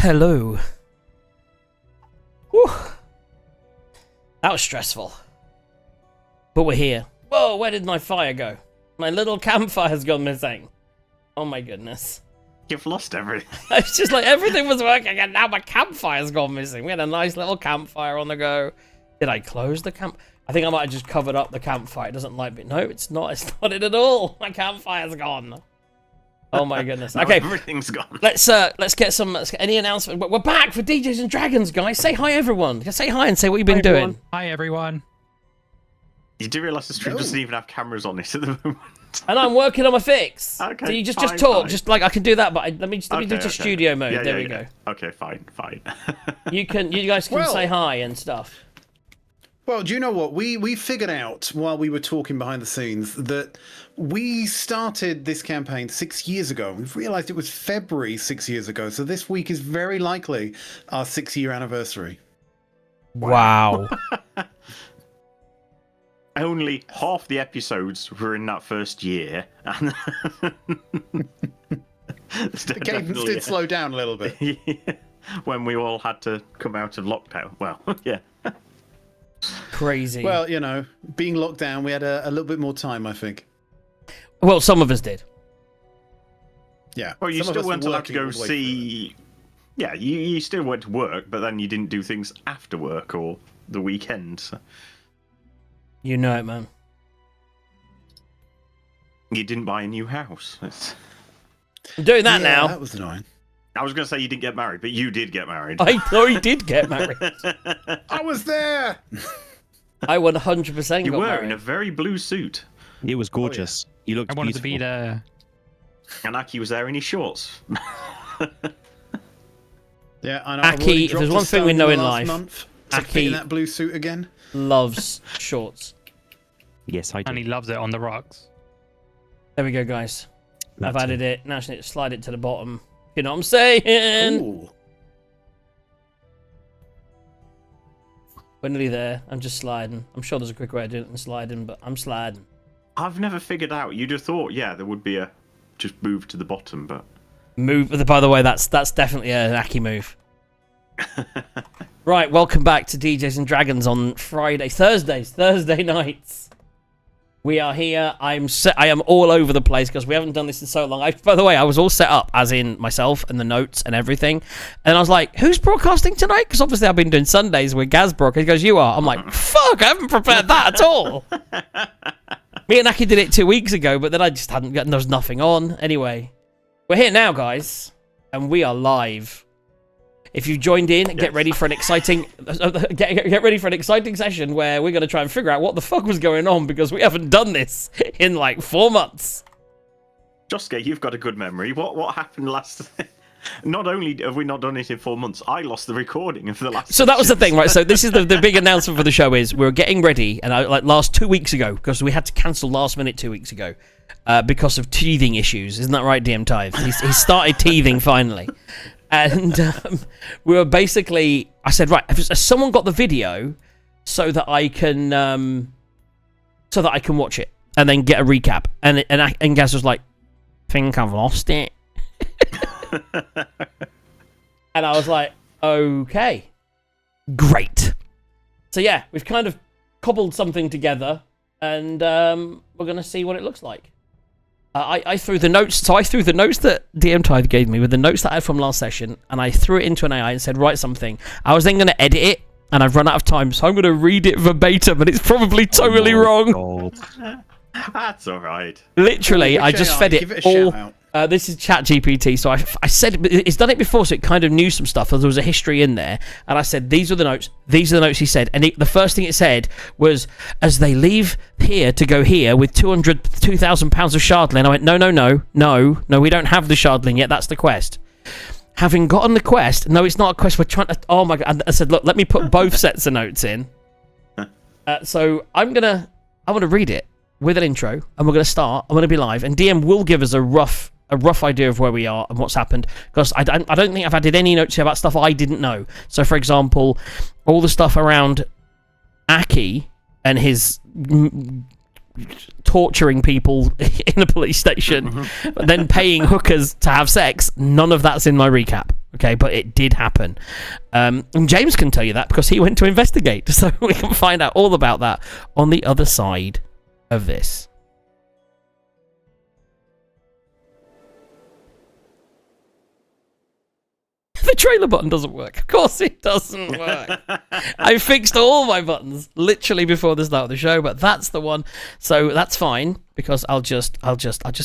Hello. Whew. That was stressful. But we're here. Whoa, where did my fire go? My little campfire's gone missing. Oh my goodness. You've lost everything. It's just like everything was working and now my campfire's gone missing. We had a nice little campfire on the go. Did I close the camp? I think I might have just covered up the campfire. It doesn't like me. No, it's not. It's not it at all. My campfire's gone. Oh my goodness. Okay, everything's gone. Let's get any announcement. We're back for DJs and Dragons, guys. Say hi, everyone. Say hi and say what you've been doing. Hi, everyone. You do realise the stream doesn't even have cameras on it at the moment. And I'm working on my fix. Okay. So you just talk. Fine. Just like I can do that, but let me do just studio mode. Yeah, there we go. Okay, fine. You guys can say hi and stuff. Well, do you know what? We figured out while we were talking behind the scenes that we started this campaign 6 years ago. We've realised it was February 6 years ago. So this week is very likely our 6-year anniversary. Wow. Only half the episodes were in that first year. And the cadence did slow down a little bit. When we all had to come out of lockdown. Well, yeah. Crazy. Well, you know, being locked down, we had a little bit more time, I think. Well, some of us did. Yeah. Well, you still weren't allowed to go see... Yeah, you still went to work, but then you didn't do things after work or the weekend. So. You know it, man. You didn't buy a new house. I'm doing that now. That was annoying. I was going to say you didn't get married, but you did get married. I thought he did get married. I was there! I 100% You got were married. in a very blue suit. It was gorgeous. You looked I wanted beautiful. to be there. And Aki was there in his shorts. Yeah, I know. Aki, if there's one thing we know in life, Aki in that blue suit again. Loves shorts. Yes, I And he did. loves it on the rocks. There we go, guys. That I've added too. it. Now I just need to slide it to the bottom. You know what I'm saying? Ooh. We're nearly there. I'm just sliding. I'm sure there's a quick way of doing it than sliding, but I'm sliding. I've never figured out. You'd have thought, yeah, there would be a just move to the bottom, but Move. By the way, that's definitely an Aki move. Right, welcome back to DJs and Dragons on Thursday nights. We are here. I am all over the place because we haven't done this in so long. By the way, I was all set up, as in myself and the notes and everything. And I was like, who's broadcasting tonight? Because obviously I've been doing Sundays with Gaz broadcast. He goes, you are. I'm like, fuck, I haven't prepared that at all. Me and Aki did it 2 weeks ago, but then I just hadn't gotten, there was nothing on. Anyway, we're here now, guys. And we are live. If you've joined in, get ready for an exciting get ready for an exciting session where we're going to try and figure out what the fuck was going on because we haven't done this in like 4 months. Josuke, you've got a good memory. What happened last? Not only have we not done it in 4 months, I lost the recording of the last. So that was the thing, right? So this is the big announcement for the show is we're getting ready, and last 2 weeks ago because we had to cancel last minute 2 weeks ago because of teething issues. Isn't that right, DM Tithe? He started teething finally. And we were basically, I said, right, has someone got the video so that I can watch it and then get a recap? And Gaz was like, think I've lost it. And I was like, okay, great. So yeah, we've kind of cobbled something together, and we're gonna see what it looks like. I threw the notes. So I threw the notes that DM Tithe gave me with the notes that I had from last session, and I threw it into an AI and said, write something. I was then going to edit it, and I've run out of time, so I'm going to read it verbatim, but it's probably totally wrong. That's all right. Literally, I just fed Give it it a all. shout out. This is ChatGPT, so I said it's done it before, so it kind of knew some stuff. There was a history in there, and I said these are the notes. These are the notes he said, and the first thing it said was as they leave here to go here with 2,000 pounds of shardling. I went no, we don't have the shardling yet. That's the quest. Having gotten the quest, no, it's not a quest. We're trying to. Oh my god! And I said, look, let me put both sets of notes in. So I'm gonna read it with an intro, and we're gonna start. I'm gonna be live, and DM will give us a rough idea of where we are and what's happened, because I don't think I've added any notes here about stuff I didn't know. So for example, all the stuff around Aki and his torturing people in a police station, then paying hookers to have sex, none of that's in my recap. Okay, but it did happen. And James can tell you that because he went to investigate. So we can find out all about that on the other side of this. The trailer button doesn't work. Of course it doesn't work. I fixed all my buttons literally before the start of the show, but that's the one. So that's fine because I'll just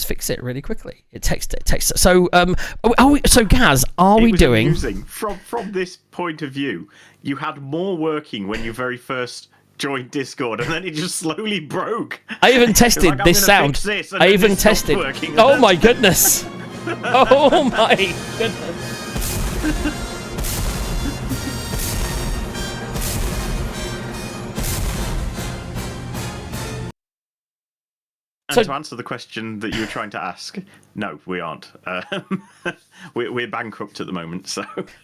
fix it really quickly. It takes. So so Gaz, are we doing? Amusing. From this point of view, you had more working when you very first joined Discord, and then it just slowly broke. I even tested this sound. I even tested. Oh my goodness! Oh my goodness! And to answer the question that you were trying to ask, no, we aren't. We're bankrupt at the moment,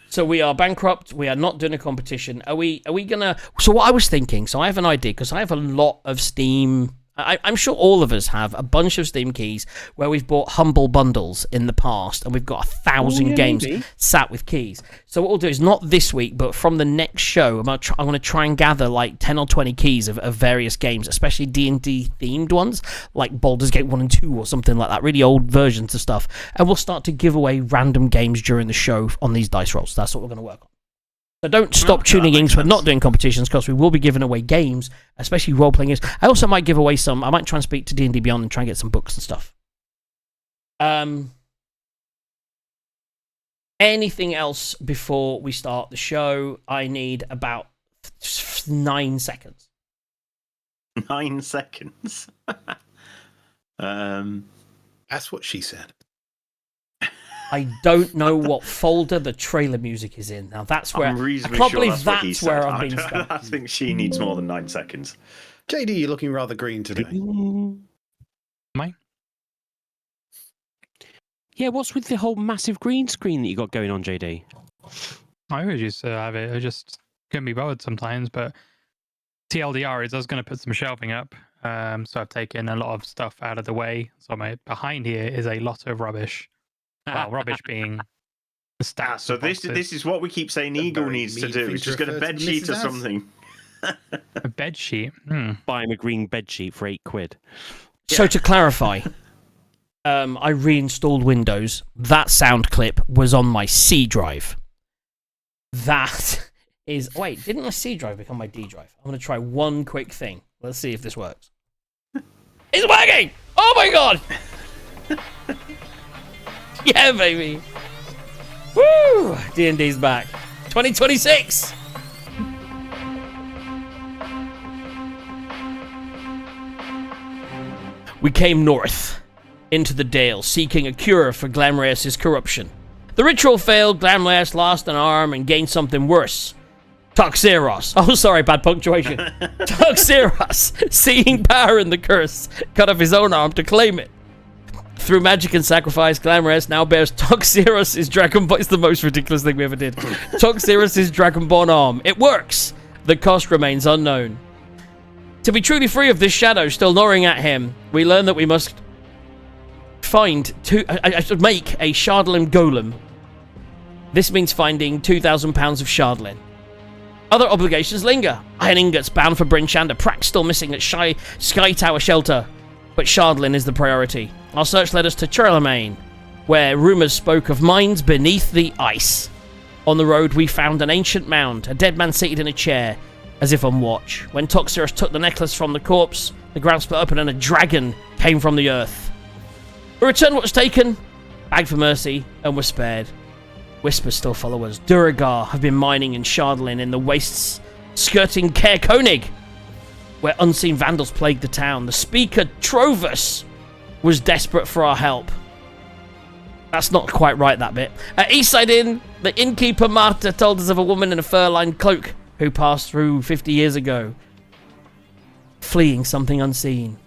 so we are bankrupt. We are not doing a competition. Are we gonna? So what I was thinking. So I have an idea because I have a lot of Steam. I'm sure all of us have a bunch of Steam keys where we've bought humble bundles in the past, and we've got 1,000 games sat with keys. So what we'll do is not this week, but from the next show, I'm going to try and gather like 10 or 20 keys of various games, especially D&D themed ones, like Baldur's Gate 1 and 2 or something like that, really old versions of stuff. And we'll start to give away random games during the show on these dice rolls. That's what we're going to work on. So don't stop tuning in because we're not doing competitions, because we will be giving away games, especially role-playing games. I also might give away some. I might try and speak to D&D Beyond and try and get some books and stuff. Anything else before we start the show? I need about 9 seconds. 9 seconds? That's what she said. I don't know what folder the trailer music is in. Now that's where I'm reasonably I can't sure believe that's where what I've he been said. stuck. I think she needs more than 9 seconds. JD, you're looking rather green today. Am I? Yeah, what's with the whole massive green screen that you got going on, JD? I always used to have it. I just couldn't be bothered sometimes. But TLDR is I was going to put some shelving up. So I've taken a lot of stuff out of the way. So behind here is a lot of rubbish. Well, rubbish being the stats. So this is what we keep saying Eagle needs to do. He's just get a bed sheet or something. A bed sheet. Buy him a green bed sheet for £8. So to clarify, I reinstalled Windows. That sound clip was on my C drive. That is... Wait, didn't my C drive become my D drive? I'm going to try one quick thing. Let's see if this works. It's working! Oh my god! Yeah, baby! Woo! D&D's back. 2026! We came north, into the Dale, seeking a cure for Glamraeus' corruption. The ritual failed, Glamraeus lost an arm and gained something worse. Toxeros. Oh, sorry, bad punctuation. Toxeros, seeing power in the curse, cut off his own arm to claim it. Through magic and sacrifice, Glamraeus now bears Toxeros' Dragonborn. It's the most ridiculous thing we ever did. Toxeros' Dragonborn arm. It works. The cost remains unknown. To be truly free of this shadow still gnawing at him, we learn that we must I should make a Shardlin golem. This means finding 2,000 pounds of Shardlin. Other obligations linger. Iron ingots bound for Bryn Shander. Prax still missing at Sky Tower Shelter. But Shardlin is the priority. Our search led us to Trelamain, where rumours spoke of mines beneath the ice. On the road, we found an ancient mound, a dead man seated in a chair, as if on watch. When Toxeros took the necklace from the corpse, the ground split open and a dragon came from the earth. We returned what was taken, begged for mercy, and were spared. Whispers still follow us. Duragar have been mining in Shardlin in the wastes skirting Caer Konig, where unseen vandals plagued the town. The speaker, Trovus, was desperate for our help. That's not quite right, that bit. At Eastside Inn, the innkeeper Marta told us of a woman in a fur-lined cloak who passed through 50 years ago, fleeing something unseen.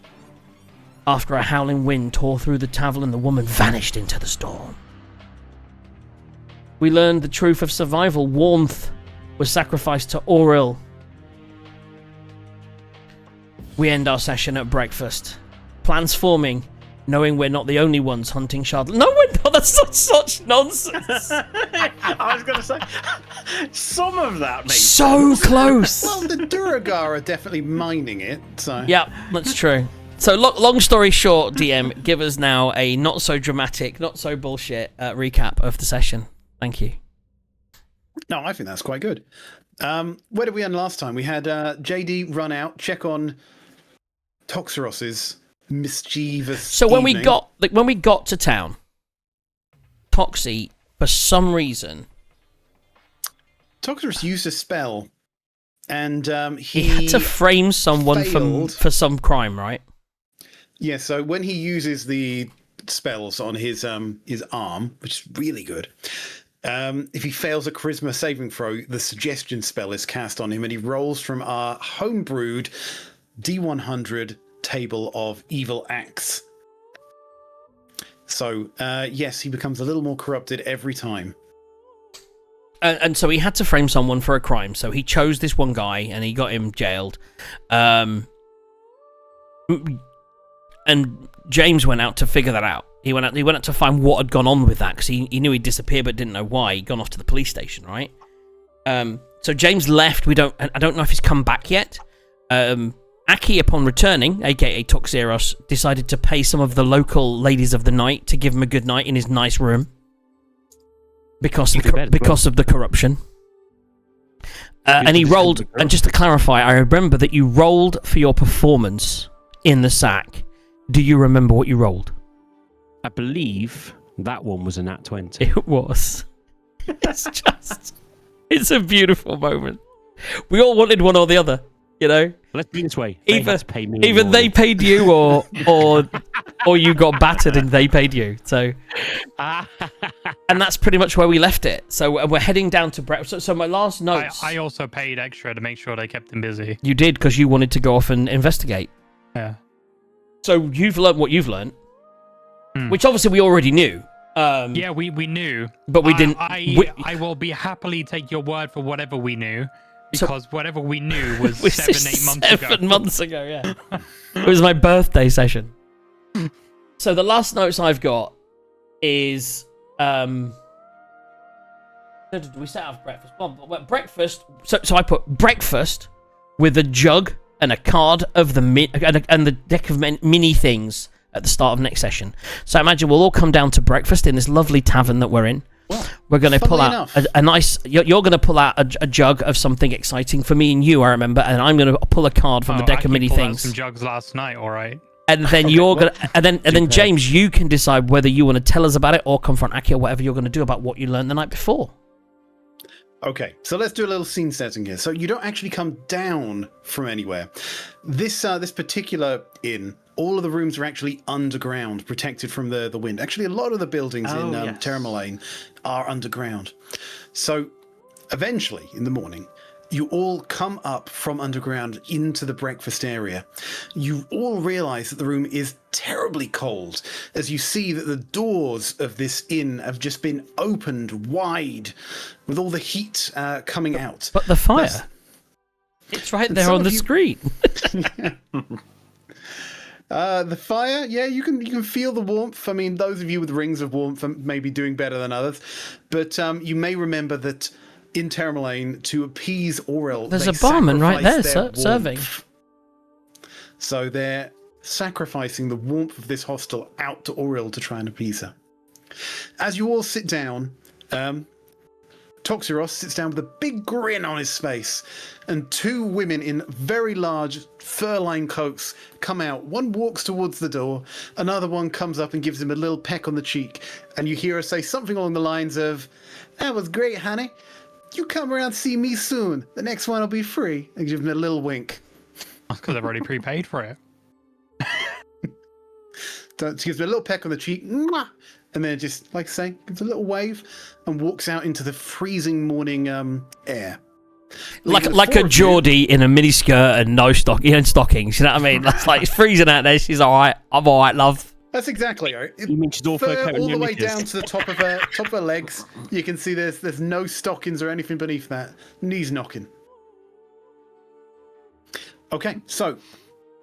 After a howling wind tore through the tavern, the woman vanished into the storm. We learned the truth of survival. Warmth was sacrificed to Auril. We end our session at breakfast. Plans forming. knowing we're not the only ones hunting Shardley. No, we're not. That's not such nonsense. I was going to say, some of that makes So close. Well, the Duragar are definitely mining it, so... Yeah, that's true. So, long story short, DM, give us now a not so dramatic, not so bullshit recap of the session. Thank you. No, I think that's quite good. Where did we end last time? We had JD run out, check on Toxeros's mischievous. So when evening. we got to town, Toxie, for some reason, Toxeros used a spell, and he had to frame someone failed. for some crime, right? Yeah. So when he uses the spells on his arm, which is really good. If he fails a charisma saving throw, the suggestion spell is cast on him, and he rolls from our homebrewed D100 table of evil acts. So, yes, he becomes a little more corrupted every time. And so he had to frame someone for a crime. So he chose this one guy, and he got him jailed. And James went out to figure that out. He went out to find what had gone on with that, because he knew he'd disappeared but didn't know why. He'd gone off to the police station, right? So James left. I don't know if he's come back yet. Aki, upon returning, aka Toxeros, decided to pay some of the local ladies of the night to give him a good night in his nice room because of the corruption. And he rolled. And just to clarify, I remember that you rolled for your performance in the sack. Do you remember what you rolled? I believe that one was a nat 20. It was. It's a beautiful moment. We all wanted one or the other, you know? Let's be this way. Either they paid you or you got battered and they paid you. So, and that's pretty much where we left it. So we're heading down to breakfast. So my last notes. I also paid extra to make sure they kept him busy. You did, because you wanted to go off and investigate. Yeah. So you've learned what you've learned. Which obviously we already knew. Yeah, we knew. But we didn't... I will be happily take your word for whatever we knew. Because whatever we knew was 7 months ago. 7 months ago, yeah. It was my birthday session. So the last notes I've got is... we set out breakfast. Well, breakfast... So I put breakfast with a jug and a card of the... and the deck of mini things at the start of next session. So I imagine we'll all come down to breakfast in this lovely tavern that we're in. Well, we're going to pull out a nice... You're going to pull out a jug of something exciting for me and you, I remember, and I'm going to pull a card from the deck of mini things. Some jugs last night, all right. And then you're going to... And then James, you can decide whether you want to tell us about it or confront Aki or whatever you're going to do about what you learned the night before. Okay, so let's do a little scene setting here. So you don't actually come down from anywhere. This this inn, all of the rooms are actually underground, protected from the wind. Actually, a lot of the buildings in Terramalaine are underground. So eventually, in the morning, you all come up from underground into the breakfast area. You all realize that the room is terribly cold as you see that the doors of this inn have just been opened wide with all the heat coming out. But the fire, it's right there on the screen. The fire, yeah, you can feel the warmth. I mean, those of you with rings of warmth are maybe doing better than others. But you may remember that in Terramalaine, to appease Auril, there's a barman right there serving. So they're sacrificing the warmth of this hostel out to Auril to try and appease her. As you all sit down, Toxeros sits down with a big grin on his face, and two women in very large fur-lined coats come out. One walks towards the door, another one comes up and gives him a little peck on the cheek, and you hear her say something along the lines of, "That was great, honey. You come around and see me soon. The next one will be free." And give him a little wink. That's because I've already prepaid for it. She gives him a little peck on the cheek, and then just, like I say, gives a little wave and walks out into the freezing morning air. Like a Geordie in a miniskirt and stockings. You know what I mean? That's like, it's freezing out there. She's all right. I'm all right, love. That's exactly right. You mean she's all all the way down to the top of her legs. You can see there's no stockings or anything beneath that. Knees knocking. Okay, so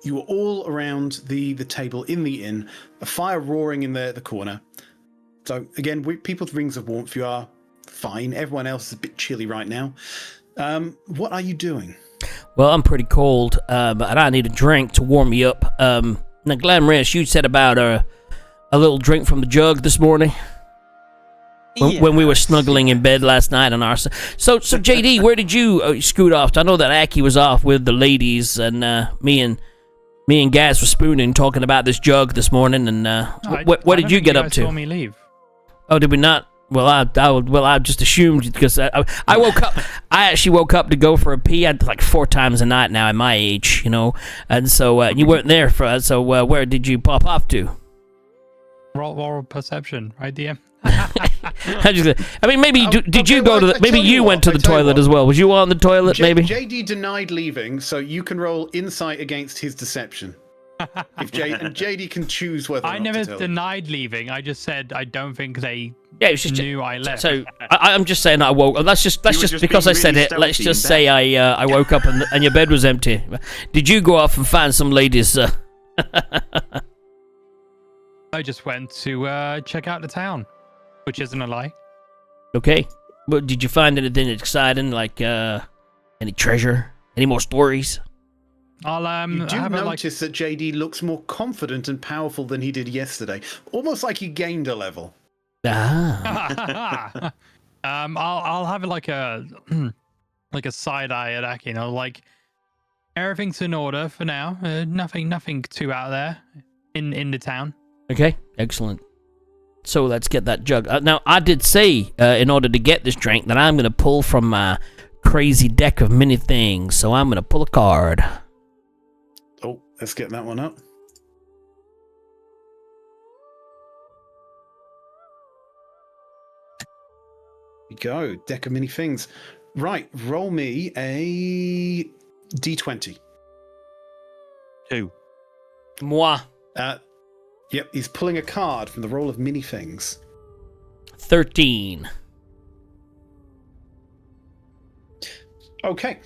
you are all around the table in the inn, a fire roaring in the corner. So again, people with rings of warmth, you are fine. Everyone else is a bit chilly right now. What are you doing? Well, I'm pretty cold, and I need a drink to warm me up. Now, Glamorous, you said about a little drink from the jug this morning when we were snuggling in bed last night on our. So JD, where did you scoot off to? I know that Aki was off with the ladies, and me and Gaz were spooning, talking about this jug this morning. And what did you get up to? Saw me leave. Oh, did we not? Well, I just assumed because I woke up. I actually woke up to go for a pee. I'd like 4 times a night now at my age, and so you weren't there for us. So where did you pop off to? Roll perception, right, DM? I mean, maybe did you go to the? Maybe you went to the toilet as well. Was you on the toilet? Maybe. JD denied leaving, so you can roll insight against his deception. If JD can choose whether. I never denied leaving. I just said I don't think they. Yeah, it was just knew I left. So I'm just saying that I woke. That's just because I said really it. Let's just say I woke up and your bed was empty. Did you go off and find some ladies? I just went to check out the town, which isn't a lie. Okay, but did you find anything exciting, like any treasure, any more stories? I'll You do notice that JD looks more confident and powerful than he did yesterday. Almost like he gained a level. Ah. I'll have it like a side eye at Aki. Like everything's in order for now. Nothing too out there in the town. Okay, excellent. So let's get that jug. Now, I did say, in order to get this drink, that I'm going to pull from my crazy deck of many things. So I'm going to pull a card. Oh, let's get that one up. Here we go. Deck of many things. Right, roll me a D20. 2. Moi. Yep, he's pulling a card from the roll of many things. 13. Okay.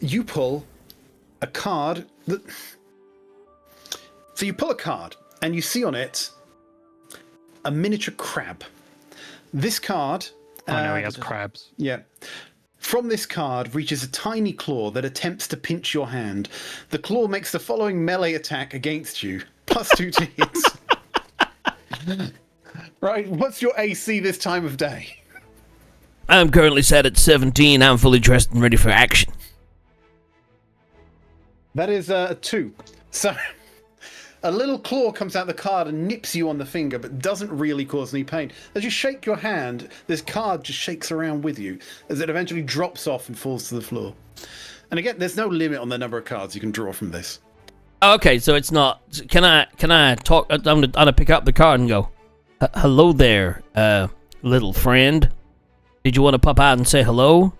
You pull a card that... So you pull a card, and you see on it a miniature crab. This card... Oh no, he has crabs. Yeah. From this card reaches a tiny claw that attempts to pinch your hand. The claw makes the following melee attack against you. +2 to hit. Right, what's your AC this time of day? I'm currently set at 17. I'm fully dressed and ready for action. That is a 2. So, a little claw comes out the card and nips you on the finger, but doesn't really cause any pain. As you shake your hand, this card just shakes around with you, as it eventually drops off and falls to the floor. And again, there's no limit on the number of cards you can draw from this. Okay, so it's not... Can I talk... I'm gonna pick up the card and go, hello there, little friend. Did you want to pop out and say hello?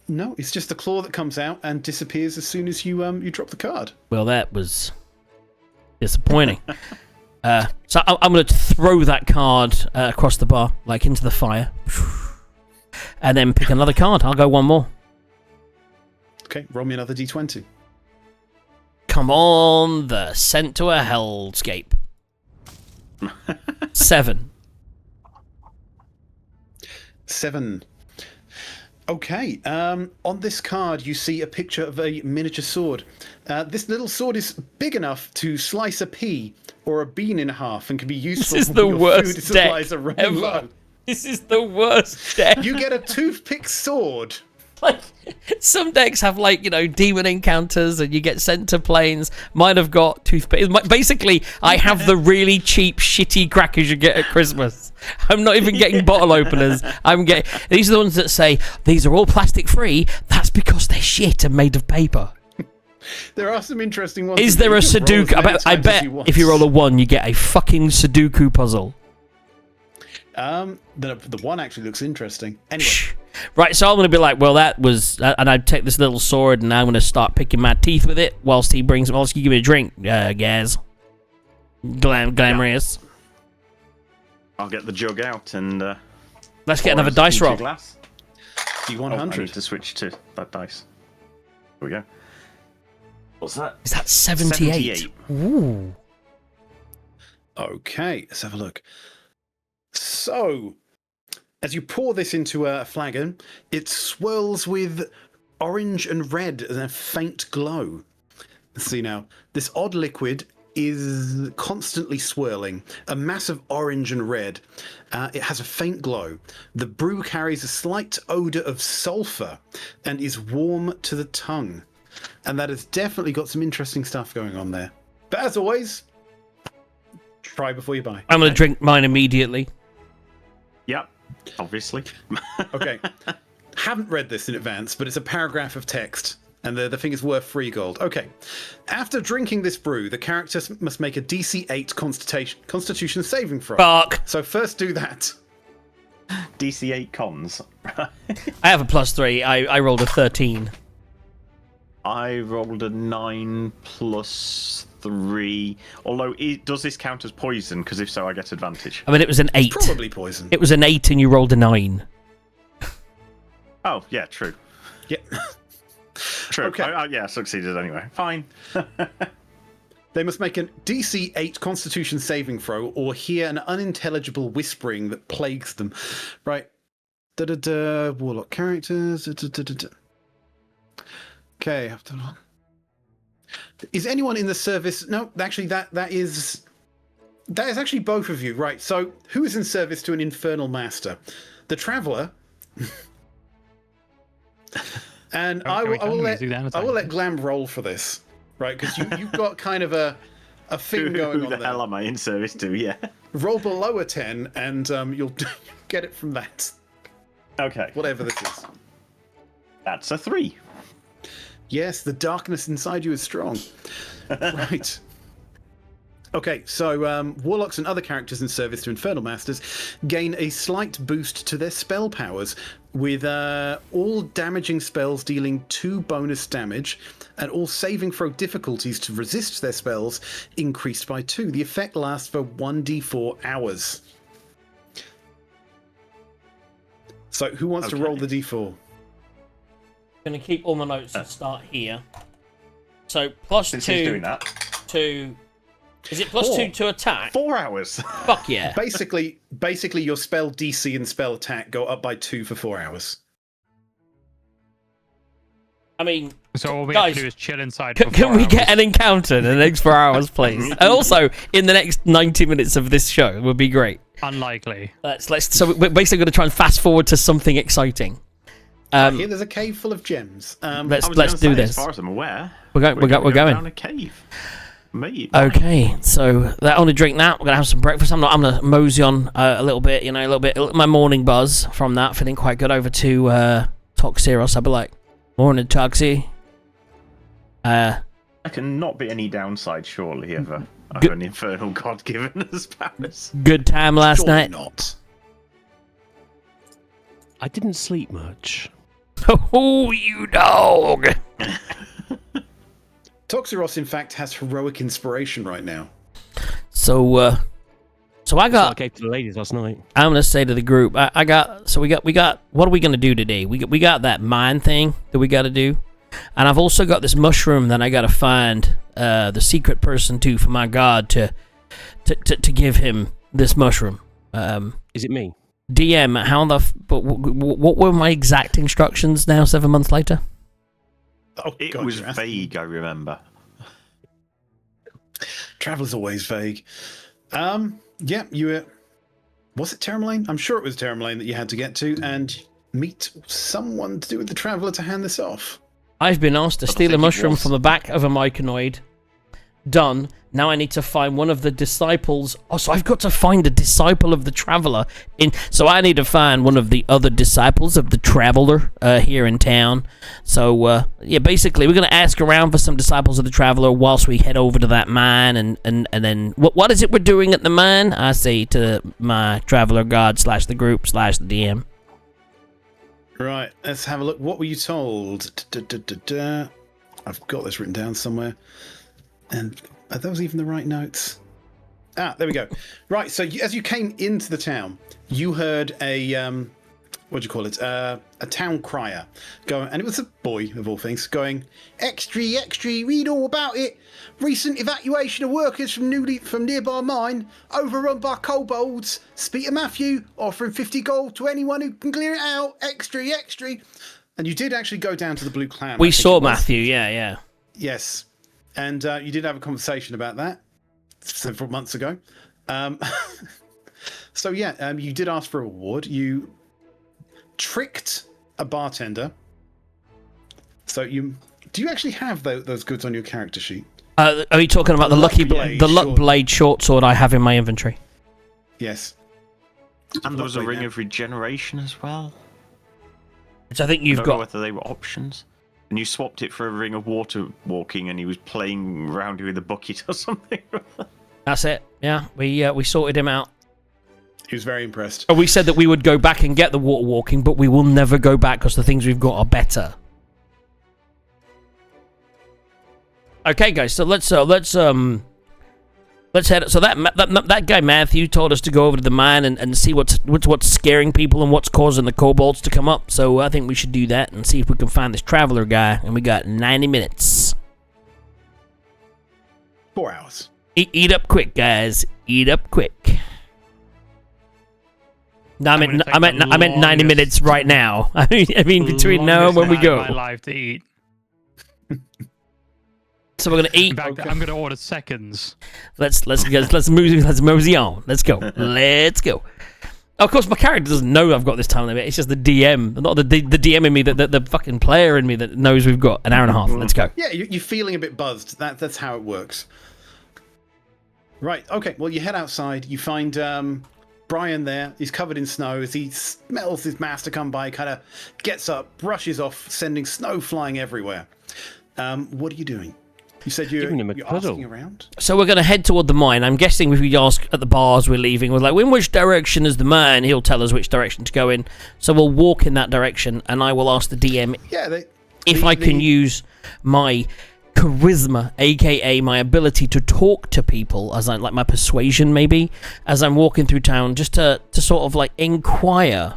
No, it's just the claw that comes out and disappears as soon as you drop the card. Well, that was disappointing. So I'm going to throw that card across the bar, like into the fire, and then pick another card. I'll go one more. Okay, roll me another D20. Come on, the Sent to a Hellscape. 7. 7. Okay, on this card you see a picture of a miniature sword. This little sword is big enough to slice a pea or a bean in half and can be useful This is when the your worst food supplies are running ever. low. This is the worst deck. You get a toothpick sword. Like, some decks have, like, demon encounters and you get sent to planes. Mine have got toothpick. Basically, I have the really cheap, shitty crackers you get at Christmas. I'm not even getting bottle openers. These are the ones that say, these are all plastic free. That's because they're shit and made of paper. There are some interesting ones. Is there a Sudoku? I bet if you roll a 1, you get a fucking Sudoku puzzle. The one actually looks interesting. Anyway. Right, so I'm going to be like, well, that was... and I take this little sword and I'm going to start picking my teeth with it whilst you give me a drink, Gaz. Glamorous. I'll get the jug out and... Let's get another dice roll. Glass. D100. I need to switch to that dice. Here we go. What's that? Is that 78? 78. Ooh. Okay, let's have a look. So, as you pour this into a flagon, it swirls with orange and red and a faint glow. Let's see now. This odd liquid is constantly swirling, a mass of orange and red. It has a faint glow. The brew carries a slight odour of sulphur and is warm to the tongue. And that has definitely got some interesting stuff going on there. But as always, try before you buy. I'm going to drink mine immediately. Yep, obviously. Okay. Haven't read this in advance, but it's a paragraph of text. And the thing is worth 3 gold. Okay. After drinking this brew, the character must make a DC 8 Constitution saving throw. Fuck. So first do that. DC 8 cons. I have a +3. I rolled a 13. I rolled a 9 plus 3. Although, does this count as poison? Because if so, I get advantage. I mean, it was an 8. Probably poison. It was an 8 and you rolled a 9. Oh, yeah, true. Yeah. True. Okay. Yeah, I succeeded anyway. Fine. They must make a DC 8 Constitution saving throw or hear an unintelligible whispering that plagues them. Right. Warlock characters. Okay. Is anyone in the service? No, actually, that is actually both of you. Right. So, who is in service to an infernal master? The Traveller. And I will let Glam roll for this, right? Because you've got kind of a thing going on there. Who the hell am I in service to? Yeah. Roll below a 10, and you'll get it from that. Okay. Whatever this is. That's a 3. Yes, the darkness inside you is strong. Right. Okay, so warlocks and other characters in service to Infernal Masters gain a slight boost to their spell powers, with all damaging spells dealing 2 bonus damage, and all saving throw difficulties to resist their spells increased by 2. The effect lasts for 1d4 hours. So, who wants to roll the d4? I'm going to keep all my notes and start here. So, plus Since 2 he's doing that. to... Is it plus 2 to attack? 4 hours. Fuck yeah. Basically, your spell DC and spell attack go up by 2 for 4 hours. I mean, So all we guys, have to do is chill inside for 4 can we hours. get an encounter in the next 4 hours, please? And also, in the next 90 minutes of this show would be great. Unlikely. So we're basically going to try and fast forward to something exciting. Here, there's a cave full of gems. Let's do As this. far as I'm aware, We're going. down a cave. Mate. Okay, so I want to drink that. We're gonna have some breakfast. I'm gonna mosey on a little bit, my morning buzz from that, feeling quite good. Over to Toxiros. I'll be like, morning, Toxie. There can not be any downside, surely, of an infernal god given us powers. Good time last Surely night. not. I didn't sleep much. Oh, you dog! Toxiros, in fact, has heroic inspiration right now. So I So I got. gave to the ladies last night. I'm gonna say to the group, we got. What are we gonna do today? We got that mine thing that we got to do, and I've also got this mushroom that I got to find the secret person for my god to give him this mushroom. Is it me? DM, what were my exact instructions now? 7 months later. Oh, It God, was you're asking. vague, I remember. Traveller's always vague. Yeah, you were... Was it Terramlane? I'm sure it was Terramlane that you had to get to and meet someone to do with the Traveller to hand this off. I've been asked to steal a think it mushroom was. from the back of a myconoid. Done. Now I need to find one of the disciples. Oh, so I've got to find a disciple of the Traveller. So I need to find one of the other disciples of the Traveller here in town. So, yeah, basically, we're going to ask around for some disciples of the Traveller whilst we head over to that mine. And then, what is it we're doing at the mine? I say to my Traveller God / the group / the DM. Right, let's have a look. What were you told? I've got this written down somewhere. And are those even the right notes? Ah, there we go. Right, so as you came into the town, you heard a what do you call it? A town crier going, and it was a boy of all things going, extra, read all about it. Recent evacuation of workers from nearby mine, overrun by kobolds. Speak to Matthew, offering 50 gold to anyone who can clear it out. Extra. And you did actually go down to the Blue Clan. We saw Matthew, yeah. Yes. And you did have a conversation about that several months ago. So yeah, you did ask for a reward. You tricked a bartender. So do you actually have those goods on your character sheet? Are you talking about the luck blade short sword I have in my inventory? Yes. And there was a ring of regeneration as well. Which I think you've got. Whether they were options. And you swapped it for a ring of water walking, and he was playing around you with a bucket or something. That's it. Yeah, we sorted him out. He was very impressed. We said that we would go back and get the water walking, but we will never go back because the things we've got are better. Okay, guys. So let's head. So that guy Matthew told us to go over to the mine and see what's scaring people and what's causing the kobolds to come up. So I think we should do that and see if we can find this traveler guy. And we got 90 minutes. 4 hours. Eat up quick, guys. Eat up quick. No, I meant 90 minutes right now. I mean between now and when we go. My life to eat. So we're gonna eat. In fact, I'm gonna order seconds. Let's mosey on. Let's go. Let's go. Of course, my character doesn't know I've got this time limit. It's just the DM, not the DM in me, the fucking player in me that knows we've got an hour and a half. Let's go. Yeah, you're feeling a bit buzzed. That's how it works. Right. Okay. Well, you head outside. You find Brian there. He's covered in snow. As he smells his master come by, kind of gets up, brushes off, sending snow flying everywhere. What are you doing? You said you're asking around? So we're going to head toward the mine. I'm guessing if we ask at the bars we're leaving, we're like, in which direction is the mine? He'll tell us which direction to go in. So we'll walk in that direction, and I will ask the DM if I can use my charisma, a.k.a. my ability to talk to people, as I like my persuasion maybe, as I'm walking through town, just to sort of like inquire.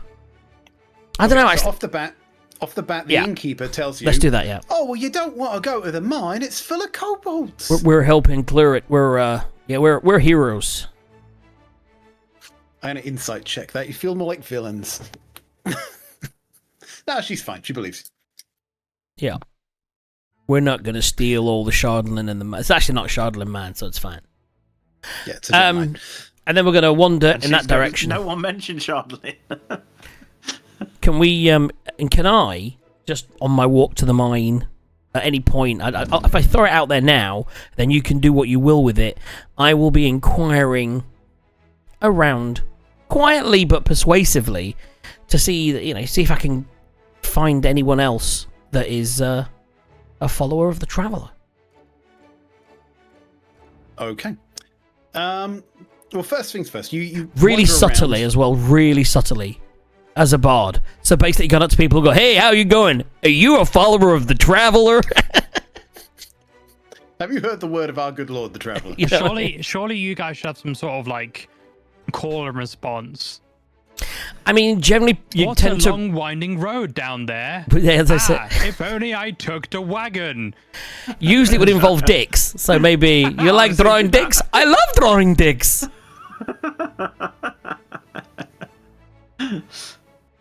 I don't know. So off the bat, the innkeeper tells you... Let's do that, yeah. Oh, well, you don't want to go to the mine. It's full of kobolds. We're helping clear it. We're heroes. I'm going to insight check that. You feel more like villains. No, she's fine. She believes. Yeah. We're not going to steal all the Shardlin and the... It's actually not Shardlin mine, so it's fine. Yeah, it's a mine. And then we're going to wander in that direction. No one mentioned Shardlin. Can we, and can I, just on my walk to the mine, at any point, if I throw it out there now, then you can do what you will with it. I will be inquiring around, quietly but persuasively, to see if I can find anyone else that is a follower of the Traveller. Okay. Well, first things first. You really subtly as well, really subtly. As a bard. So basically you go up to people and go, hey, how you going? Are you a follower of the Traveller? Have you heard the word of our good lord, the Traveller? Surely you guys should have some sort of like call and response. I mean, generally you tend to... What a long winding road down there. Yeah, as I said, if only I took the wagon. Usually it would involve dicks. So maybe you like drawing dicks? I love drawing dicks.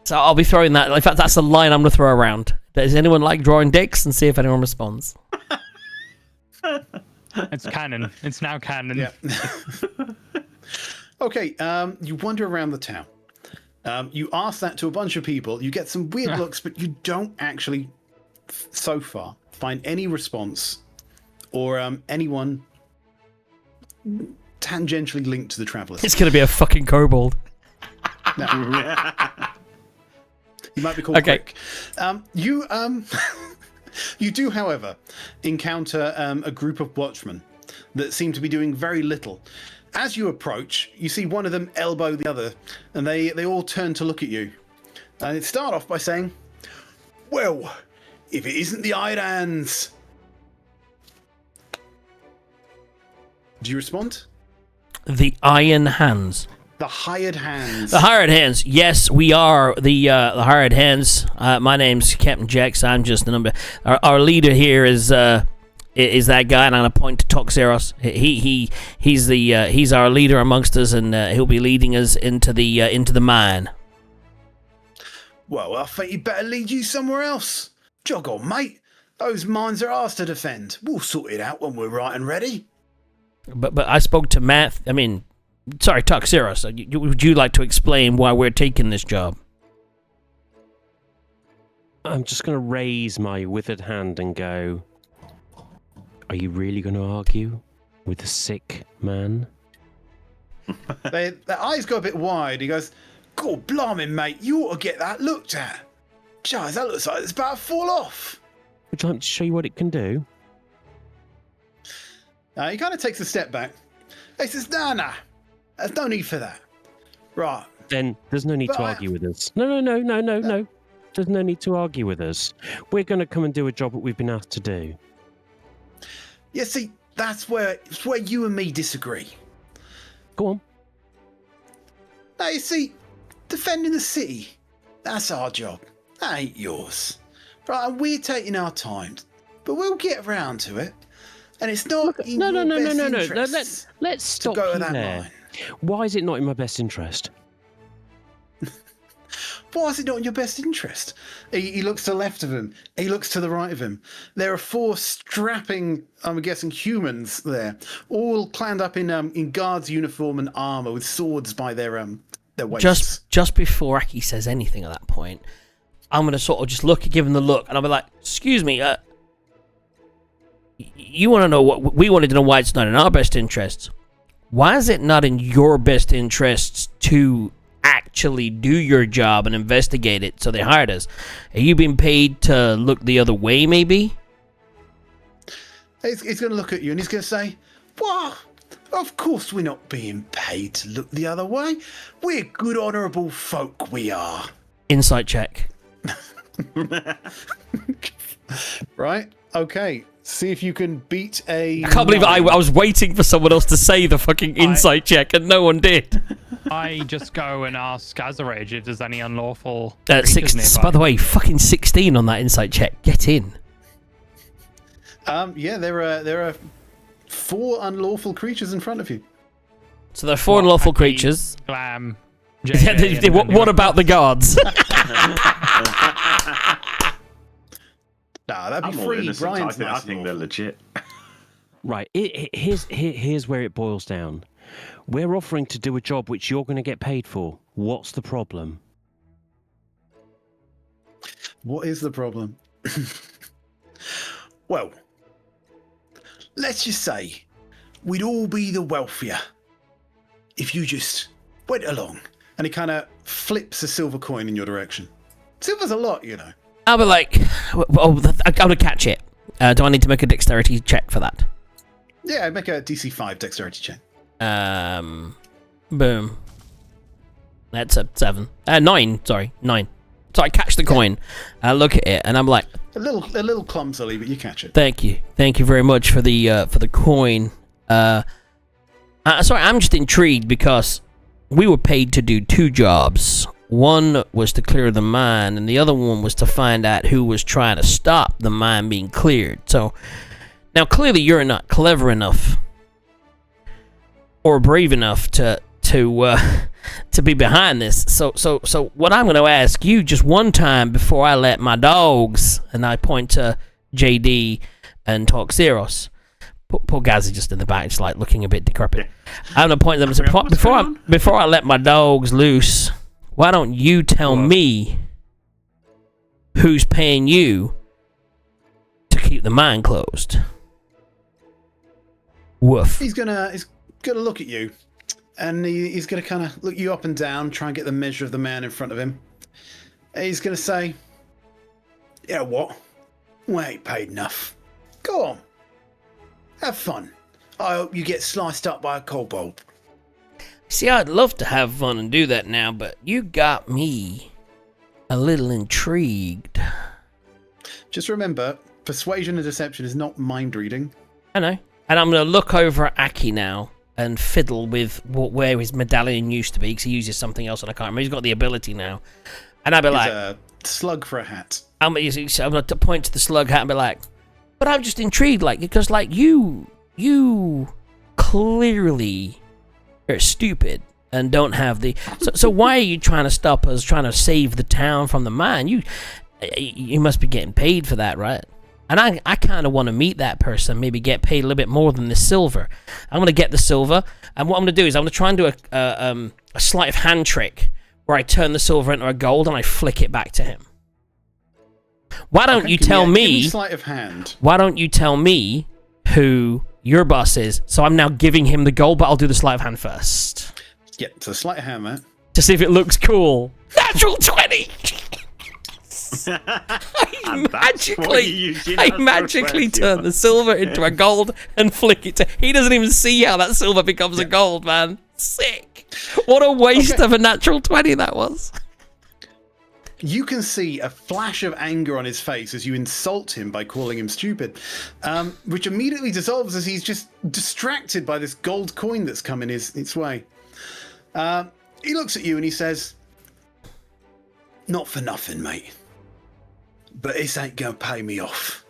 So I'll be throwing that. In fact, that's the line I'm going to throw around. Does anyone like drawing dicks? And see if anyone responds. It's canon. It's now canon. Yeah. Okay, you wander around the town. You ask that to a bunch of people. You get some weird looks, but you don't actually, so far, find any response or anyone tangentially linked to the Travelers. It's going to be a fucking kobold. No. You might be called Quick. You do, however, encounter a group of watchmen that seem to be doing very little. As you approach, you see one of them elbow the other, and they all turn to look at you. And they start off by saying, well, if it isn't the Iron Hands. Do you respond? The Iron Hands. The hired hands. The hired hands. Yes, we are the hired hands. My name's Captain Jax. I'm just the number. Our leader here is that guy, and I'm gonna point to Toxeros. He's our leader amongst us, and he'll be leading us into the mine. Well, I think he'd better lead you somewhere else. Jog on, mate. Those mines are ours to defend. We'll sort it out when we're right and ready. But I spoke to Matt. I mean, sorry, Toxeros. Would you like to explain why we're taking this job? I'm just going to raise my withered hand and go, are you really going to argue with a sick man? Their eyes go a bit wide. He goes, God blimey, mate, you ought to get that looked at. Guys, that looks like it's about to fall off. Would you like me to show you what it can do? He kind of takes a step back. He says, nah, there's no need for that. Right. Then there's no need to argue with us. No. There's no need to argue with us. We're going to come and do a job that we've been asked to do. Yeah, see, it's where you and me disagree. Go on. Now, you see, defending the city, that's our job. That ain't yours. Right, and we're taking our time, but we'll get around to it. And it's not in your best interest. Let's stop to go you to that there. mine. Why is it not in my best interest? Why is it not in your best interest? He looks to the left of him. He looks to the right of him. There are 4 strapping, I'm guessing, humans there, all clad up in guards' uniform and armor with swords by their waists. Just before Aki says anything at that point, I'm gonna sort of just give him the look, and I'll be like, "Excuse me, you want to know what we wanted to know? Why it's not in our best interests? Why is it not in your best interests to actually do your job and investigate it? So they hired us. Are you being paid to look the other way, maybe?" He's going to look at you and he's going to say, "What? Of course we're not being paid to look the other way. We're good, honourable folk, we are." Insight check. Right? Okay. See if you can beat a... I can't believe I was waiting for someone else to say the fucking insight check and no one did. I just go and ask Azarage if there's any unlawful By creatures nearby. the way, fucking 16 on that insight check. Get in. Yeah, there are 4 unlawful creatures in front of you. So there are 4 unlawful Aki, creatures. Glam, Yeah, JJ, and what about the guards? Nah, that'd I'm be more free. innocent. Brian's I nice think they're and legit. Right, here's where it boils down. We're offering to do a job which you're going to get paid for. What's the problem? What is the problem? Well, let's just say we'd all be the wealthier if you just went along. And he kind of flips a silver coin in your direction. Silver's a lot, you know. I'll be like, I'm going to catch it. Do I need to make a dexterity check for that? Yeah, make a DC 5 dexterity check. Boom. That's a 7. 9, sorry, 9. So I catch the coin. I look at it, and I'm like... A little clumsily, but you catch it. Thank you. Thank you very much for the coin. Sorry, I'm just intrigued because we were paid to do 2 jobs. One was to clear the mine, and the other one was to find out who was trying to stop the mine being cleared. So, now clearly you're not clever enough or brave enough to be behind this. So what I'm going to ask you just one time before I let my dogs, and I point to JD and Toxeros. Poor guys are just in the back, just like looking a bit decrepit. I'm going to point them and say, before I let my dogs loose, why don't you tell me who's paying you to keep the mine closed? Woof. He's gonna look at you, and he's gonna kind of look you up and down, try and get the measure of the man in front of him. And he's gonna say, "You know what? We ain't paid enough. Go on, have fun. I hope you get sliced up by a kobold." See, I'd love to have fun and do that now, but you got me a little intrigued. Just remember, persuasion and deception is not mind reading. I know. And I'm going to look over at Aki now, and fiddle with where his medallion used to be, because he uses something else and I can't remember. He's got the ability now. And I'd be like... a slug for a hat. I'm going to point to the slug hat and be like, but I'm just intrigued, like, because, like, you clearly are stupid and don't have the... So why are you trying to stop us, trying to save the town from the mine? You must be getting paid for that, right? And I kind of want to meet that person, maybe get paid a little bit more than the silver. I'm going to get the silver, and what I'm going to do is I'm going to try and do a sleight of hand trick where I turn the silver into a gold and I flick it back to him. Why don't you tell me... sleight of hand. Why don't you tell me who your boss is? So I'm now giving him the gold, but I'll do the sleight of hand first. Yeah, so sleight of hand, mate. To see if it looks cool. Natural 20! I magically turn the silver into a gold and flick it to... He doesn't even see how that silver becomes a gold, man. Sick. What a waste of a natural 20 that was. You can see a flash of anger on his face as you insult him by calling him stupid, which immediately dissolves as he's just distracted by this gold coin that's coming its way. He looks at you and he says, "Not for nothing, mate, but this ain't gonna pay me off.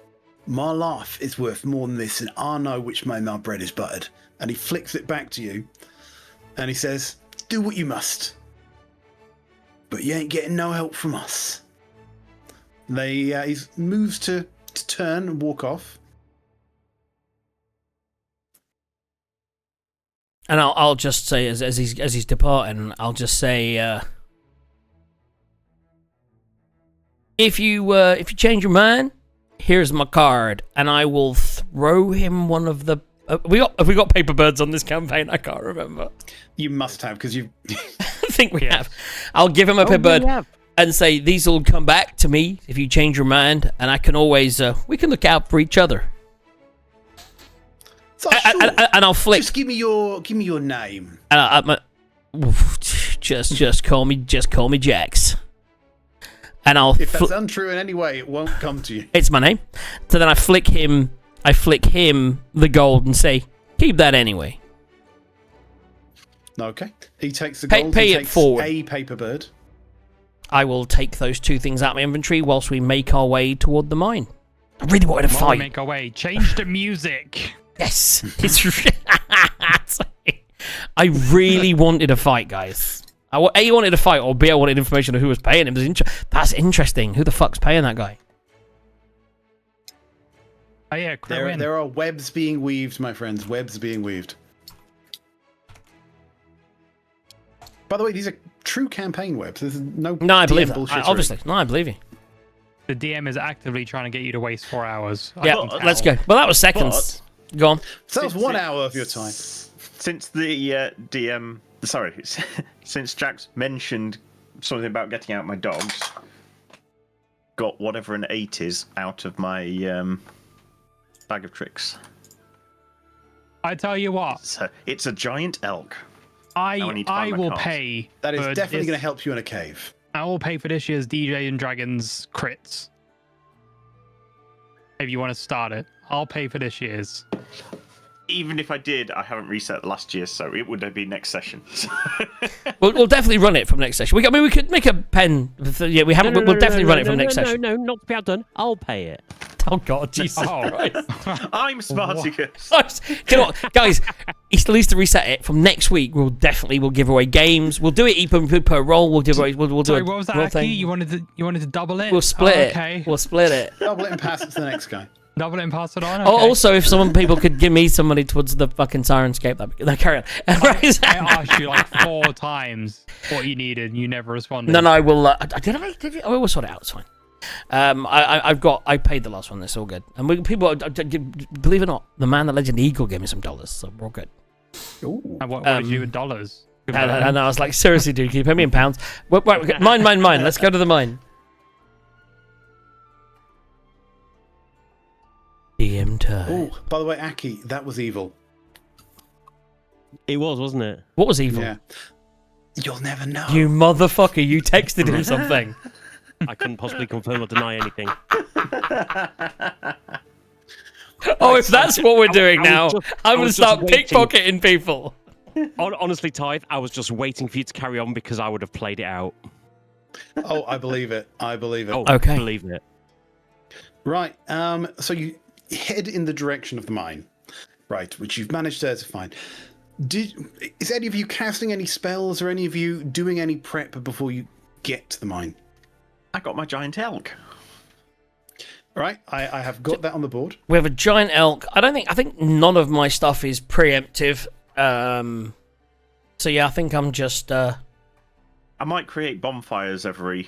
My life is worth more than this, and I know which way my bread is buttered." And he flicks it back to you, and he says, "Do what you must, but you ain't getting no help from us." He moves to turn and walk off. And I'll just say, as he's departing, I'll just say, if you change your mind, here's my card, and I will throw him one of the. Have we got paper birds on this campaign? I can't remember. You must have, because you. I think we have. I'll give him a paper bird and say, these will come back to me if you change your mind, and I can always we can look out for each other. So sure. And I'll flick. Just give me your name. Just call me Jax. And I'll. If that's untrue in any way, it won't come to you. It's my name. So then I flick him the gold and say, keep that anyway. Okay. He takes the gold. Pay he it takes forward. A paper bird. I will take those two things out of my inventory whilst we make our way toward the mine. I really wanted to While we fight. make our way. Change the music. Yes. I really wanted a fight, guys. A, wanted a fight, or B, I wanted information on who was paying him. That's interesting. Who the fuck's paying that guy? Oh yeah, there are webs being weaved, my friends. Webs being weaved. By the way, these are true campaign webs. There's no I believe that. bullshit. Obviously. No, I believe you. The DM is actively trying to get you to waste 4 hours. Yeah, let's go. Well, that was seconds. Go on. So that was 1 hour of your time. Since the DM... Sorry. Since Jax mentioned something about getting out my dogs, got whatever an 8 is out of my bag of tricks. I tell you what. It's a giant elk. I will pay. That is definitely going to to help you in a cave. I will pay for this year's DJ and Dragons crits. If you want to start it, I'll pay for this year's. Even if I did, I haven't reset the last year, so it would be next session. We'll definitely run it from next session. We could make a pen. Yeah, we haven't. We'll definitely run it from next session. No, not to be outdone. I'll pay it. Oh God, Jesus Christ! I'm Spartacus. Do you know what, guys? He still needs to reset it. From next week, we'll give away games. We'll do it per roll. We'll give away. We'll do Sorry, a what was that, roll Aki? thing. You wanted to double it? We'll split it. Okay. We'll split it. Double it and pass it to the next guy. Double it and pass it on. Oh, Okay. also, if people could give me some money towards the fucking Sirenscape, that'd carry on. I asked you like 4 times what you needed, and you never responded. No, I will. Did I? I will sort it out. It's fine. I paid the last one. That's all good. And believe it or not, the man, the legend, Eagle gave me some dollars, so we're all good. Ooh. And what did you do in dollars? And I was like, seriously, dude, can you pay me in pounds? Wait, mine. Let's go to the mine. DM turn. Oh, by the way, Aki, that was evil. It was, wasn't it? What was evil? Yeah. You'll never know. You motherfucker! You texted him something. I couldn't possibly confirm or deny anything. Oh, if that's what we're doing I now, was just- I'm I going to was just start waiting. pickpocketing people. Honestly, Tithe, I was just waiting for you to carry on because I would have played it out. Oh, I believe it. I believe it. Oh, Okay. believe it. Right. So you head in the direction of the mine, right? Which you've managed to find. Is any of you casting any spells, or any of you doing any prep before you get to the mine? I got my giant elk. Right. I have got that on the board. We have a giant elk. I think none of my stuff is preemptive. So yeah, I think I'm just. I might create bonfires every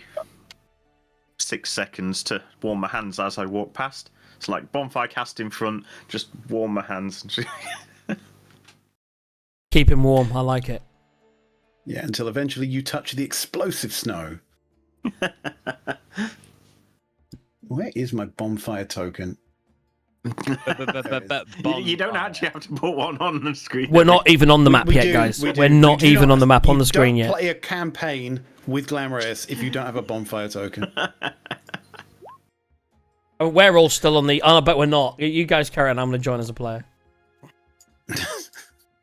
6 seconds to warm my hands as I walk past. It's like bonfire cast in front, just warm my hands. Keep him warm. I like it. Yeah, until eventually you touch the explosive snow. Where is my bonfire token? You don't actually have to put one on the screen. We're not even on the map We yet, do, guys. we do. We're not We do even on the map on you the screen don't yet. Play a campaign with Glamorous if you don't have a bonfire token. Oh, we're all still on the. Oh, but we're not. You guys carry on. I'm going to join as a player.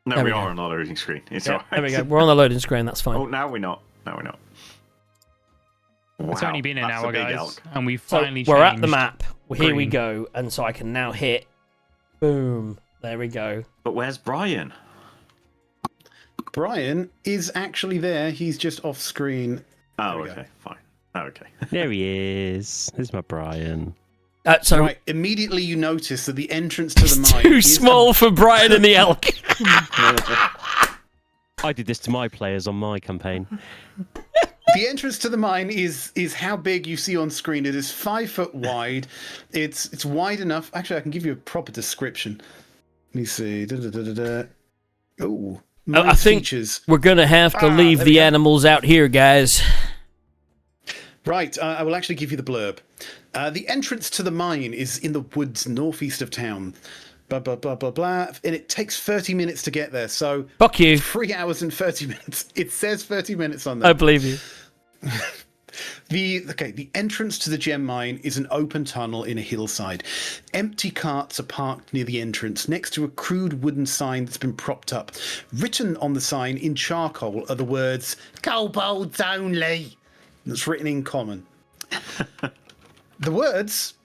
No, There we we are go. on the loading screen. It's Yeah, alright. there we go. We're on the loading screen. That's fine. Oh, now we're not. Now we're not. It's Wow, only been an that's a hour, big guys, elk. and we've So finally we're at the changed. map. Here we green. go. And so I can now hit. Boom. There we go. But where's Brian? Brian is actually there. He's just off screen. Oh, we go. okay, fine. Oh, okay. There he is. There's my Brian. So Right, immediately you notice that the entrance to the it's mine too is small for Brian and the elk. I did this to my players on my campaign. The entrance to the mine is how big you see on screen. It is 5 foot wide. It's wide enough. Actually, I can give you a proper description. Let me see. Oh, I think features. we're going to have to leave there we the go. animals out here, guys. Right, I will actually give you the blurb. The entrance to the mine is in the woods northeast of town. Blah, blah, blah, blah, blah. And it takes 30 minutes to get there. So Fuck you. 3 hours and 30 minutes. It says 30 minutes on I there. believe you. The entrance to the gem mine is an open tunnel in a hillside. Empty carts are parked near the entrance next to a crude wooden sign that's been propped up. Written on the sign in charcoal are the words, "Kobolds only." That's written in common. The words,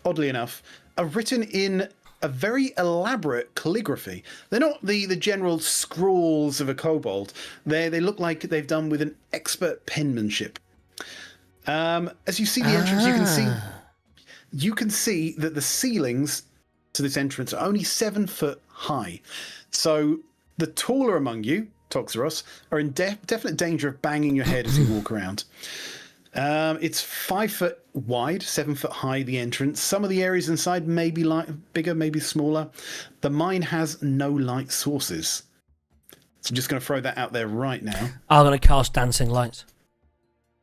oddly enough, are written in a very elaborate calligraphy. They're not the general scrawls of a kobold. They look like they've done with an expert penmanship. As you see the entrance, you can see that the ceilings to this entrance are only 7 foot high. So the taller among you, Toxeros, are in definite danger of banging your head as you walk around. It's 5 foot wide, 7 foot high, the entrance. Some of the areas inside may be bigger, maybe smaller. The mine has no light sources. So I'm just going to throw that out there right now. I'm going to cast dancing lights.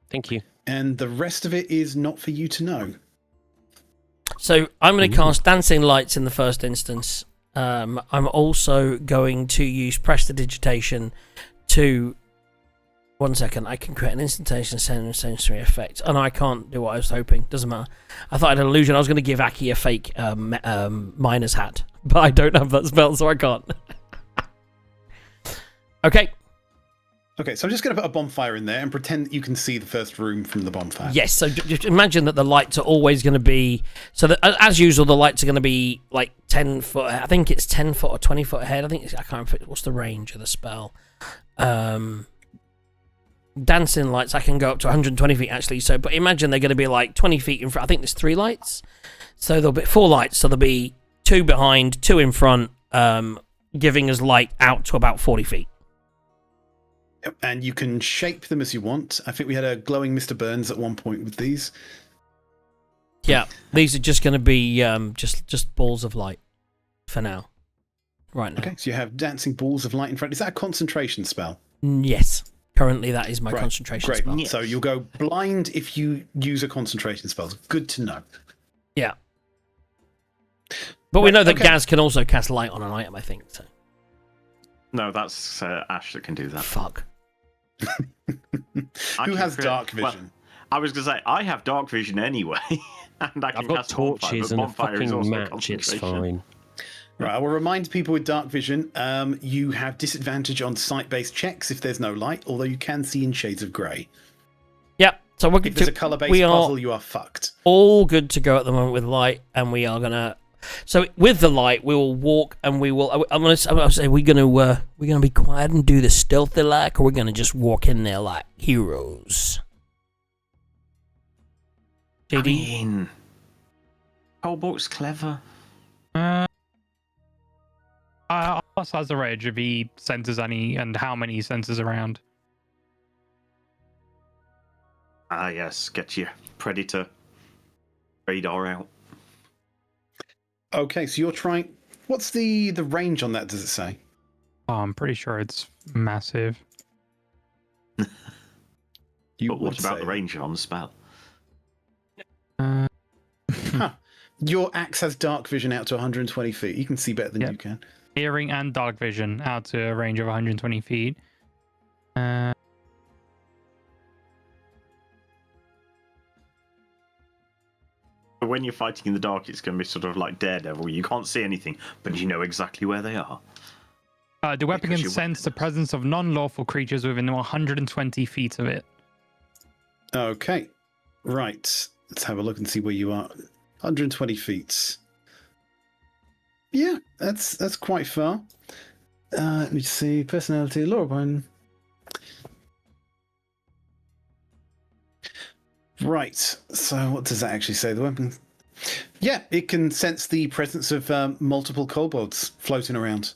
Thank you. And the rest of it is not for you to know. So I'm going to cast dancing lights in the first instance. I'm also going to use prestidigitation to... One second, I can create an instantaneous sensory effect. Oh no, I can't do what I was hoping. Doesn't matter. I thought I had an illusion. I was going to give Aki a fake miner's hat. But I don't have that spell, so I can't. Okay. Okay, so I'm just going to put a bonfire in there and pretend that you can see the first room from the bonfire. Yes, so just imagine that the lights are always going to be... So that, as usual, the lights are going to be like 10 foot... I think it's 10 foot or 20 foot ahead. I can't remember what's the range of the spell. Dancing lights, I can go up to 120 feet actually. So, but imagine they're going to be like 20 feet in front. I think there's 3 lights. So there'll be 4 lights. So there'll be 2 behind, 2 in front, giving us light out to about 40 feet. And you can shape them as you want. I think we had a glowing Mr. Burns at one point with these. Yeah, these are just going to be just balls of light for now. Right now. Okay, so you have dancing balls of light in front. Is that a concentration spell? Yes. Currently, that is my Right, concentration great. spell. So you'll go blind if you use a concentration spell. Good to know. Yeah. But we know that okay. Gaz can also cast light on an item, I think. So. No, that's Ash that can do that. Fuck. I Who can has create- dark well, vision? I was going to say, I have dark vision anyway. And I can I've got cast bonfire, torches but and a bonfire is fucking also match. It's concentration. fine. Right, I will remind people with dark vision, you have disadvantage on sight-based checks if there's no light, although you can see in shades of grey. Yep. So we're If there's a colour-based we puzzle, are you are fucked. all good to go at the moment with light, and we are gonna. So with the light, we will walk, and we will. I'm gonna say we're gonna be quiet and do this stealthy like, or we're gonna just walk in there like heroes. JD, I mean, Cobalt's clever. I'll ask Azarage if he senses any and how many he senses around. Ah, yes, get your predator radar out. Okay, so you're trying... What's the range on that, does it say? Oh, I'm pretty sure it's massive. You But what would about say. the range on the spell? Your axe has dark vision out to 120 feet. You can see better than Yep. you can. Hearing and dark vision out to a range of 120 feet. When you're fighting in the dark, it's going to be sort of like Daredevil. You can't see anything, but you know exactly where they are. The weapon Because can your sense the weapons. presence of non-lawful creatures within 120 feet of it. Okay. Right. Let's have a look and see where you are. 120 feet. Yeah, that's quite far. Let me see. Personality, Laurabine. Right. So what does that actually say? The weapon... Yeah, it can sense the presence of multiple kobolds floating around.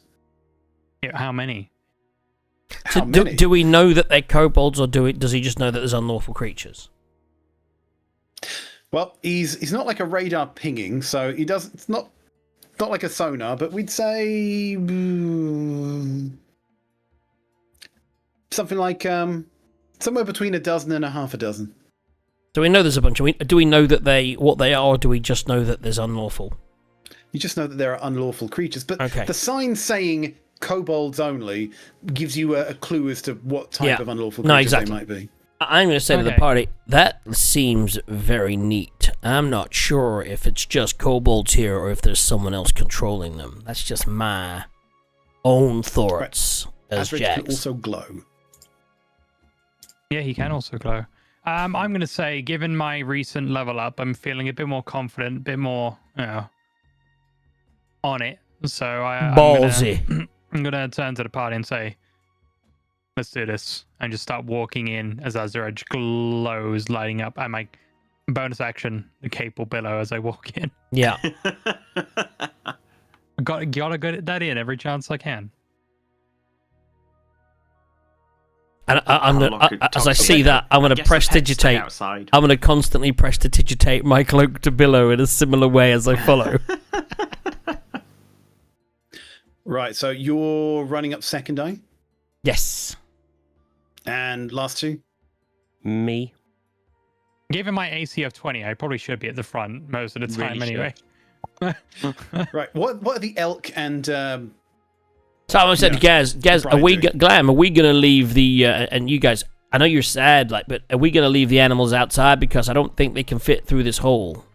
Yeah, how many? so How many? do we know that they're kobolds, or does he just know that there's unlawful creatures? Well, he's not like a radar pinging, so he doesn't. It's not like a sonar, but we'd say something like somewhere between a dozen and a half a dozen. So we know there's a bunch. Do we know that what they are, or do we just know that there's unlawful? You just know that there are unlawful creatures, but Okay. the sign saying kobolds only gives you a clue as to what type Yeah. of unlawful No, creatures exactly. they might be. I'm going to say to the Okay. party, that seems very neat. I'm not sure if it's just kobolds here or if there's someone else controlling them. That's just my own thoughts as Average can Jax. also glow. Yeah, he can also glow. I'm going to say, given my recent level up, I'm feeling a bit more confident, a bit more, on it. So Ballsy. I'm gonna turn to the party and say, "Let's do this," and just start walking in as Azurage glows, lighting up. And my bonus action, the cape will billow as I walk in. Yeah. Gotta get that in every chance I can. And as I Okay, see that, I'm going to guess the pets stay prestidigitate. outside. I'm going to constantly prestidigitate my cloak to billow in a similar way as I follow. Right, so you're running up second eye, Yes. and last two. Me. Given my AC of 20, I probably should be at the front most of the time Really anyway. Right, what are the elk and So I said to Gaz, Brian are we doing? Glam? Are we going to leave the and you guys? I know you're sad, but are we going to leave the animals outside because I don't think they can fit through this hole?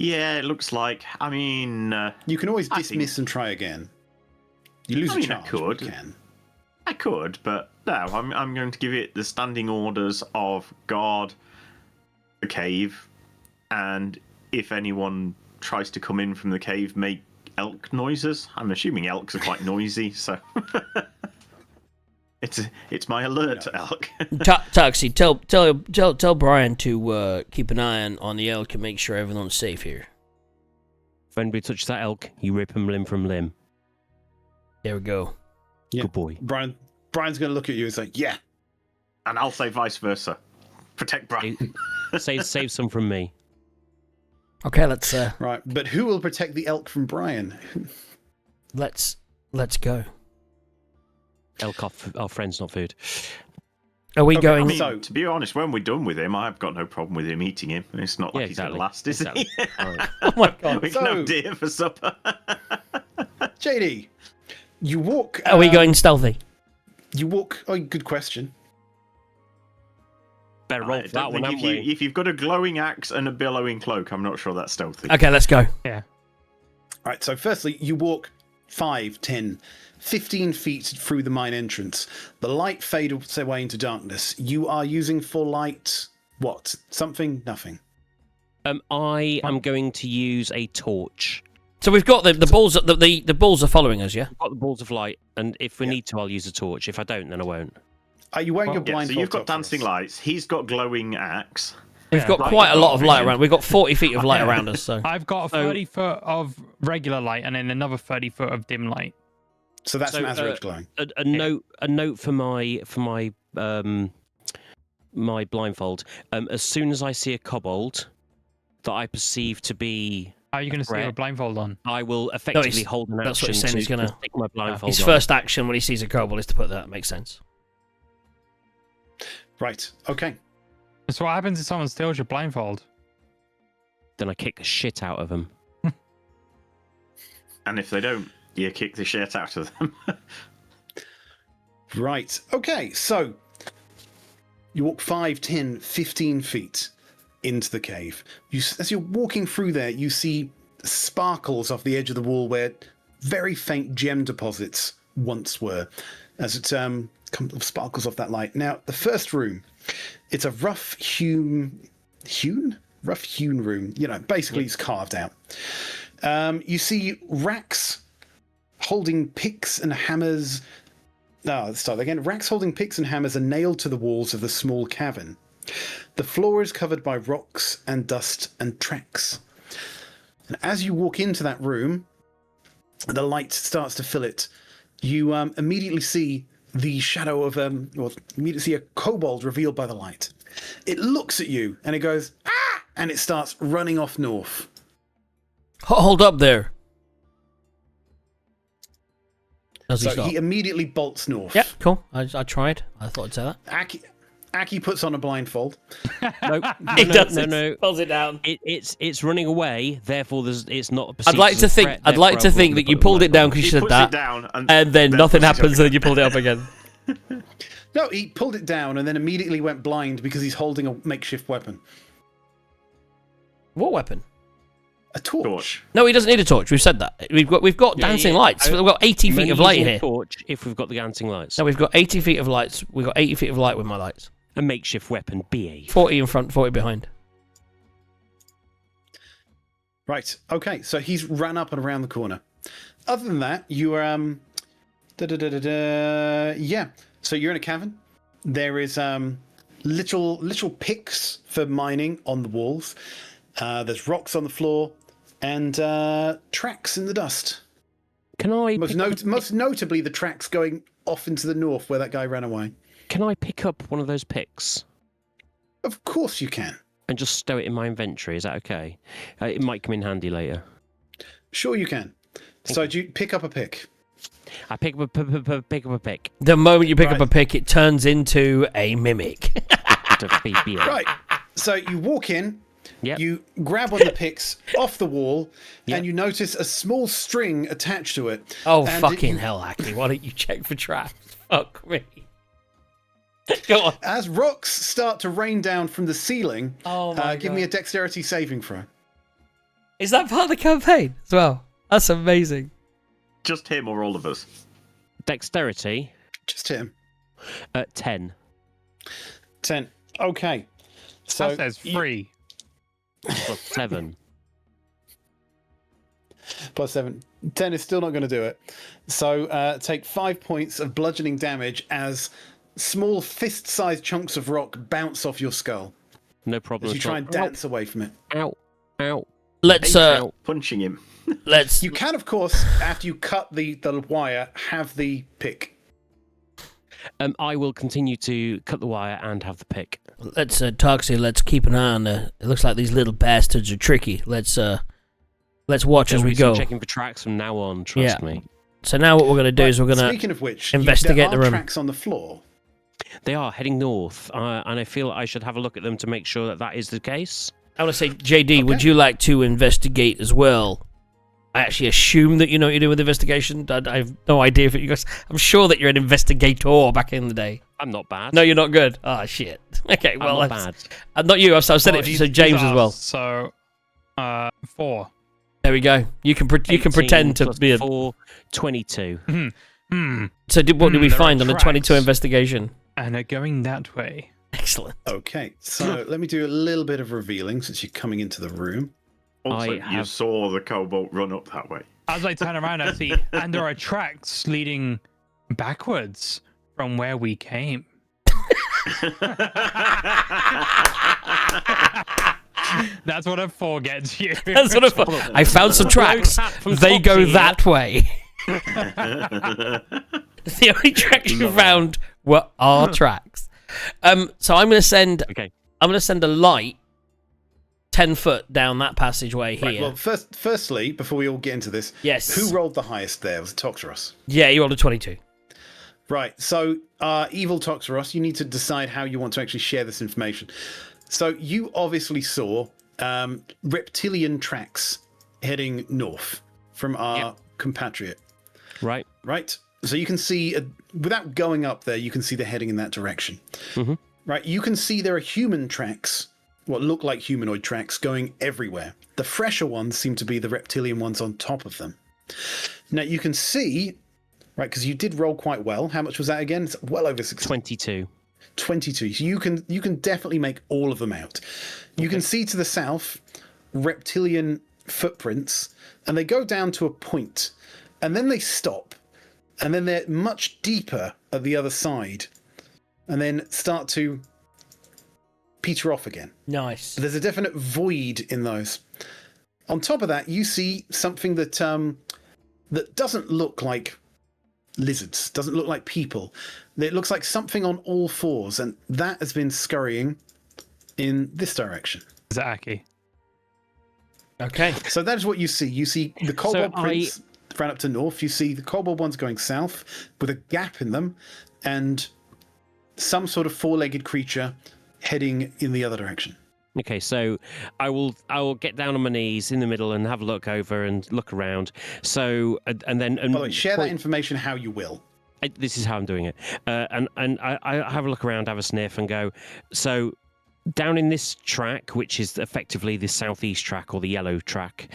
Yeah, it looks like. I mean, you can always I dismiss and try again. You lose I a mean, I charge, but could. you can. I could, but no, I'm going to give it the standing orders of guard the cave, and if anyone tries to come in from the cave, make elk noises. I'm assuming elks are quite noisy, so it's my alert elk. Toxie, tell Brian to keep an eye on the elk and make sure everyone's safe here. If anybody touches that elk, you rip him limb from limb. There we go. Yeah. Good boy. Brian's going to look at you and say, "Yeah." And I'll say vice versa. Protect Brian. Save some from me. Okay, let's Right, but who will protect the elk from Brian? let's go. Elk off our friends, not food. Are we Okay, I going? mean, So- to be honest, when we're done with him, I've got no problem with him eating him. It's not like Yeah, he's going to exactly. last, is Exactly. he? All right. Oh my god! We can So- have deer for supper. JD, you walk. Are we going stealthy? You walk. Oh, good question. Better I roll for don't that one, think haven't we? if you've got a glowing axe and a billowing cloak, I'm not sure that's stealthy. Okay, let's go. Yeah. Right, so firstly, you walk 5, 10, 15 feet through the mine entrance. The light fades away into darkness. You are using for light what? Something? Nothing. I am going to use a torch. So we've got the balls. The balls are following us. Yeah. I've got the balls of light, and if we need to, I'll use a torch. If I don't, then I won't. Are you wearing your Yeah, blindfold? so you've got up for dancing us? lights. He's got glowing axe. We've got Right, quite a you've lot got of light vision. around. We've got 40 feet of light around us. So I've got a 30 foot of regular light and then another 30 foot of dim light. So that's So, Mazarek glowing. A note for my my blindfold. As soon as I see a kobold that I perceive to be, How are you going to see with a threat, blindfold on? I will effectively he's- hold an that's what action he's saying, to he's gonna- stick my blindfold his on. first action when he sees a kobold is to put that. Makes sense. Right. Okay. So what happens if someone steals your blindfold? Then I kick the shit out of them. And if they don't, you kick the shit out of them. Right. Okay. So you walk 5, 10, 15 feet into the cave. As you're walking through there, you see sparkles off the edge of the wall where very faint gem deposits once were, as it sparkles off that light. Now, the first room, it's a rough hewn room. You know, basically it's carved out. You see racks holding picks and hammers. No, let's start again. Racks holding picks and hammers are nailed to the walls of the small cavern. The floor is covered by rocks and dust and tracks. And as you walk into that room, the light starts to fill it. You immediately see the shadow of immediately see a kobold revealed by the light. It looks at you and it goes, ah! And it starts running off north. Hold up there. Does he So stop? he immediately bolts north. Yeah, cool. I tried. I thought I'd say that. Aki puts on a blindfold. No, He no, does no, it. no. Pulls it down. It's running away. Therefore, it's not. I'd like to think. I'd like to think that you pulled it down because you He said puts that, it down and then nothing puts it happens, up and then you pulled it up again. No, he pulled it down and then immediately went blind because he's holding a makeshift weapon. What weapon? A torch. Torch. No, he doesn't need a torch. We've said that. We've got dancing lights. We've got 80 feet of light using a here. torch if we've got the dancing lights. No, we've got 80 feet of lights. We've got 80 feet of light with my lights. A makeshift weapon, behave. 40 in front, 40 behind. Right. Okay. So he's run up and around the corner. Other than that, you are yeah. So you're in a cavern. There is little picks for mining on the walls. There's rocks on the floor and tracks in the dust. Can I Most notably, the tracks going off into the north where that guy ran away. Can I pick up one of those picks Of course you can. and just stow it in my inventory? Is that okay? It might come in handy later. Sure you can. So do you pick up a pick? I pick up a pick. The moment you pick up Right. a pick, it turns into a mimic. Right. So you walk in. Yep. You grab one of the picks off the wall, Yep. and you notice a small string attached to it. Oh, And fucking you- hell, Hacky. Why don't you check for traps? Fuck me. Go on. As rocks start to rain down from the ceiling, Oh, my give God. me a dexterity saving throw. Is that part of the campaign as well? That's amazing. Just him or all of us? Dexterity Just him. 10. 10. Okay. So That says free. Plus 7. plus 7. 10 is still not going to do it. So take 5 points of bludgeoning damage as small fist-sized chunks of rock bounce off your skull No problem. as you at all. try and dance away from it. Ow. Ow. Let's Ow. Punching him. let's You can, of course, after you cut the wire, have the pick. I will continue to cut the wire and have the pick. Toxie, let's keep an eye on it looks like these little bastards are tricky. Let's watch as There'll we be some go. checking for tracks from now on, trust me. So now what we're going to do is we're going to Speaking of which, investigate there the are room. tracks on the floor. They are heading north, and I feel I should have a look at them to make sure that is the case. I want to say, JD, would you like to investigate as well? I actually assume that you know what you do with investigation. I have no idea if you guys. I'm sure that you're an investigator back in the day. I'm not bad. No, you're not good. Ah, shit. Okay, well, I'm not bad. Not you. I've said it. If you said James as well. So, 4. There we go. You can pretend to be a... 4, 22. So what did we there are find on the 22 tracks. investigation? And they're going that way. Excellent. Okay, so let me do a little bit of revealing since you're coming into the room. Also, I you have- saw the cobalt run up that way. As I turn around, I see, and there are tracks leading backwards from where we came. That's what a 4 gets you. That's what I found some tracks. They top go to that way. The only tracks you found were our tracks. So I'm going to send. Okay. I'm going to send a light 10 foot down that passageway here. Right, well, firstly, before we all get into this, Yes. who rolled the highest there? Was it Toxeros? Yeah, you rolled a 22. Right, so evil Toxeros, you need to decide how you want to actually share this information. So you obviously saw reptilian tracks heading north from our compatriot, Right. right? So you can see, without going up there, you can see they're heading in that direction. Mm-hmm. Right, you can see there are human tracks, what look like humanoid tracks, going everywhere. The fresher ones seem to be the reptilian ones on top of them. Now you can see, right, because you did roll quite well. How much was that again? It's well over 60. 22. 22. So you can definitely make all of them out. You can see to the south reptilian footprints, and they go down to a point, and then they stop, and then they're much deeper at the other side, and then start to peter off again. Nice. There's a definite void in those. On top of that, you see something that that doesn't look like lizards, doesn't look like people. It looks like something on all fours, and that has been scurrying in this direction. Is that Aki? Okay. So that is what you see. You see the kobold I- prints ran up to north. You see the kobold ones going south with a gap in them, and some sort of four-legged creature heading in the other direction. Okay, so I will get down on my knees in the middle and have a look over and look around. So and then By the way, share that information how you will. this is how I'm doing it. And I have a look around, have a sniff, and go. So down in this track, which is effectively the southeast track or the yellow track,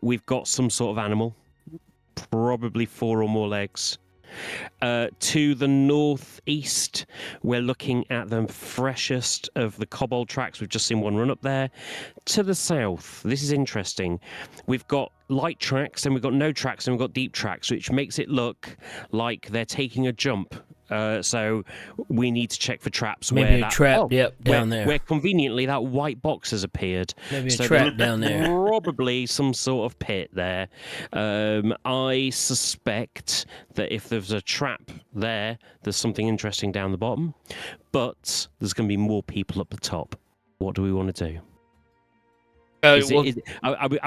we've got some sort of animal, probably 4 or more legs. To the northeast, we're looking at the freshest of the kobold tracks. We've just seen one run up there. To the south, this is interesting. We've got light tracks, and we've got no tracks, and we've got deep tracks, which makes it look like they're taking a jump. So we need to check for traps. Maybe where a that, trap, yep, down there. Where conveniently that white box has appeared. Maybe a So trap there's down there. Probably some sort of pit there. I suspect that if there's a trap there, there's something interesting down the bottom. But there's going to be more people up the top. What do we want to do? Are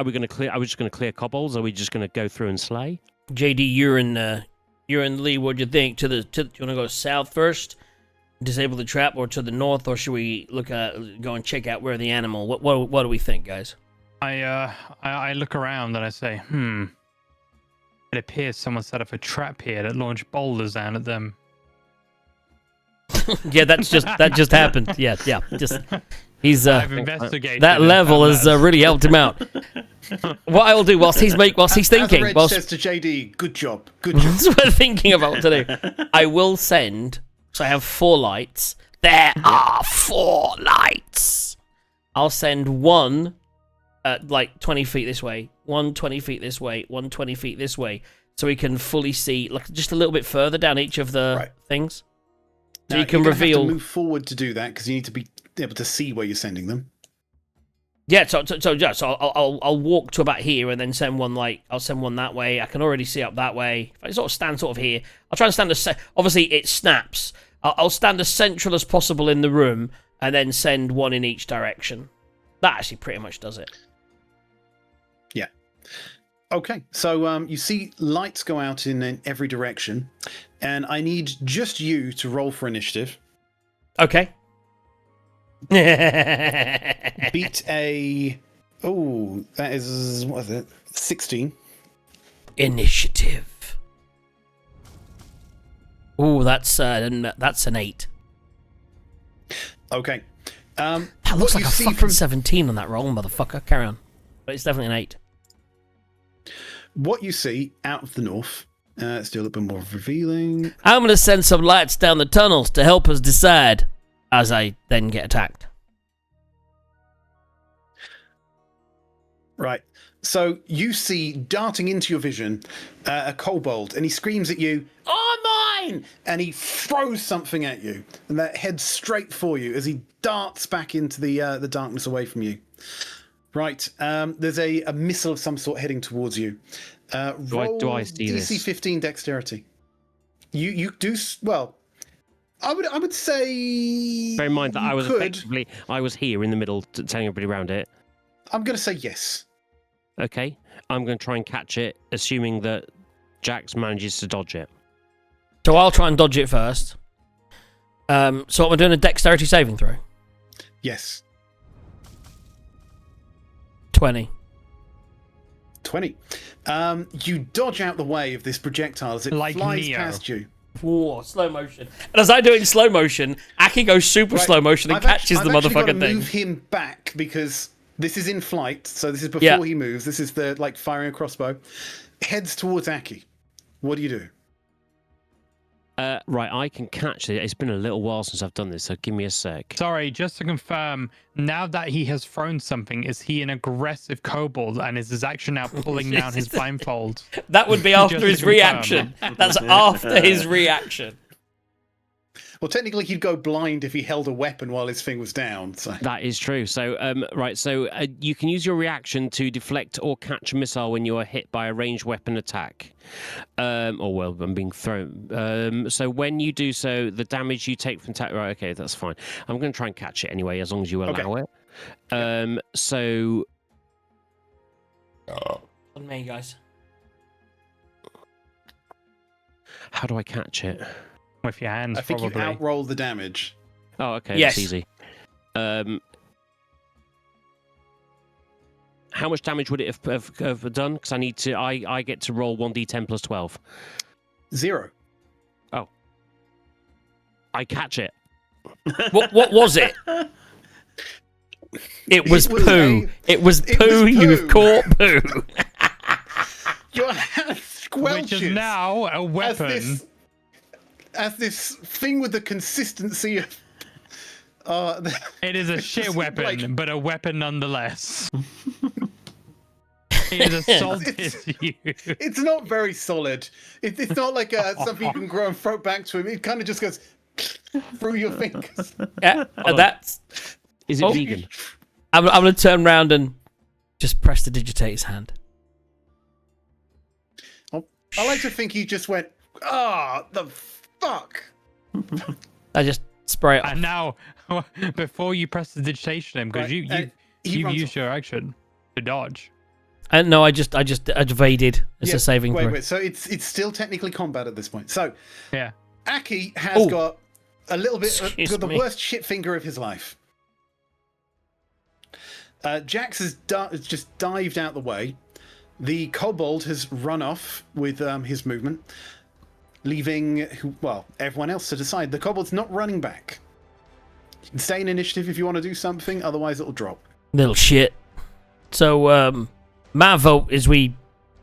we going to clear? Are we just going to clear kobolds? Are we just going to go through and slay? JD, you're in the lead. What do you think? Do you want to go south first, disable the trap, or to the north, or should we go and check out where the animal? What do we think, guys? I look around and I say, it appears someone set up a trap here that launched boulders down at them. Yeah, that just happened. Yeah. Just he's I've investigated that and level found has that. really helped him out. What I'll do whilst he's thinking, Reg whilst says to JD, "Good job, good job." that's what I'm thinking about what to do, I will send. So I have 4 lights. There are 4 lights. I'll send one like 20 feet this way, 20 feet this way, 20 feet this way, so we can fully see, like, just a little bit further down each of the things. So Now, you can you're gonna reveal. have to move forward to do that because you need to be able to see where you're sending them. Yeah, so I'll walk to about here and then send one I'll send one that way. I can already see up that way. If I sort of stand sort of here, I'll try and stand obviously it snaps. I'll stand as central as possible in the room and then send one in each direction. That actually pretty much does it. Yeah. Okay, so you see lights go out in every direction, and I need just you to roll for initiative. Okay. Beat a... Oh, that is... What is it? 16. Initiative. Ooh, that's an 8. Okay. That looks like a fucking 17 on that roll, motherfucker. Carry on. But it's definitely an 8. what you see out of the north, still a bit more revealing. I'm going to send some lights down the tunnels to help us decide as I then get attacked. Right. So you see darting into your vision a kobold, and he screams at you, "On mine!" And he throws something at you, and that heads straight for you as he darts back into the darkness away from you. Right. There's a missile of some sort heading towards you. Do I see DC this? 15 dexterity. You do well. I would say. Bear in mind that you I was could. effectively I was here in the middle, telling everybody around it. I'm going to say yes. Okay, I'm going to try and catch it, assuming that Jax manages to dodge it. So I'll try and dodge it first. So I'm doing a dexterity saving throw. Yes. 20. 20. You dodge out the way of this projectile as it Like flies Neo. past you. Whoa, slow motion. And as I do it in slow motion, Aki goes super Right, slow motion and catches the I've actually got to motherfucking thing. move him back because this is in flight. So this is before he moves. This is the firing a crossbow. Heads towards Aki. What do you do? Right, I can catch it. It's been a little while since I've done this, so give me a sec. Sorry, just to confirm, now that he has thrown something, is he an aggressive kobold and is his action now pulling down his blindfold? That would be after Just to his confirm. reaction. That's after his reaction. Well, technically, he'd go blind if he held a weapon while his thing was down. So That is true. So, right, so you can use your reaction to deflect or catch a missile when you are hit by a ranged weapon attack. I'm being thrown. So when you do so, the damage you take from attack... Right, okay, that's fine. I'm going to try and catch it anyway, as long as you allow it. So... On me, guys. How do I catch it? With your hands, I think probably. you outroll the damage. Oh, okay, Yes. that's easy. How much damage would it have done? Because I get to roll 1d10 plus 12. 0. I catch it. What was it? It was was poo. It was it poo. was You've poo. caught poo. Your hand squelches. Which is now a weapon. As this thing with the consistency of. It is a shit just weapon, like- but a weapon nonetheless. It is assaulted you. It's not very solid. It's not like something you can grow and throw back to him. It kind of just goes through your fingers. Yeah, that's. Is it Oh. vegan? I'm going to turn around and just press to digitate his hand. I like to think he just went, the fuck. I just spray it off. And now, before you press the digitation in, because Right, he you've runs used off. your action to dodge. And no, I just evaded. It's a saving throw. Wait. So it's still technically combat at this point. So Yeah. Aki has got a little bit Excuse got the me. worst shit finger of his life. Jax has just dived out the way. The kobold has run off with his movement, leaving everyone else to decide. The kobold's not running back. You can stay in initiative if you want to do something, otherwise it'll drop. Little shit. So, my vote is we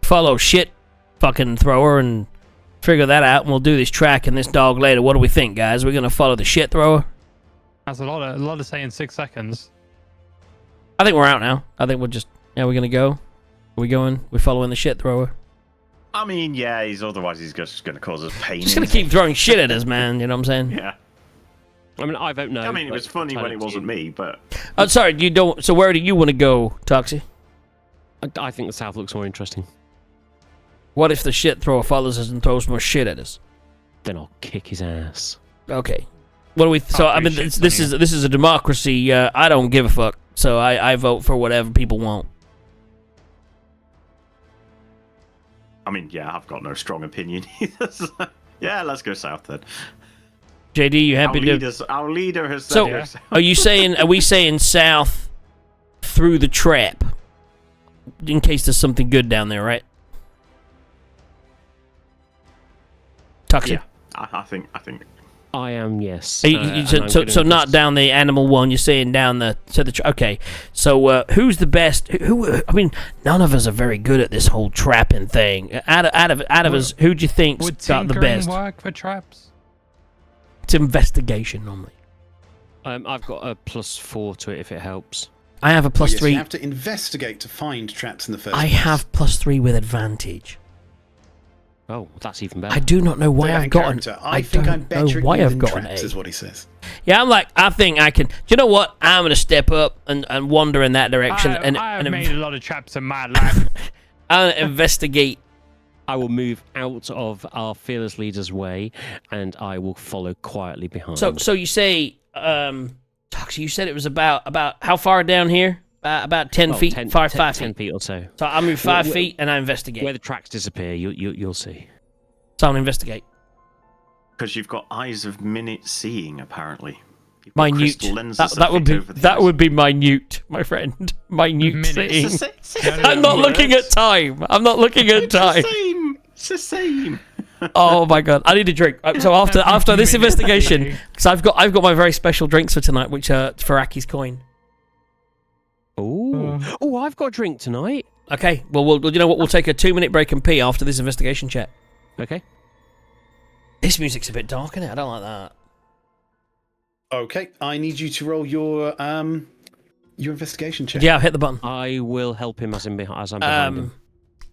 follow shit fucking thrower and figure that out, and we'll do this track and this dog later. What do we think, guys? We're going to follow the shit thrower? That's a lot to say in 6 seconds. I think we're out now. I think we're just... Yeah, we're going to go. Are we going? We're following the shit thrower. I mean, yeah, otherwise he's just going to cause us pain. Just going to keep throwing shit at us, man. You know what I'm saying? Yeah. I mean, I vote no. I mean, it but was funny when it entirely up to wasn't me, but Oh, sorry, you don't... So where do you want to go, Toxie? you. I think the south looks more interesting. What if the shit thrower follows us and throws more shit at us? Then I'll kick his ass. Okay. What do we... So, I mean, shit's this on is a democracy. I don't give a fuck. So I vote for whatever people want. I mean, yeah, I've got no strong opinion either. So, yeah, let's go south then. JD, you happy to... Our leader has said So, go south. are we saying south through the trap? In case there's something good down there, right? Tuxie? Yeah, I think. I am, yes. So not down the animal one. You're saying down the okay. So who's the best? Who? I mean, none of us are very good at this whole trapping thing. Out of us, who do you think's Would got the tinkering best? work for traps? It's investigation normally. I've got a +4 to it if it helps. I have a +3. You have to investigate to find traps in the first I place. have +3 with advantage. Oh, that's even better. I do not know why So, I've in got character, an. I think I'm don't better know at why you I've than got an traps, A. is what he says. Yeah, I'm like, I think I can. Do you know what? I'm gonna step up and wander in that direction I have and made a lot of traps in my life. I'm gonna investigate. I will move out of our fearless leader's way, and I will follow quietly behind. So you say, Tox, you said it was about how far down here? About 10 feet, 5 10 feet. feet or so. So I move 5 Where- feet and I investigate. Where the tracks disappear, you'll see. So I'm gonna investigate. Because you've got eyes of minute seeing, apparently. You've got Minute. crystal lenses That would fit be over that things. would be minute, my friend. Minute Minute. seeing. It's the same. I'm not looking at time. I'm not looking at It's the time. same. It's the same. Oh my god, I need a drink. So after this Minute investigation, seeing. because I've got my very special drinks for tonight, which are for Aki's coin. Oh, I've got a drink tonight. Okay, well, you know what? We'll take a 2-minute break and pee after this investigation check. Okay. This music's a bit dark, isn't it? I don't like that. Okay, I need you to roll your investigation check. Yeah, I've hit the button. I will help him as I'm behind him.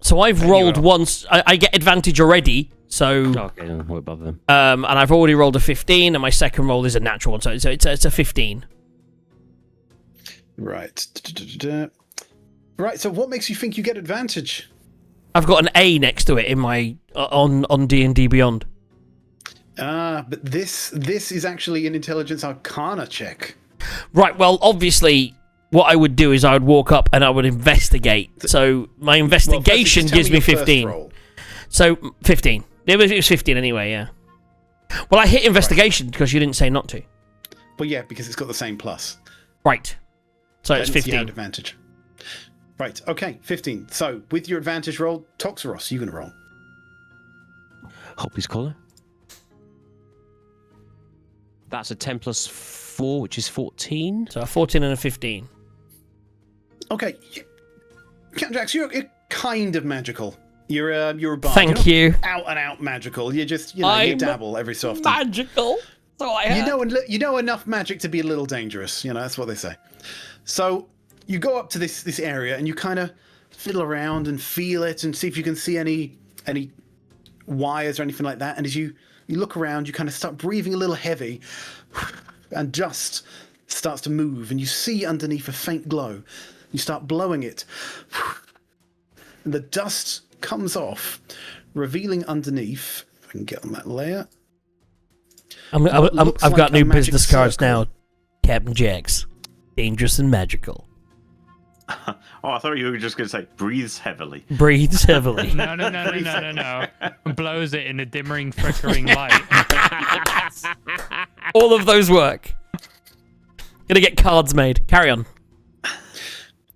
So I've you rolled are. once. I get advantage already. So Okay, I won't bother them. and I've already rolled a 15, and my second roll is a natural one. So it's a 15. Right. Right. So, what makes you think you get advantage? I've got an A next to it in my on D&D Beyond. But this is actually an intelligence arcana check. Right. Well, obviously, what I would do is I would walk up and I would investigate. So my investigation Well, first, gives me just tell your first 15. roll. So 15. It was 15 anyway. Yeah. Well, I hit investigation because you didn't say not to. Well, yeah, because it's got the same plus. Right. So it's Hence, you had 15. advantage. Right. Okay. 15. So with your advantage roll, Toxeros, you can roll. Hoppy's collar. That's a 10 plus 4, which is 14. So a 14 and a 15. Okay. Count Jax, you're kind of magical. You're a bard. Thank You're you. not out and out magical. You're just you I'm dabble every so often. Magical. So I You know enough magic to be a little dangerous. You know that's what they say. So you go up to this area and you kind of fiddle around and feel it and see if you can see any wires or anything like that. And as you look around, you kind of start breathing a little heavy, and dust starts to move, and you see underneath a faint glow. You start blowing it, and the dust comes off, revealing underneath. If I can get on that layer. looks I've got like a new magic business cards circle. now. Captain Jax. Dangerous and magical. Oh, I thought you were just going to say breathes heavily. Breathes heavily. No. Blows it in a dimmering, flickering light. All of those work. Gonna get cards made. Carry on.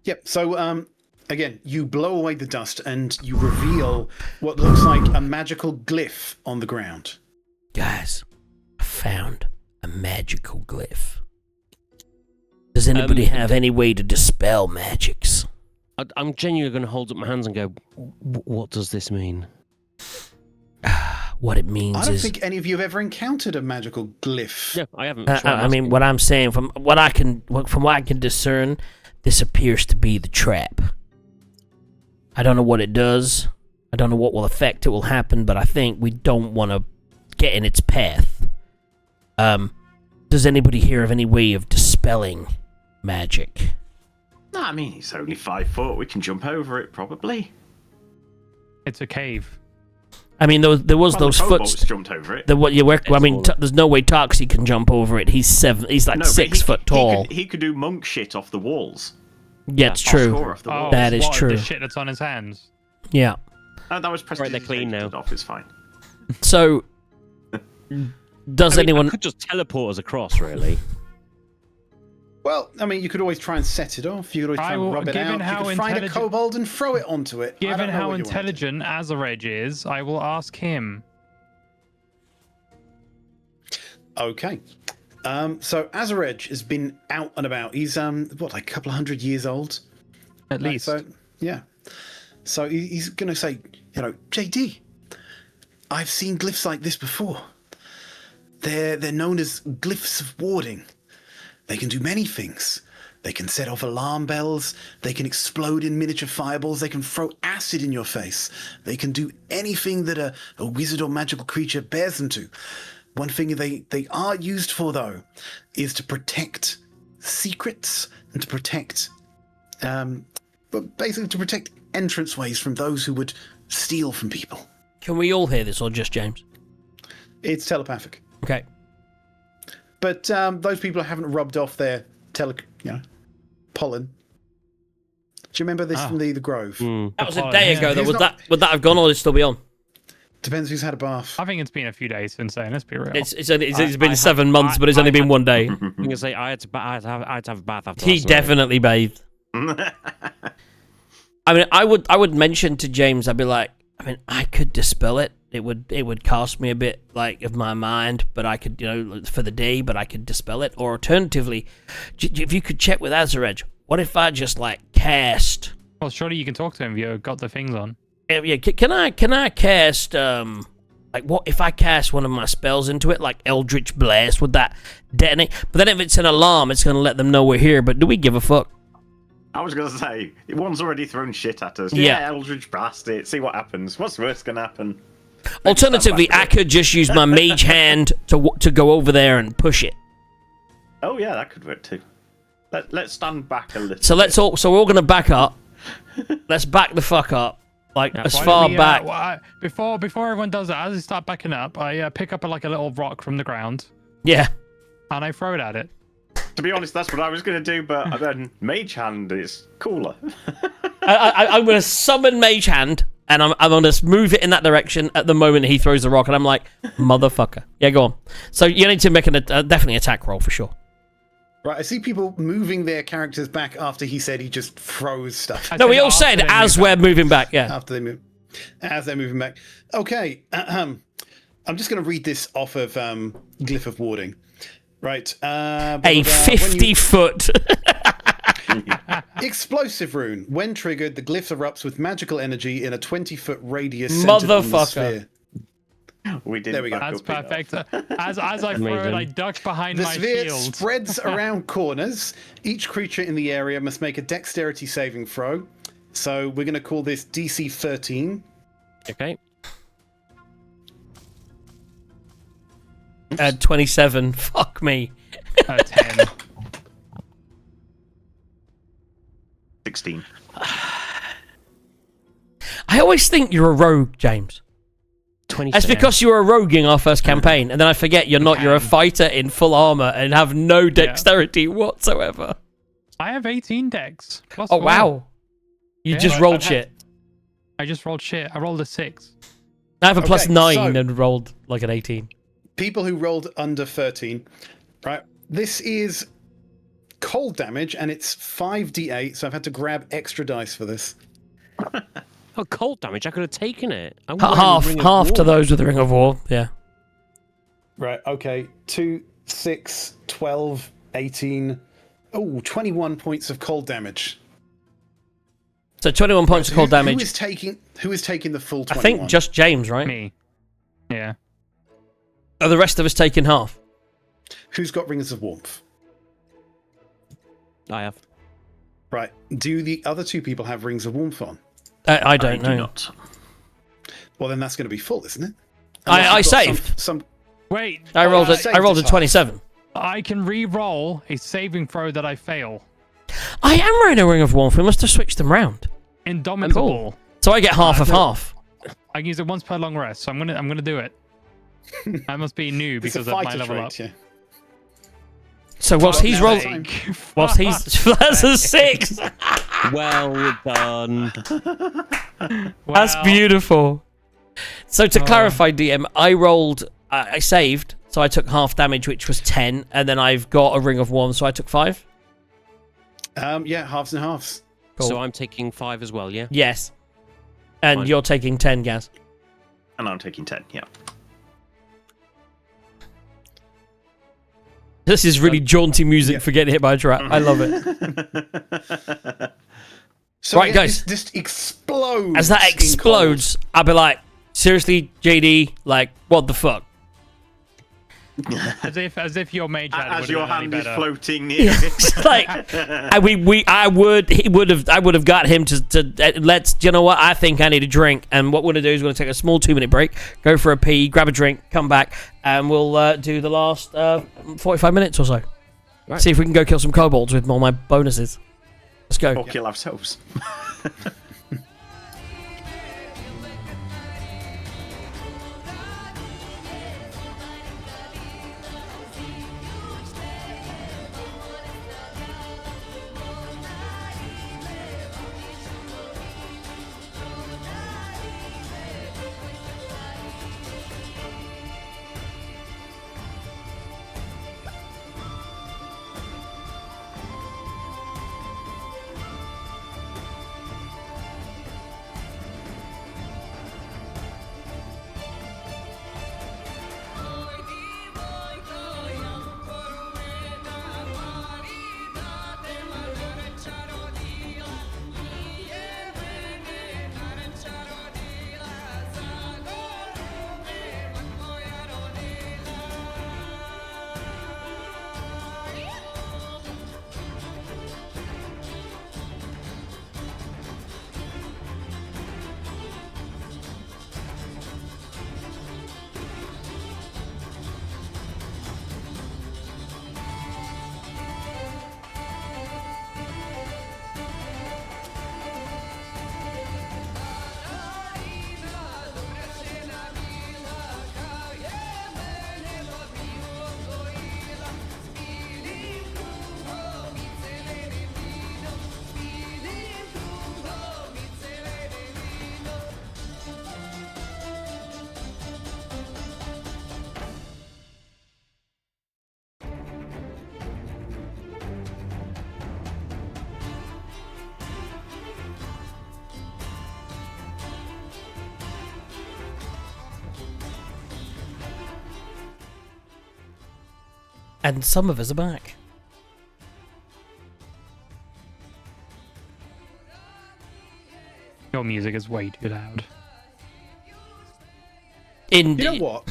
Yep. So, again, you blow away the dust and you reveal what looks like a magical glyph on the ground. Guys, I found a magical glyph. Does anybody have any way to dispel magics? I'm genuinely going to hold up my hands and go, what does this mean? What it means I don't is... think any of you have ever encountered a magical glyph. No, I haven't. I mean, what I'm saying, from what I can discern, this appears to be the trap. I don't know what it does. I don't know what effect it will happen, but I think we don't want to get in its path. Does anybody hear of any way of dispelling magic? No, I mean, it's only 5 foot. We can jump over it, probably. It's a cave. I mean, there was Well, those the kobolds foot. jumped over it. I mean, there's no way Toxie can jump over it. He's 7. He's like No, but 6 foot tall. He could do monk shit off the walls. Yeah, it's Score true. off the Oh, walls. That is what, true. The shit that's on his hands. Yeah. That was Right, they're clean now. off. It's fine. So, does I mean, anyone? I could just teleport us across, really. Well, I mean, you could always try and set it off. You could always try and rub it out. You could find a kobold and throw it onto it. I Given don't know how what you want to do. intelligent Azareg is, I will ask him. Okay. So Azarej has been out and about. He's like a couple of 100 years old, At least. So yeah. So he's going to say, JD, I've seen glyphs like this before. They're known as glyphs of warding. They can do many things. They can set off alarm bells. They can explode in miniature fireballs. They can throw acid in your face. They can do anything that a wizard or magical creature bears them to. One thing they are used for, though, is to protect secrets and to protect, but basically to protect entranceways from those who would steal from people. Can we all hear this, or just James? It's telepathic. Okay. But those people haven't rubbed off their pollen. Do you remember this from the Grove? That was a day ago, though. Who's Would that have gone, or would it still be on? Depends who's had a bath. I think it's been a few days since then. Let's be real. It's been 7 months, but it's only been one day. I'm gonna say I had to have a bath after. He last night. definitely bathed. I mean, I would mention to James, I'd be like, I could dispel it. It would cost me a bit of my mind, but I could, for the day, but I could dispel it. Or alternatively, if you could check with Azarej, what if I just cast? Well, surely you can talk to him if you've got the things on. Yeah, can I cast what if I cast one of my spells into it, like Eldritch Blast? Would that detonate? But then if it's an alarm, it's gonna let them know we're here. But do we give a fuck? I was going to say, one's already thrown shit at us. Yeah. Eldritch Blast it, see what happens. What's worse going to happen? Alternatively, I could just use my mage hand to go over there and push it. Oh, yeah, that could work too. Let's stand back a little. So So we're all gonna back up. Let's back the fuck up, as Why far don't we, back. Before everyone does that, as they start backing up, I pick up a little rock from the ground Yeah. and I throw it at it. To be honest, that's what I was going to do, but then Mage Hand is cooler. I'm gonna summon mage hand, and I'm gonna move it in that direction at the moment he throws the rock, and I'm like, motherfucker. Yeah, go on. So you need to make definitely attack roll for sure. Right, I see people moving their characters back after he said he just froze stuff. No, we all said as we're moving back. Yeah. After they move, as they're moving back. Okay, I'm just going to read this off of Glyph of Warding. Right. A 50-foot. Explosive rune. When triggered, the glyph erupts with magical energy in a 20-foot radius. Centered on the Motherfucker. sphere. We did. There we go. That's perfect. As I throw it, Amazing. I duck behind The my sphere shield. spreads around corners. Each creature in the area must make a dexterity saving throw. So we're going to call this DC 13. Okay. 27. Fuck me. 10. 16. I always think you're a rogue, James. 27. That's because you were a rogue in our first campaign, and then I forget you're not. You're a fighter in full armor and have no dexterity whatsoever. I have 18 dex. Plus Oh 4. wow! You Yeah, just but rolled shit. I just rolled shit. I rolled a 6. I have a plus Okay, 9 so- and rolled like an 18. People who rolled under 13. Right. This is cold damage, and it's 5d8, so I've had to grab extra dice for this. Oh, cold damage. I could have taken it. I'm wearing a Half Ring of to War. those with the Ring of War. Yeah. Right, okay. 2, 6, 12, 18. Oh, 21 points of cold damage. So 21 points of cold damage. Who is taking the full I 21? think just James, right? Me. Yeah. Are the rest of us taking half? Who's got Rings of Warmth? I have. Right. Do the other two people have Rings of Warmth on? I don't know. Do not. Well, then that's going to be full, isn't it? I Unless you've got saved. Some Wait. I rolled you a saved it, 27. I can re-roll a saving throw that I fail. I am wearing a Ring of Warmth. We must have switched them round. Indomitable. So I get half of half. I can use it once per long rest, so I'm gonna do it. I must be new It's a because of my fighter level trait, up. yeah. So whilst he's now rolled, that's- whilst he's that's a 6. Well done. That's Wow. beautiful. So to clarify, DM, I saved, so I took half damage, which was 10, and then I've got a Ring of Warmth, so I took 5. Yeah, halves and halves. Cool. So I'm taking 5 as well, yeah? Yes. And Fine. you're taking 10, Gaz. And I'm taking 10, yeah. This is really jaunty music for getting hit by a trap. I love it. So Right, guys. This just explodes. As that explodes, I'll be like, seriously, JD, like, what the fuck? As if your mage hand As would've your done any hand is better. floating near it. It's like, I would have got him to let's, you know what, I think I need a drink. And what we're going to do is we're going to take a small 2-minute break, go for a pee, grab a drink, come back, and we'll do the last 45 minutes or so. Right. See if we can go kill some kobolds with all my bonuses. Let's go. Or kill ourselves. And some of us are back. Your music is way too loud. In You know what,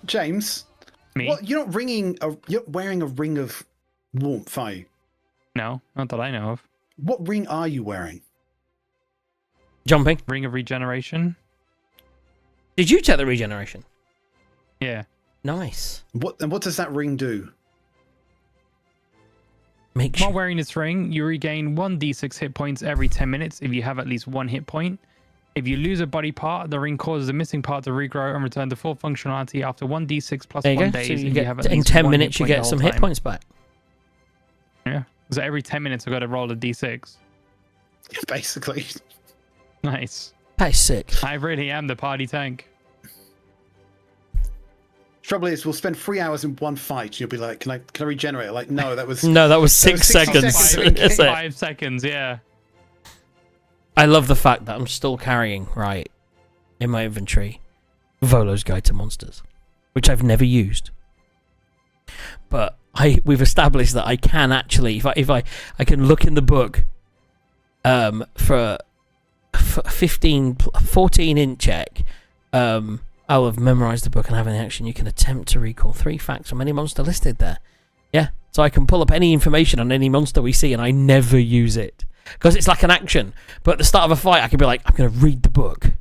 James? Me? What, you're not you're wearing a ring of warmth, are you? No, not that I know of. What ring are you wearing? jumping. Ring of Regeneration? Did you take the regeneration? Yeah. Nice. What does that ring do? Make While sure. wearing this ring, you regain 1d6 hit points every 10 minutes if you have at least 1 hit point. If you lose a body part, the ring causes the missing part to regrow and return to full functionality after 1d6 plus There you 1 go. days. So if you get have at in least 10 1 minutes, hit you point get the some whole hit time. points back. Yeah. So every 10 minutes, I've got to roll a d6. Basically. Nice. That is sick. I really am the party tank. Trouble is, we'll spend 3 hours in one fight, and you'll be like, "Can I regenerate?" Like, no, that was No, that was That was 6 60 seconds. seconds. That's it. 5 seconds, yeah. I love the fact that I'm still carrying, right, in my inventory, Volo's Guide to Monsters, which I've never used. But we've established that I can actually, if I can look in the book, for 14 check, I'll have memorized the book and have an action. You can attempt to recall 3 facts from any monster listed there. Yeah, so I can pull up any information on any monster we see, and I never use it because it's like an action. But at the start of a fight, I can be like, I'm going to read the book,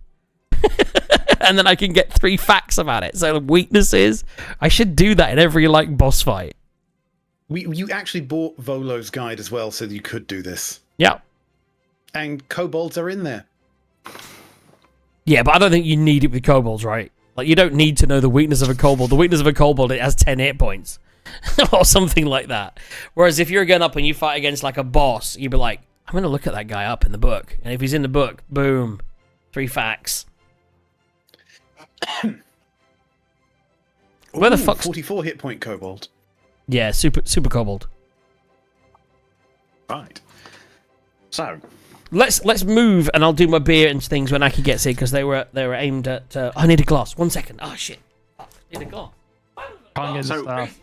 and then I can get 3 facts about it. So weaknesses, I should do that in every like boss fight. you actually bought Volo's Guide as well, so that you could do this. Yeah. And kobolds are in there. Yeah, but I don't think you need it with kobolds, right? Like, you don't need to know the weakness of a kobold. The weakness of a kobold, it has 10 hit points. or something like that. Whereas if you're going up and you fight against, like, a boss, you'd be like, I'm going to look at that guy up in the book. And if he's in the book, boom, 3 facts. Where the Ooh, fuck's... 44 hit point kobold. Yeah, super kobold. Right. So, Let's move, and I'll do my beer and things when Aki gets here, because they were aimed at... I need a glass. 1 second. Oh, shit. I need a glass. Can't get the So- stuff.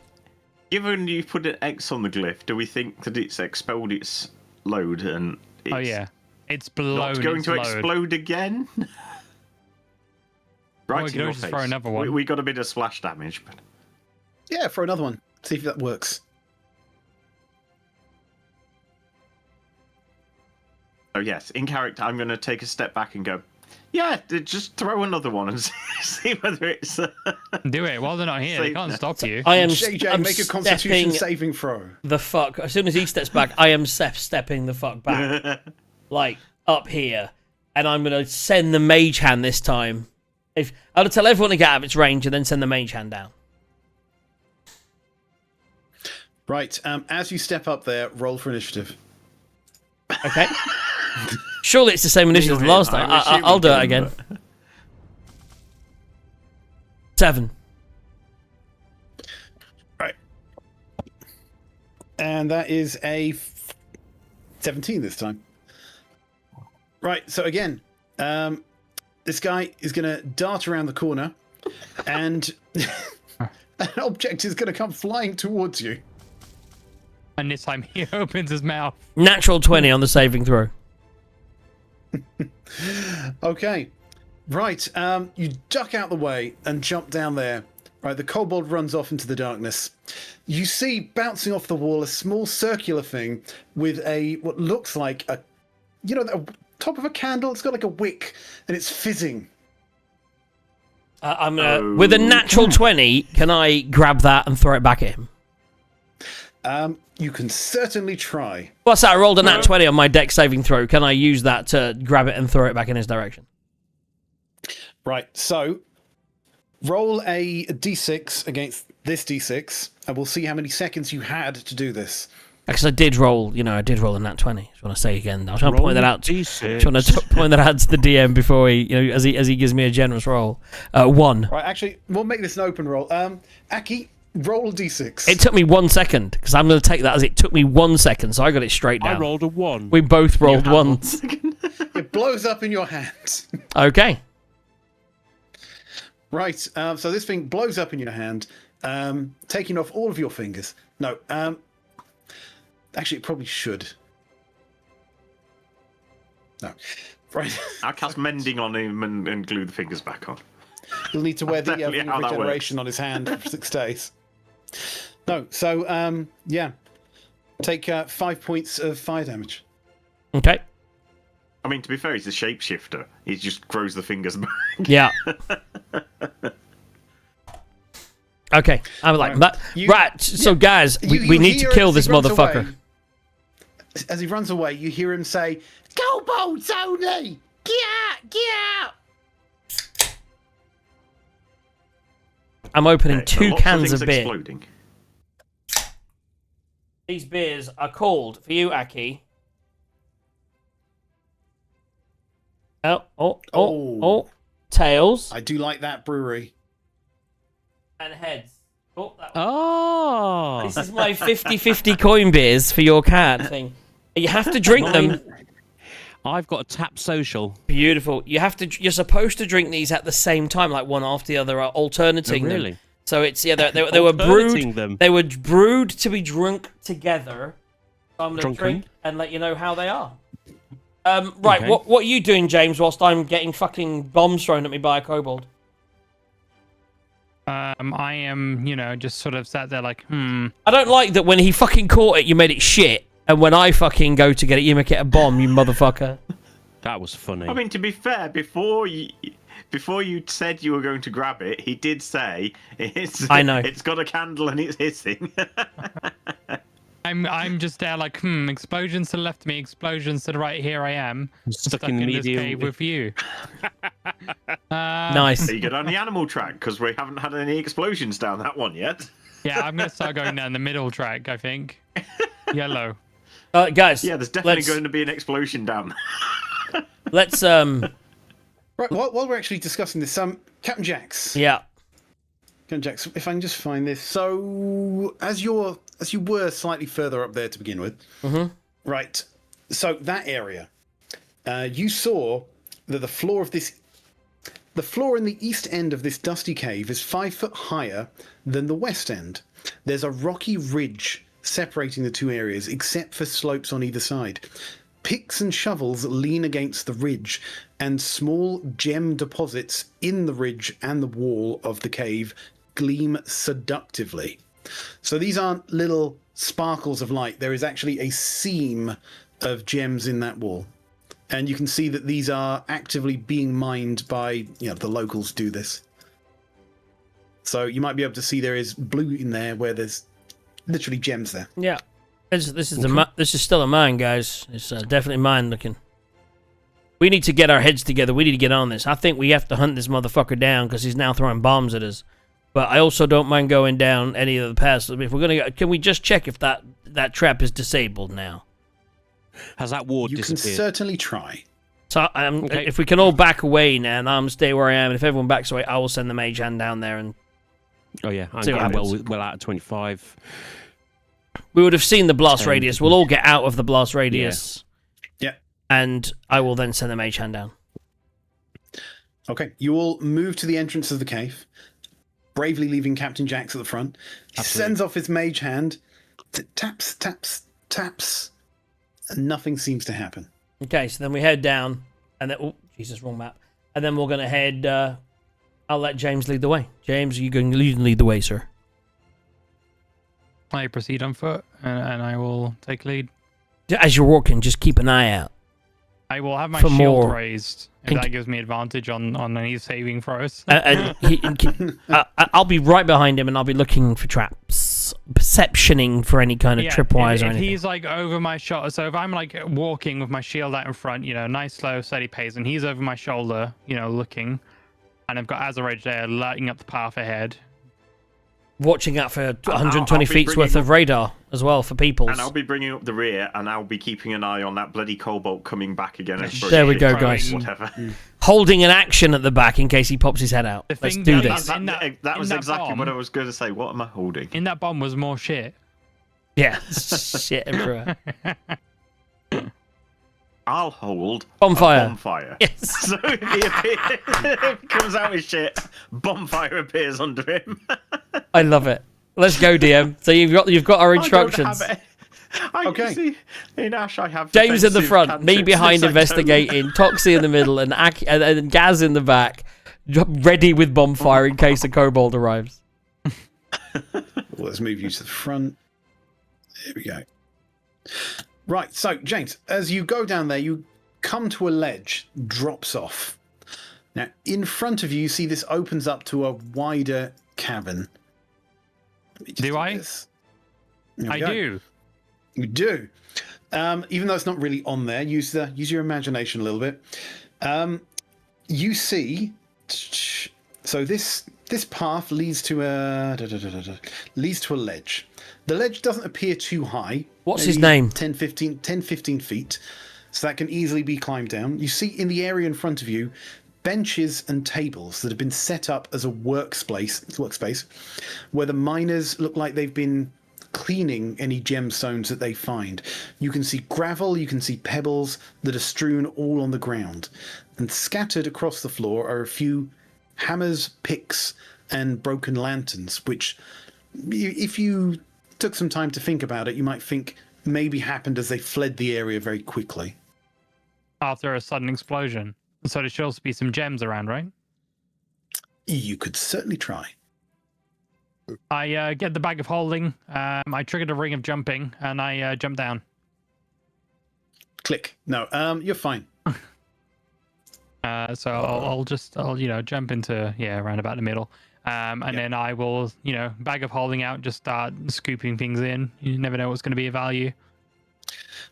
Given you put an X on the glyph, do we think that it's expelled its load and it's Oh yeah, it's blown. not going its to load. explode again? Right we in could your always just face. throw another one. We got a bit of splash damage, but Yeah, throw another one. See if that works. oh yes, in character, I'm going to take a step back and go. Yeah, just throw another one and see whether it's. Do it while they're not here. They Save can't that. stop you. I am. JJ, I'm make a Constitution stepping saving throw. the fuck. As soon as he steps back, I am stepping the fuck back, like up here, and I'm gonna send the mage hand this time. If I'll tell everyone to get out of its range and then send the mage hand down. Right. As you step up there, roll for initiative. Okay. Surely it's the same initiative as last time. I'll do it again. 7. Right. And that is a 17 this time. Right. So again, this guy is going to dart around the corner, and an object is going to come flying towards you. And this time he opens his mouth. Natural 20 on the saving throw. Okay. Right. You duck out the way and jump down there. Right. The kobold runs off into the darkness. You see bouncing off the wall a small circular thing with what looks like the top of a candle. It's got like a wick and it's fizzing. I'm gonna, with a natural 20, can I grab that and throw it back at him? You can certainly try. What's that? I rolled a nat 20 on my deck saving throw. Can I use that to grab it and throw it back in his direction? Right. So roll a d6 against this d6, and we'll see how many seconds you had to do this. Because I did roll a nat 20. Just want to say again. I was trying to point that out. D6. Trying to point that out to the DM before he, as he gives me a generous roll. 1. Right. Actually, we'll make this an open roll. Aki, roll a d6. It took me 1 second because I'm going to take that as it took me 1 second, so I got it straight down. I rolled a 1. We both rolled ones. It blows up in your hand. Okay. Right. So this thing blows up in your hand, taking off all of your fingers. No. Actually, it probably should. No. Right. I'll cast mending on him and glue the fingers back on. He'll need to wear the Definitely how that regeneration on his hand for 6 days. No. So, yeah. Take 5 points of fire damage. Okay. I mean, to be fair, he's a shapeshifter. He just grows the fingers back. Yeah. Okay. I'm like, right. So, guys, we need to kill this motherfucker. As he runs away, you hear him say, "Kobolds only! Get out! Get out!" I'm opening Okay, so 2 lots cans of things beer. exploding. These beers are called, for you, Aki. Oh. Tails I do like that brewery. and heads. Oh, that one. Oh. This is my 50-50 coin beers for your cat thing. You have to drink them. I've got a tap social. Beautiful. You're supposed to drink these at the same time, like one after the other, alternating them. Really? So it's they were Alternating brewed. them. They were brewed to be drunk together. So I'm gonna Drunken? drink and let you know how they are. Right. Okay. What are you doing, James? Whilst I'm getting fucking bombs thrown at me by a kobold. I am, just sort of sat there like, I don't like that when he fucking caught it, you made it shit, and when I fucking go to get it, you make it a bomb, you motherfucker. That was funny. I mean, to be fair, before you said you were going to grab it, he did say I know. It's got a candle and it's hissing. I'm just there like, explosions to the left of me, explosions to the right. Here I am, Stuck in the this medium. cave with you. Nice. So you get on the animal track because we haven't had any explosions down that one yet. Yeah, I'm gonna start going down the middle track. I think yellow. Guys. Yeah, there's definitely let's- going to be an explosion down there. Let's Right. While we're actually discussing this, Captain Jax. yeah. Captain Jax, if I can just find this. So, as you were slightly further up there to begin with, right? So that area, you saw that the floor of this The floor in the east end of this dusty cave is 5 foot higher than the west end. There's a rocky ridge separating the two areas, except for slopes on either side. Picks and shovels lean against the ridge, and small gem deposits in the ridge and the wall of the cave gleam seductively. So these aren't little sparkles of light. There is actually a seam of gems in that wall. And you can see that these are actively being mined by, the locals do this. So you might be able to see there is blue in there where there's literally gems there. Yeah. This is still a mine, guys. It's definitely mine looking. We need to get our heads together. We need to get on this. I think we have to hunt this motherfucker down because he's now throwing bombs at us. But I also don't mind going down any of the paths. If we're gonna, can we just check if that trap is disabled now? Has that ward disappeared? You can certainly try. So Okay. if we can all back away now, and I'm stay where I am, and if everyone backs away, I will send the mage hand down there. And Oh yeah, I'm See what getting happens. well out of 25. we would have seen the blast 10. radius. We'll all get out of the blast radius. Yeah. And I will then send the mage hand down. Okay, you all move to the entrance of the cave, bravely leaving Captain Jax at the front. He Absolutely. sends off his mage hand, taps, taps, taps, and nothing seems to happen. Okay, so then we head down, and then Jesus, wrong map. And then we're gonna head. I'll let James lead the way. James, you can lead the way, sir. I proceed on foot, and I will take lead. As you're walking, just keep an eye out. I will have my For shield more. raised, if Thank- that gives me advantage on any saving throws. I'll be right behind him, and I'll be looking for traps, perceptioning for any kind of tripwires or if anything. he's like over my shoulder, so if I'm like walking with my shield out in front, nice slow steady pace, and he's over my shoulder, looking, and I've got Azarage there lighting up the path ahead. Watching out for I'll 120 be feet's bringing worth of radar as well for people. And I'll be bringing up the rear, and I'll be keeping an eye on that bloody cobalt coming back again. And There we go, Throwing- guys. Whatever. Holding an action at the back in case he pops his head out. The Let's thing do that- this. That was in that exactly bomb- what I was going to say. What am I holding? In that bomb was more shit. Yeah, shit everywhere. I'll hold Bonfire. a bonfire. Yes. So if if he comes out with shit, bonfire appears under him. I love it. Let's go, DM. So you've got our instructions. Okay. Okay. See, in Ash, I have James in the defensive front, me cantrips. behind This I don't. investigating, Toxie in the middle, and Gaz in the back, ready with bonfire in case a kobold arrives. Well, let's move you to the front. There we go. Right, so James, as you go down there, you come to a ledge, drops off. Now, in front of you, you see this opens up to a wider cavern. Let me just Do I? this. There we I go. do. You do. Even though it's not really on there, use your imagination a little bit. You see, so this path leads to a ledge. The ledge doesn't appear too high. What's his maybe name? 10, 15 feet. So that can easily be climbed down. You see in the area in front of you benches and tables that have been set up as a workspace where the miners look like they've been cleaning any gemstones that they find. You can see gravel, you can see pebbles that are strewn all on the ground. And scattered across the floor are a few hammers, picks, and broken lanterns, which, if you took some time to think about it, you might think maybe happened as they fled the area very quickly. After a sudden explosion. So there should also be some gems around, right? You could certainly try. I get the bag of holding. I triggered a ring of jumping, and I jump down. Click. No, you're fine. So I'll jump into around about the middle, and then I will bag of holding out, just start scooping things in. You never know what's going to be of value.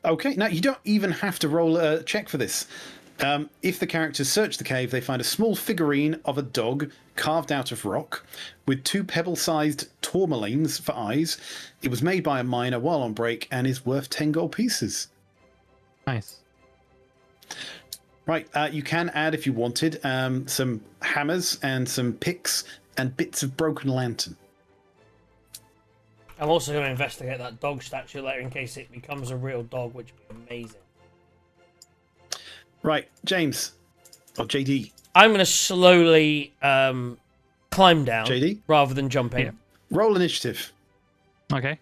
Okay, now you don't even have to roll a check for this. If the characters search the cave, they find a small figurine of a dog carved out of rock with 2 pebble-sized tourmalines for eyes. It was made by a miner while on break and is worth 10 gold pieces. Nice. Right, you can add, if you wanted, some hammers and some picks and bits of broken lantern. I'm also going to investigate that dog statue later in case it becomes a real dog, which would be amazing. Right, James, or JD, I'm going to slowly climb down JD? rather than jumping. Yeah. Roll initiative. Okay.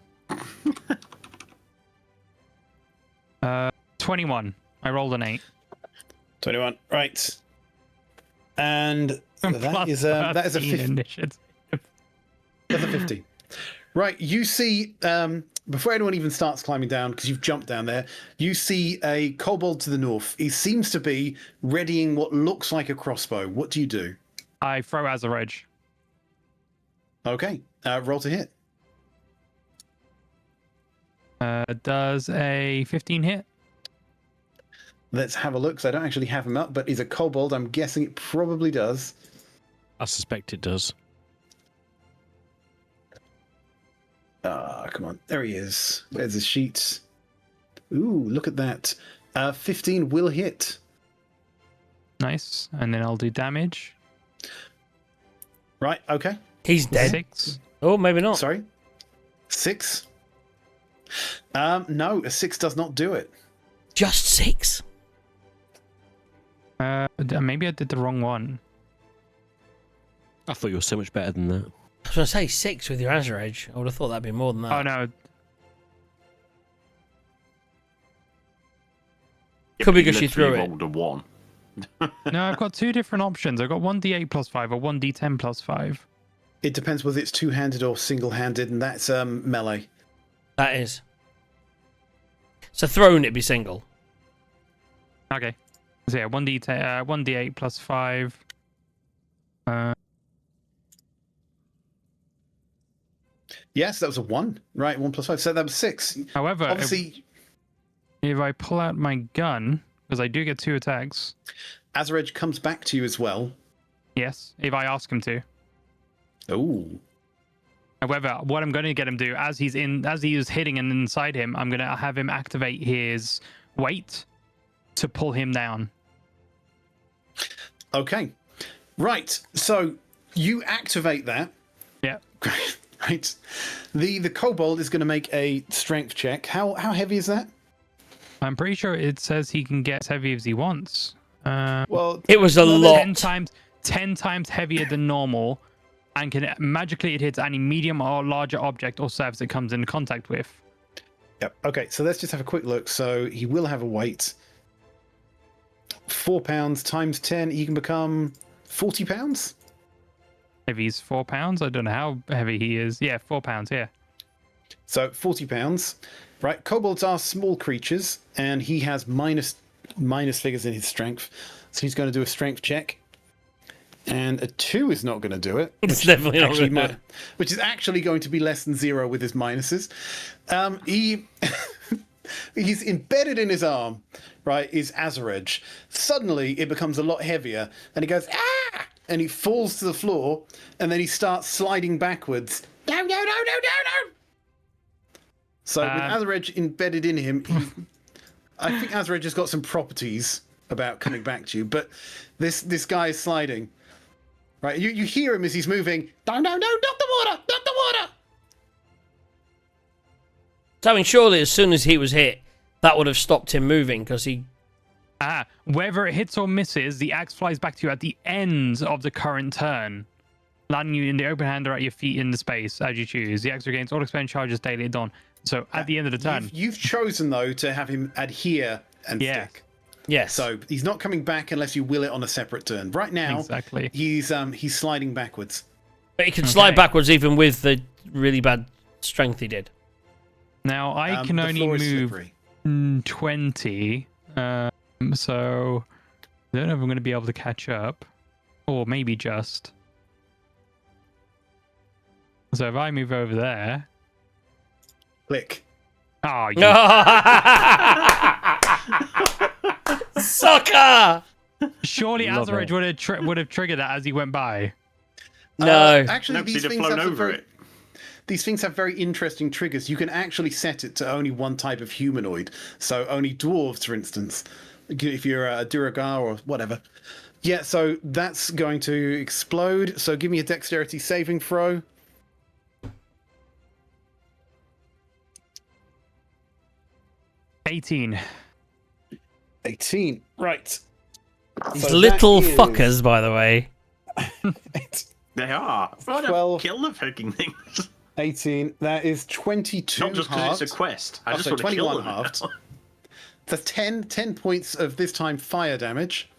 21. I rolled an 8. 21. Right. And that Plus is a 13 50. initiative. That's a 50. Right, you see, before anyone even starts climbing down, because you've jumped down there, you see a kobold to the north. He seems to be readying what looks like a crossbow. What do you do? I throw as a edge. Okay, roll to hit. Does a 15 hit? Let's have a look, because I don't actually have him up, but he's a kobold. I'm guessing it probably does. I suspect it does. Ah, come on. There he is. There's his sheet. Ooh, look at that. 15 will hit. Nice. And then I'll do damage. Right, okay. He's dead. 6. Oh, maybe not. Sorry. 6. No, a 6 does not do it. Just 6. Maybe I did the wrong one. I thought you were so much better than that. I was going to say 6 with your Azure Edge. I would have thought that'd be more than that. Oh, no. Could be because you literally threw it. rolled a 1. No, I've got 2 different options. I've got 1d8 plus 5 or 1d10 plus 5. It depends whether it's two-handed or single-handed, and that's melee. That is. So thrown, it'd be single. Okay. So yeah, 1d8 plus 5. Yes, that was a 1. Right, 1 plus 5. So that was 6. However, Obviously, if I pull out my gun, because I do get 2 attacks. Azure Edge comes back to you as well. Yes, if I ask him to. Oh. However, what I'm going to get him to do as he is hitting and inside him, I'm going to have him activate his weight to pull him down. Okay. Right, so you activate that. Yeah. Right. The kobold is going to make a strength check. How heavy is that? I'm pretty sure it says he can get as heavy as he wants. Well, It was a lot. 10 times heavier than normal, and can magically it hits any medium or larger object or surface it comes in contact with. Yep. Okay, so let's just have a quick look. So he will have a weight. 4 pounds times 10, he can become 40 pounds? If he's 4 pounds, I don't know how heavy he is. Yeah, 4 pounds, yeah. So 40 pounds. Right, kobolds are small creatures, and he has minus figures in his strength. So he's going to do a strength check. And a 2 is not going to do it. It's definitely not actually going to do it. which is actually going to be less than 0 with his minuses. He's embedded in his arm, right, is Azure Edge. Suddenly, it becomes a lot heavier, and he goes, ah! And he falls to the floor, and then he starts sliding backwards. No, no, no, no, no, no! So with Azure Edge embedded in him, I think Azure Edge has got some properties about coming back to you, but this guy is sliding. Right, you hear him as he's moving. No, no, no, not the water, not the water! So, I mean, surely as soon as he was hit, that would have stopped him moving because he... Whether it hits or misses, the axe flies back to you at the end of the current turn, landing you in the open hand or at your feet in the space as you choose. The axe regains all expend charges daily at dawn. So at the end of the turn, You've chosen, though, to have him adhere and stick. Yes. So he's not coming back unless you will it on a separate turn. Right now, exactly. he's sliding backwards. But he can slide backwards even with the really bad strength he did. Now I can the only floor is move slippery. 20. So I don't know if I'm going to be able to catch up, or maybe just. So if I move over there, Click. oh, you Sucker! surely Love Azure it. Edge would have triggered that as he went by. No. Actually, No, 'cause these he'd have things flown have over it. These things have very interesting triggers. You can actually set it to only one type of humanoid. So only dwarves, for instance. If you're a Duragar or whatever. Yeah, so that's going to explode. So give me a dexterity saving throw. 18. 18. Right. These So little that is- fuckers, by the way. They are. Why don't 12. kill the fucking things? 18. That is 22 Not just because halved. it's a quest. I just so want to kill 21 them. halved. That's 10 points of this time fire damage.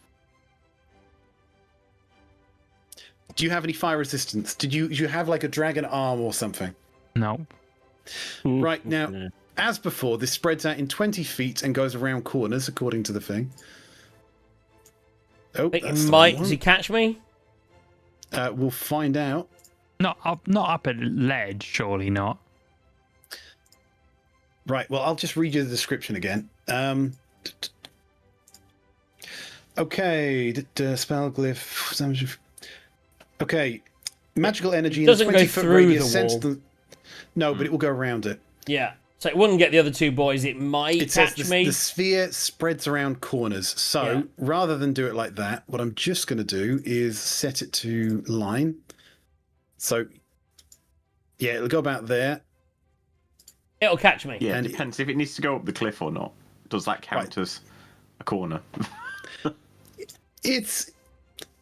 Do you have any fire resistance? Did you have like a dragon arm or something? No. Right, now, as before, this spreads out in 20 feet and goes around corners, according to the thing. Oh, Think that's he the might. wrong Does he catch me? one. We'll find out. Not up a ledge, surely not. Right, well, I'll just read you the description again. Okay, spell glyph. Okay, magical energy in a Doesn't go 20-foot through radius the sends wall. No, but it will go around it. Yeah. So it wouldn't get the other two boys. It might It says catch me. the sphere spreads around corners. So Yeah. rather than do it like that, what I'm just going to do is set it to line. So, yeah, it'll go about there. It'll catch me. Yeah, And it depends if it needs to go up the cliff or not. Does that count as a corner? It's,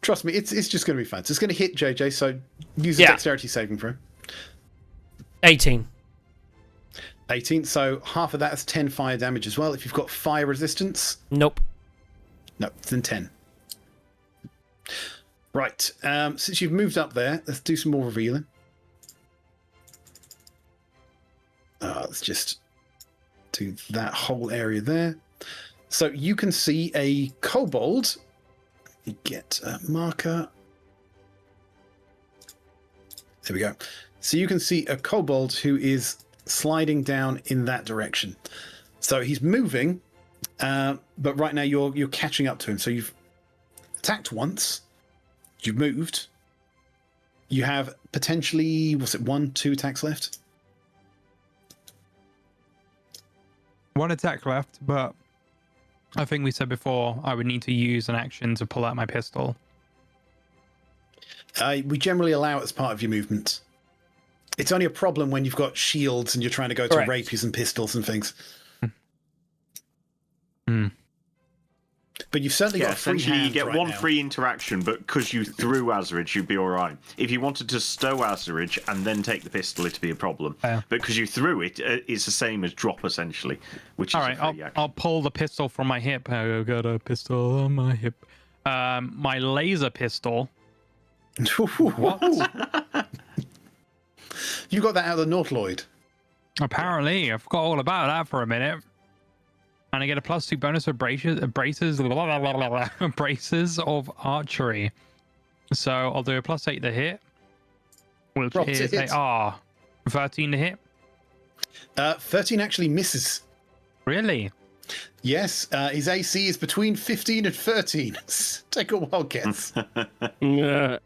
trust me, it's just going to be fun. So it's going to hit JJ, so use a Yeah. dexterity saving throw. 18. 18, so half of that is 10 fire damage as well. If you've got fire resistance, Nope. no, then 10. Right, since you've moved up there, let's do some more revealing. Let's just do that whole area there. So you can see a kobold. Get a marker. There we go. So you can see a kobold who is sliding down in that direction. So he's moving, but right now you're catching up to him. So you've attacked once. You've moved. You have potentially, what's it, 1-2 attacks left? One attack left, but I think we said before I would need to use an action to pull out my pistol. We generally allow it as part of your movement. It's only a problem when you've got shields and you're trying to go Correct. to rapiers and pistols and things. Hmm. But you've certainly Yeah, got a free essentially you hand get right one now. free interaction, but because you threw Azurich, you'd be all right. If you wanted to stow Azurich and then take the pistol, it'd be a problem. Yeah. But because you threw it, it's the same as drop essentially, which is All a right, free action. I'll pull the pistol from my hip. I got a pistol on my hip. My laser pistol. What? You got that out of the Nautiloid. Apparently, I forgot all about that for a minute. And I get a +2 bonus for braces of archery. So I'll do a +8 to hit, which Roll to is hit. 13 to hit. 13 actually misses. Really? Yes, his AC is between 15 and 13. Take a wild guess. Yeah.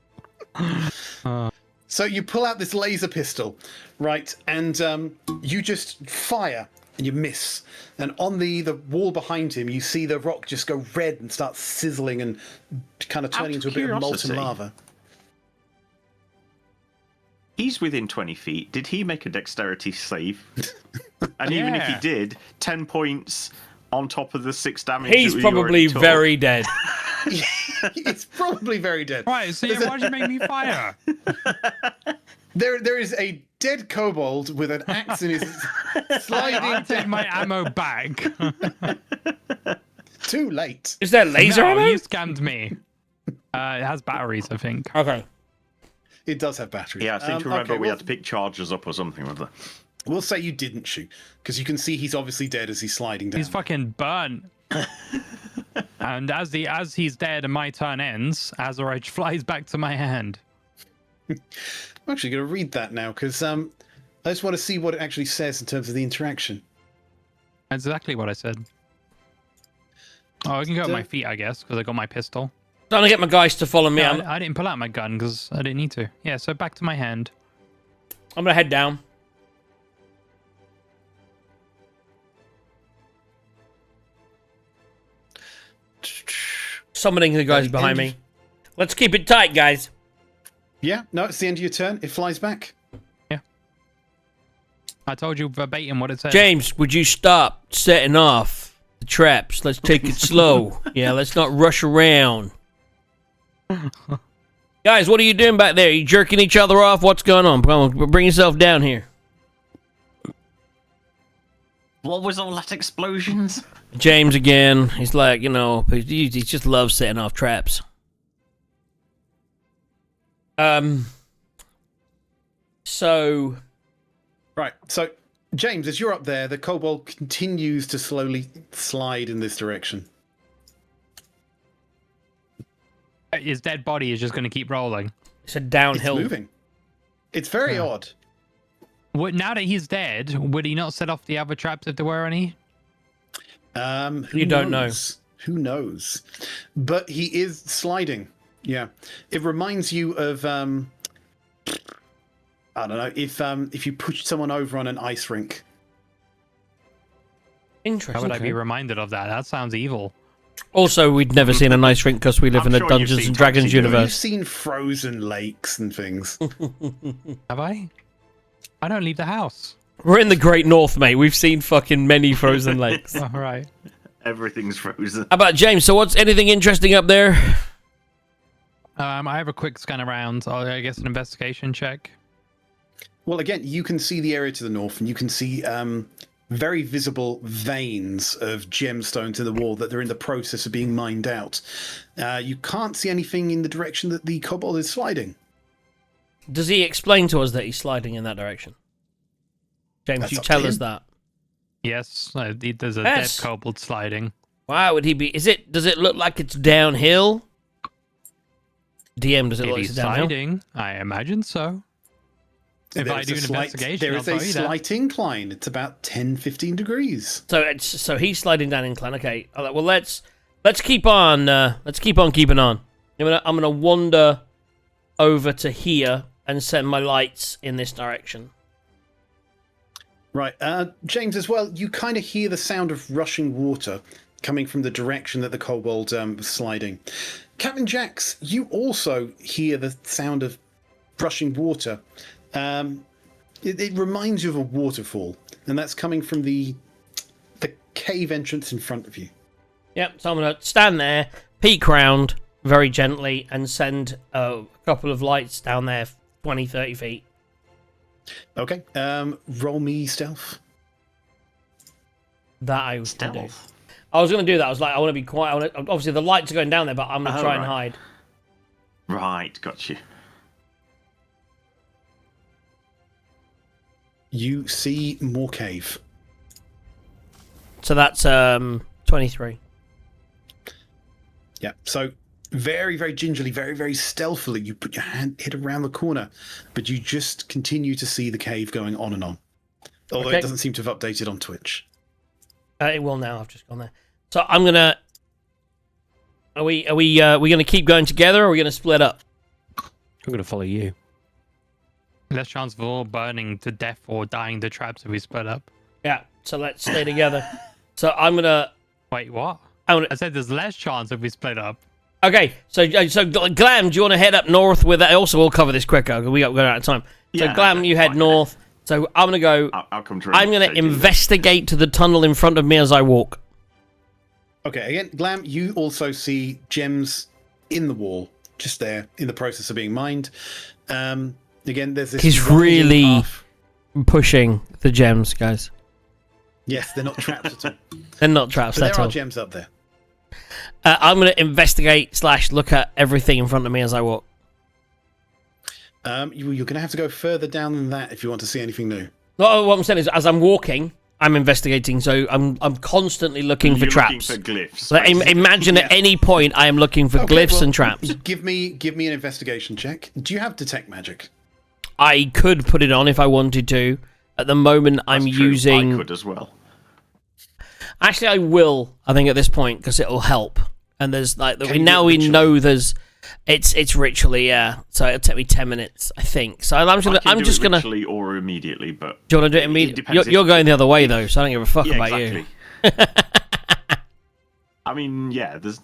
So you pull out this laser pistol, right, and you just fire and you miss. And on the wall behind him, you see the rock just go red and start sizzling and kind of turning Out into of a bit of molten curiosity. lava. He's within 20 feet. Did he make a dexterity save? And even if he Yeah. did, 10 points on top of the 6 damage. He's that you probably already took. very dead. It's probably very dead. Right, so why'd you make me fire? There is a dead kobold with an axe in his I sliding take down. my ammo back. Too late. Is there laser No, ammo? you scammed me. It has batteries, I think. Okay. It does have batteries. Yeah, I seem to remember okay, we we'll, had to pick charges up or something with that. we'll say you didn't shoot because you can see he's obviously dead as he's sliding down. He's fucking burnt. And as he's dead and my turn ends, Azurich flies back to my hand. I'm actually going to read that now because I just want to see what it actually says in terms of the interaction. That's exactly what I said. Oh, I can go at my feet, I guess, because I got my pistol. Trying to get my guys to follow me. No, I'm I didn't pull out my gun because I didn't need to. Yeah, so back to my hand. gonna head down. Summoning the guys End behind of- me. Let's keep it tight, guys. Yeah, no, it's the end of your turn. It flies back. I told you verbatim what it said. James, would you stop setting off? the traps. Let's take it slow. Yeah, let's not rush around. Guys, what are you doing back there? Are you jerking each other off? What's going on? Come on, bring yourself down here. What was all that explosions? James again. He's like, you know, he just loves setting off traps. So... Right, so, James, as you're up there, the kobold continues to slowly slide in this direction. His dead body is just going to keep rolling. It's a downhill. It's moving. It's very odd. Now that he's dead, would he not set off the other traps if there were any? Who You don't knows? Who knows? But he is sliding. Yeah. It reminds you of I don't know, if you push someone over on an ice rink. Interesting. How would I be reminded of that? That sounds evil. Also, we'd never seen a nice rink because we live I'm in a sure you've Dungeons seen and Dragons Topsy. You've universe. seen frozen lakes and things. Have I? I don't leave the house. We're in the Great North, mate. We've seen fucking many frozen lakes. All right. Everything's frozen. How about James? So, what's anything interesting up there? I have a quick scan around. I guess an investigation check. Well, again, you can see the area to the north, and you can see very visible veins of gemstones in the wall that they're in the process of being mined out. You can't see anything in the direction that the kobold is sliding. Does he explain to us that he's sliding in that direction? James, That's you up to tell him. us that. Yes, there's a Yes. dead kobold sliding. Why would he be? Does it look like it's downhill? DM, does it If look like he's it's downhill? sliding, I imagine so. If There I is do a an slight- investigation, there I'll is a tell you that. slight incline. It's about 10, 15 degrees. So he's sliding down incline. Okay. All right, well, let's keep on. Let's keep on keeping on. I'm gonna wander over to here and send my lights in this direction. Right. James, as well, you kind of hear the sound of rushing water coming from the direction that the kobold was sliding. Captain Jax, you also hear the sound of rushing water. It reminds you of a waterfall, and that's coming from the cave entrance in front of you. Yep. So I'm gonna stand there, peek round very gently, and send a couple of lights down there, 20, 30 feet. Okay. Roll me stealth. That I was gonna do. Stealth. I was gonna do that. I was like, I want to be quiet. Obviously, the lights are going down there, but I'm gonna Oh, try and right. hide. Right, got you. You see more cave. So that's 23. Yeah. So very, very gingerly, very, very stealthily, you put your hit around the corner, but you just continue to see the cave going on and on. Although Okay. it doesn't seem to have updated on Twitch. It will now. I've just gone there. So I'm gonna. Are we gonna keep going together, or are we gonna split up? I'm going to follow you. Less chance of all burning to death or dying to traps if we split up. Yeah. So let's stay together. So I'm gonna. Wait, what? I'm gonna. I said there's less chance if we split up. Okay. So Glam, do you want to head up north with that? Also, we'll cover this quicker. We're out of time. So Yeah, Glam, okay, you head fine. north. So I'm gonna go. I'll come to I'm gonna investigate to the tunnel in front of me as I walk. Okay, again, Glam, you also see gems in the wall, just there, in the process of being mined. Again, there's this... He's winding really path. pushing the gems, guys. Yes, they're not traps at all. They're not traps. But That's there all. are gems up there. I'm gonna investigate / look at everything in front of me as I walk. You're going to have to go further down than that if you want to see anything new. No, what I'm saying is, as I'm walking, I'm investigating. So I'm constantly looking for You're traps. looking for glyphs. Like, basically. imagine at any point I am looking for Okay, glyphs well, and traps. Give me an investigation check. Do you have detect magic? I could put it on if I wanted to. At the moment, I'm That's true, using. I could as well. Actually, I will. I think at this point because it'll help. And there's like Can you now do it we ritually? know there's. It's ritually, yeah. So it'll take me 10 minutes, I think. So I'm just I can do it gonna. ritually or immediately, but Do you want to do it it immediately? depends You're if- going the other way though, so I don't give a fuck yeah, about exactly. you. I mean, yeah, there's.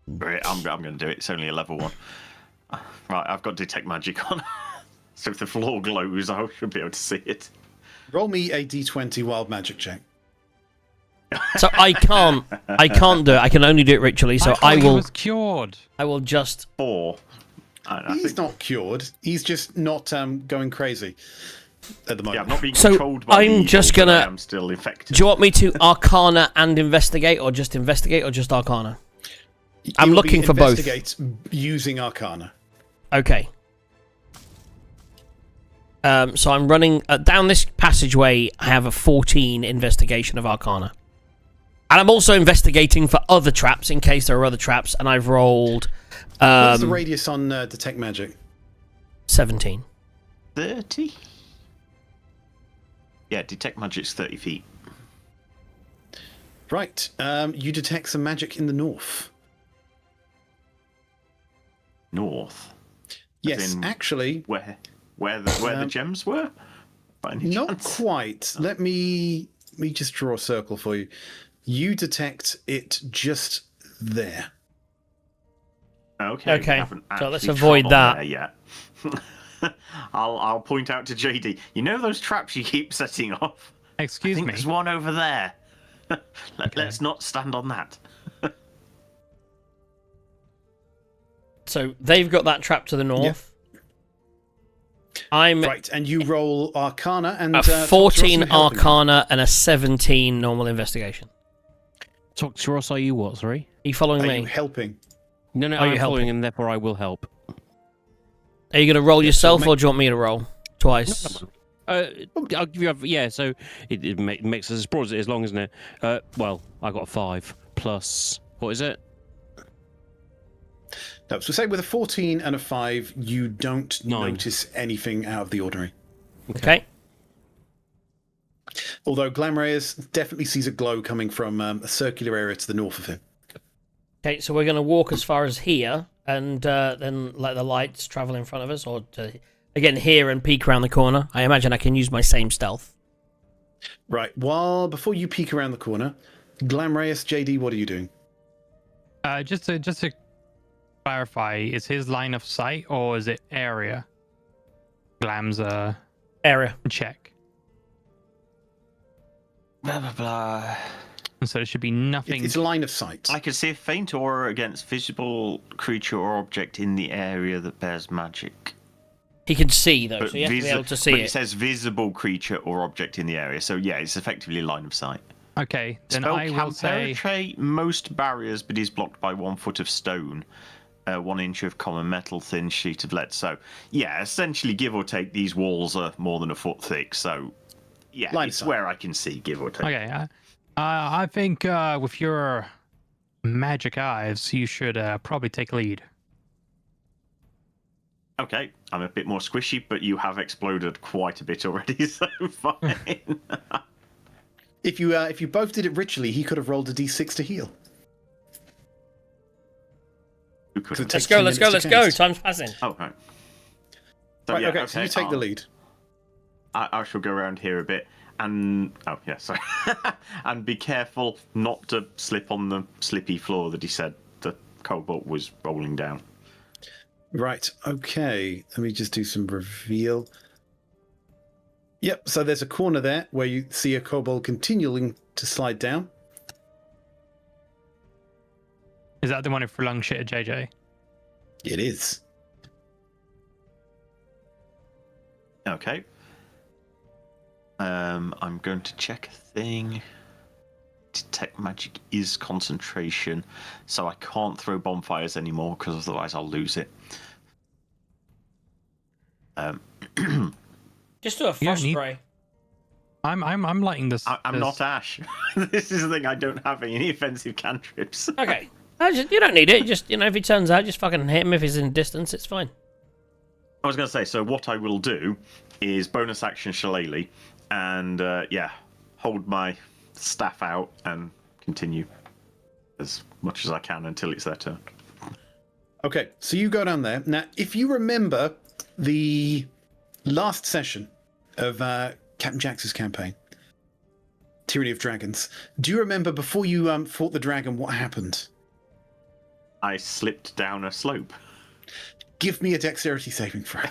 Right, I'm going to do it. It's only a level 1. Right, I've got detect magic on, so if the floor glows, I should be able to see it. Roll me a d20 wild magic check. So I can't do it. I can only do it ritually. So thought he will. was cured. I will just. 4. I He's think, not cured. He's just not going crazy at the moment. yeah, I'm not being So controlled by the I'm evil, just but I gonna- am still infected. Do you want me to Arcana and investigate, or just Arcana? I'm You'll be looking for both. investigate using Arcana. Okay. So I'm running down this passageway. I have a 14 investigation of Arcana, and I'm also investigating for other traps in case there are other traps. And I've rolled What's the radius on detect magic? 17. 30? Yeah, detect magic's 30 feet. Right. You detect some magic in the north. North. Yes, in actually, Where the gems were? By any not chance? quite. Let me just draw a circle for you. You detect it just there. Okay. we Okay, haven't so let's actually avoid trod on that. there yet. I'll point out to JD. You know those traps you keep setting off? I Excuse think me. there's one over there. Let's not stand on that. So they've got that trap to the north. I'm Right, and you roll Arcana and a Fox, 14 you're helping. Arcana and a 17 normal investigation. Toxros, are you what? Sorry. Are you following Are me? you helping? No, Are you I'm following, helping? and therefore I will help. Are you going to roll yourself, make- or do you want me to roll twice? I'll give you. Yeah, so it makes us as broad as it is long, isn't it? Well, I got a 5 plus. What is it? No, so say with a 14 and a 5, you don't 9. notice anything out of the ordinary. Okay. Although Glamreyes definitely sees a glow coming from a circular area to the north of him. Okay, so we're going to walk as far as here, and then let the lights travel in front of us, or again here and peek around the corner. I imagine I can use my same stealth. Right, before you peek around the corner, Glamreyes, JD, what are you doing? Just to clarify, is his line of sight or is it area? Glam's Area. check. Blah, blah, blah. And so it should be nothing. It's a line of sight. I could see a faint aura against visible creature or object in the area that bears magic. He can see, though, so you have to be able to see but it. it says visible creature or object in the area, so yeah, it's effectively line of sight. Okay, then Spell I can will say. penetrate most barriers, but is blocked by 1 foot of stone, 1 inch of common metal, thin sheet of lead. So, yeah, essentially, give or take, these walls are more than a foot thick. So, yeah, Line of it's sight. where I can see, give or take. Okay, I think with your magic eyes, you should probably take lead. Okay, I'm a bit more squishy, but you have exploded quite a bit already, so fine. If you both did it ritually, he could have rolled a d6 to heal. Who could have- Let's takes go, 2 let's go, minutes let's to go. cast. Time's passing. Oh, right. So, Right, yeah, okay, so you take the lead. I shall go around here a bit and sorry, and be careful not to slip on the slippy floor that he said the cobalt was rolling down. Right, okay. Let me just do some reveal. Yep, so there's a corner there where you see a kobold continuing to slide down. Is that the one who flung shit at JJ? It is. Okay. I'm going to check a thing. Detect magic is concentration, so I can't throw bonfires anymore because otherwise I'll lose it. Just do a You don't frost need- spray. I'm lighting this. I'm not Ash. This is the thing. I don't have any offensive cantrips. Okay. You don't need it. Just, if he turns out, just fucking hit him. If he's in distance, it's fine. I was going to say, so what I will do is bonus action Shillelagh and, hold my staff out and continue as much as I can until it's their turn. Okay, so you go down there. Now, if you remember the last session of Captain Jax's campaign, Tyranny of Dragons, do you remember before you fought the dragon what happened? I slipped down a slope. Give me a dexterity saving throw.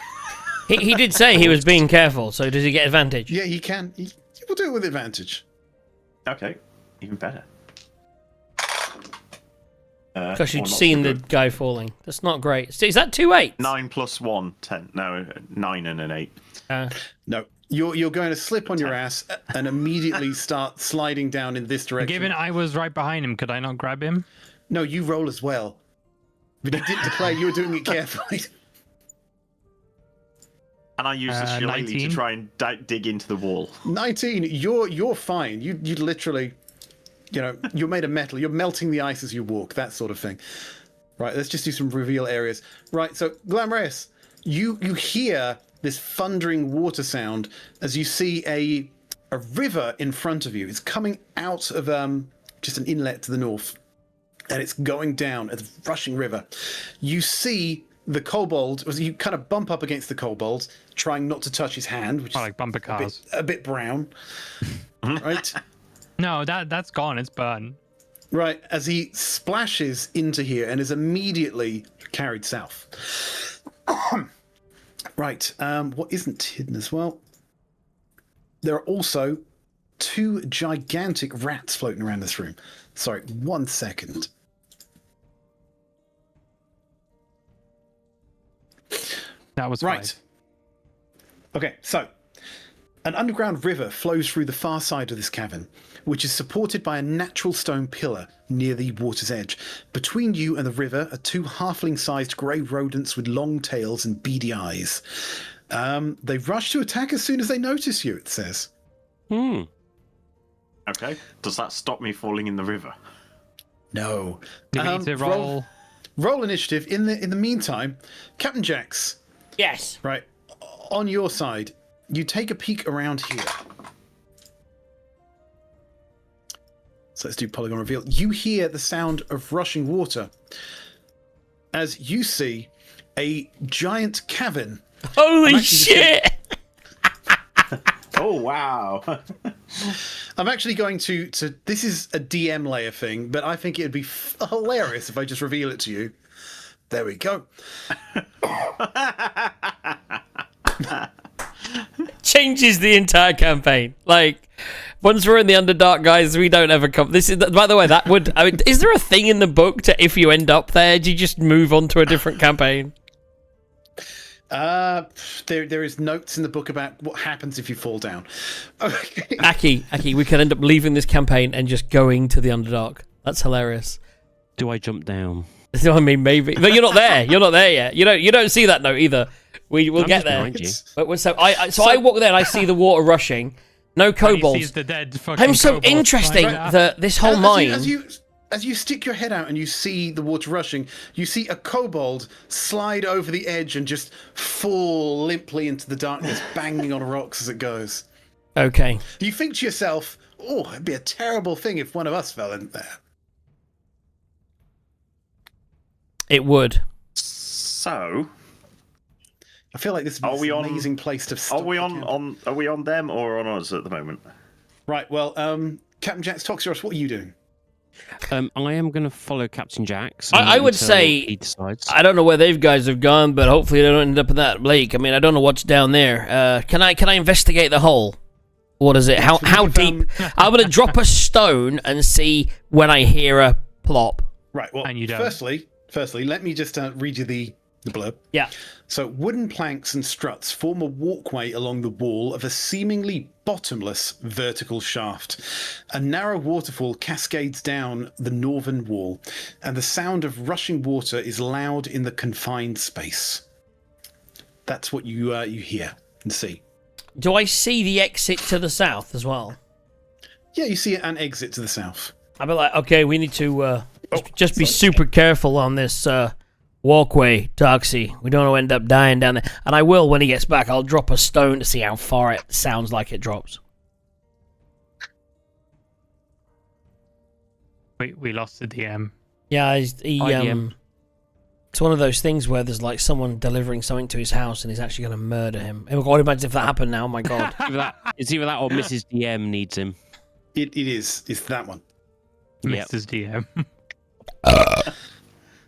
He did say he was being careful, so does he get advantage? Yeah, he can. He will do it with advantage. Okay. even better. Because you'd not seen so the good. guy falling. That's not great. Is that 2 8? 9 plus 1, 10. No, 9 and an 8. No, you're going to slip on your ass and immediately start sliding down in this direction. Given I was right behind him, could I not grab him? No, you roll as well. But you didn't declare you were doing it carefully. And I use the shillelagh 19. to try and dig into the wall. 19, you're fine. You literally, you're made of metal. You're melting the ice as you walk, that sort of thing. Right, let's just do some reveal areas. Right, so Glamorous, you hear this thundering water sound as you see a river in front of you. It's coming out of just an inlet to the north, and it's going down a rushing river. You see the kobold, you kind of bump up against the kobold, trying not to touch his hand, which I is like bumper cars. a bit brown, right? No, that's gone. It's burned. Right, as he splashes into here and is immediately carried south. Right, what isn't hidden as well? There are also 2 gigantic rats floating around this room. Sorry, 1 second. That was Right. right. Okay, so an underground river flows through the far side of this cavern, which is supported by a natural stone pillar near the water's edge. Between you and the river are 2 halfling-sized grey rodents with long tails and beady eyes. They rush to attack as soon as they notice you, it says. Okay. Does that stop me falling in the river? No. Do we need to roll? Roll initiative. In the meantime, Captain Jax, Yes. right, on your side, you take a peek around here. So let's do polygon reveal. You hear the sound of rushing water as you see a giant cavern. Holy actually just shit! Oh, wow. I'm actually going to this is a DM layer thing, but I think it'd be hilarious if I just reveal it to you. There we go. Changes the entire campaign. Like, once we're in the Underdark, guys, we don't ever come. This is, by the way, that would. I mean, is there a thing in the book to if you end up there, do you just move on to a different campaign? There is notes in the book about what happens if you fall down. Okay. Aki, we could end up leaving this campaign and just going to the Underdark. That's hilarious. Do I jump down? I mean, maybe, but you're not there. You're not there yet. You don't see that note either. We'll I'm get just there. behind you. So I walk there and I see the water rushing. No And he kobolds. sees the dead fucking I'm so kobolds interesting flying out. that this whole mine. As you stick your head out and you see the water rushing, you see a kobold slide over the edge and just fall limply into the darkness, banging on rocks as it goes. Okay. You think to yourself, oh, it'd be a terrible thing if one of us fell in there. It would. So, I feel like this is Are we an on- amazing place to stop. are we the on, camp. are we on them or on us at the moment? Right, well, Captain Jax Toxeros, what are you doing? I am going to follow Captain Jax. I would until say- he decides. I don't know where these guys have gone, but hopefully they don't end up in that lake. I mean, I don't know what's down there. Can I investigate the hole? What is it? How deep? I'm gonna drop a stone and see when I hear a plop. Right, well, And you don't. Firstly, let me just read you the blurb. Yeah. So, wooden planks and struts form a walkway along the wall of a seemingly bottomless vertical shaft. A narrow waterfall cascades down the northern wall, and the sound of rushing water is loud in the confined space. That's what you hear and see. Do I see the exit to the south as well? Yeah, you see an exit to the south. I'll be like, okay, we need to just be super careful on this walkway, Toxie. We don't want to end up dying down there. And I will, when he gets back, I'll drop a stone to see how far it sounds like it drops. We lost the DM. Yeah, IDM. it's one of those things where there's like someone delivering something to his house and he's actually going to murder him. Oh my God, imagine if that happened now. Oh my God. It's either that or Mrs. DM needs him. It is. It's that one. Yep. Mrs. DM.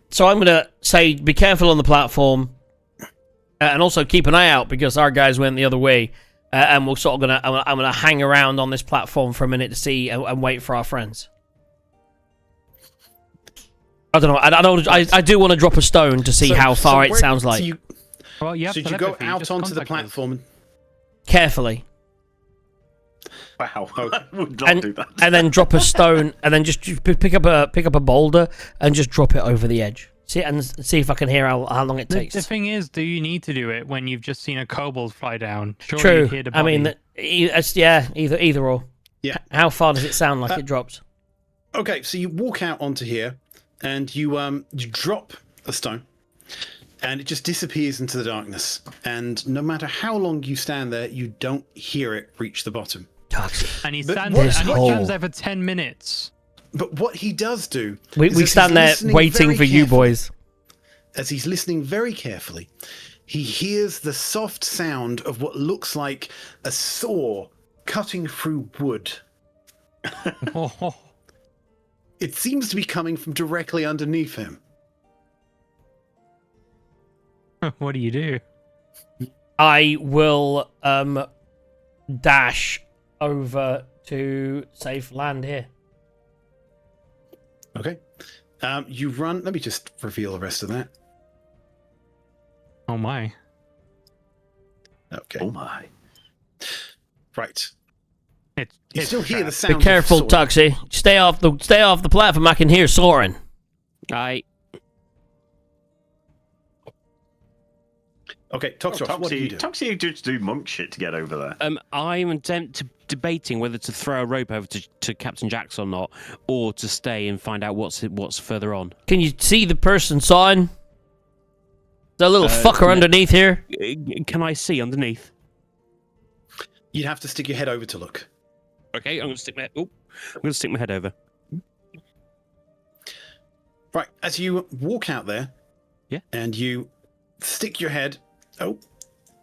So I'm going to say be careful on the platform and also keep an eye out because our guys went the other way. and we're sort of I'm gonna hang around on this platform for a minute to see and wait for our friends. I don't know. I do want to drop a stone to see how far it sounds like. Well, you have So you go telepathy, out just onto the contact us. platform. Carefully. Wow, I would not do that. And then drop a stone, and then just pick up a boulder and just drop it over the edge. See if I can hear how long it takes. The thing is, do you need to do it when you've just seen a kobold fly down? Surely True. you'd hear the I body. mean, either or. Yeah. How far does it sound like it drops? Okay, so you walk out onto here, and you drop a stone, and it just disappears into the darkness. And no matter how long you stand there, you don't hear it reach the bottom. And he But stands there for 10 minutes. But what he does do, We is as stand he's there listening waiting very for you carefully- boys. As he's listening very carefully, he hears the soft sound of what looks like a saw cutting through wood. Oh, It seems to be coming from directly underneath him. what do you do? I will dash over to safe land here. Okay. You run. Let me just reveal the rest of that. Oh my. Okay. Oh my. Right. It's You still hear the Be sound. careful, of sword. Tuxie. Stay off the platform. I can hear soaring. Okay, Toxros, what do you do? Toxie just do monk shit to get over there. I'm debating whether to throw a rope over to Captain Jax or not, or to stay and find out what's further on. Can you see the person sawing? The little fucker no. underneath here. Can I see underneath? You'd have to stick your head over to look. Okay, I'm gonna stick my head over. Right, as you walk out there, Yeah. and you stick your head. Oh,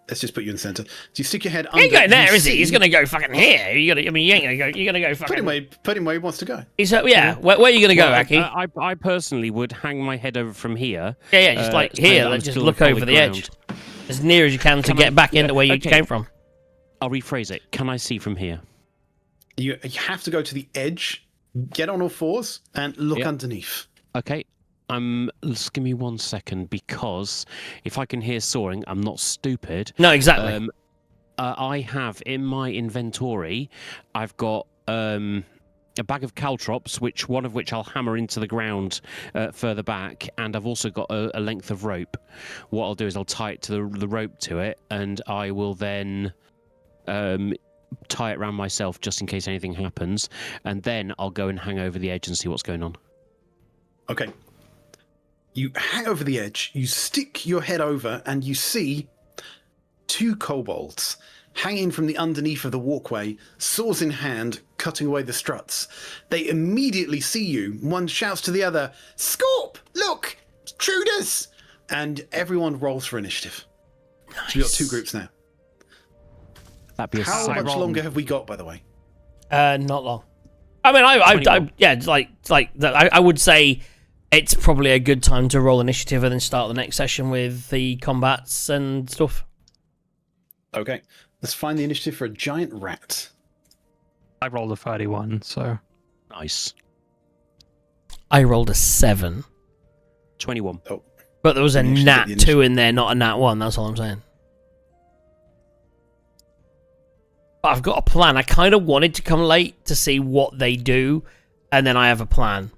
let's just put you in the center. So you stick your head. He ain't under, going there, you is he? see- He's gonna go fucking here. You ain't gonna go. You're gonna go fucking. Put him where he wants to go. Yeah. Where are you gonna go, Well, Aki? I personally would hang my head over from here. Yeah, just like so here. that I'm Let's just still look on over solid the edge, as near as you can to Can get I- back into where you okay. came from. I'll rephrase it. Can I see from here? You have to go to the edge, get on all fours, and look Yeah. underneath. Okay. Just give me 1 second, because if I can hear soaring, I'm not stupid. No, exactly. I have in my inventory, I've got a bag of caltrops, one of which I'll hammer into the ground further back, and I've also got a length of rope. What I'll do is I'll tie it to the rope to it, and I will then tie it around myself just in case anything happens, and then I'll go and hang over the edge and see what's going on. Okay. You hang over the edge, you stick your head over, and you see two kobolds hanging from the underneath of the walkway, swords in hand, cutting away the struts. They immediately see you. One shouts to the other, "Scorp! Look! Intruders!" And everyone rolls for initiative. So we've got two groups now. That'd be a How sight. much longer have we got, by the way? Not long. I mean, I would say it's probably a good time to roll initiative and then start the next session with the combats and stuff. Okay. Let's find the initiative for a giant rat. I rolled a 31, so Nice. I rolled a 7, 21. but there was a You should nat get the 2 in there, not a nat 1. That's all I'm saying. But I've got a plan. I kind of wanted to come late to see what they do, and then I have a plan.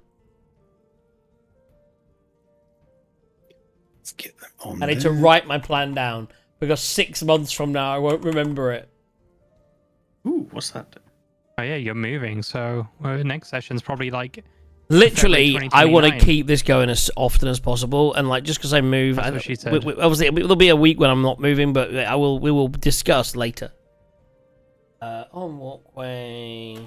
Let's get them on I need to write my plan down, because 6 months from now I won't remember it. Ooh, what's that? oh yeah, you're moving. So next session's probably like Literally, February I want to 2029. keep this going as often as possible, and like just because I move, That's what she said. obviously there'll be a week when I'm not moving, but we will discuss later. On walkway.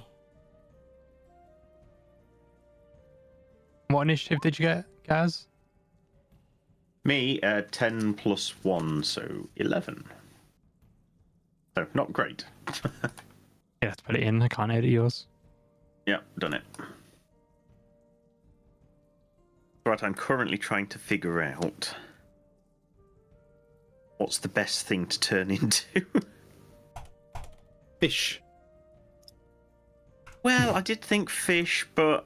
what initiative did you get, Gaz? Me, 10 plus 1, so 11. So, not great. Yeah, let's put it in. I can't edit yours. Yeah, done it. Right, I'm currently trying to figure out what's the best thing to turn into. Fish. Well, I did think fish, but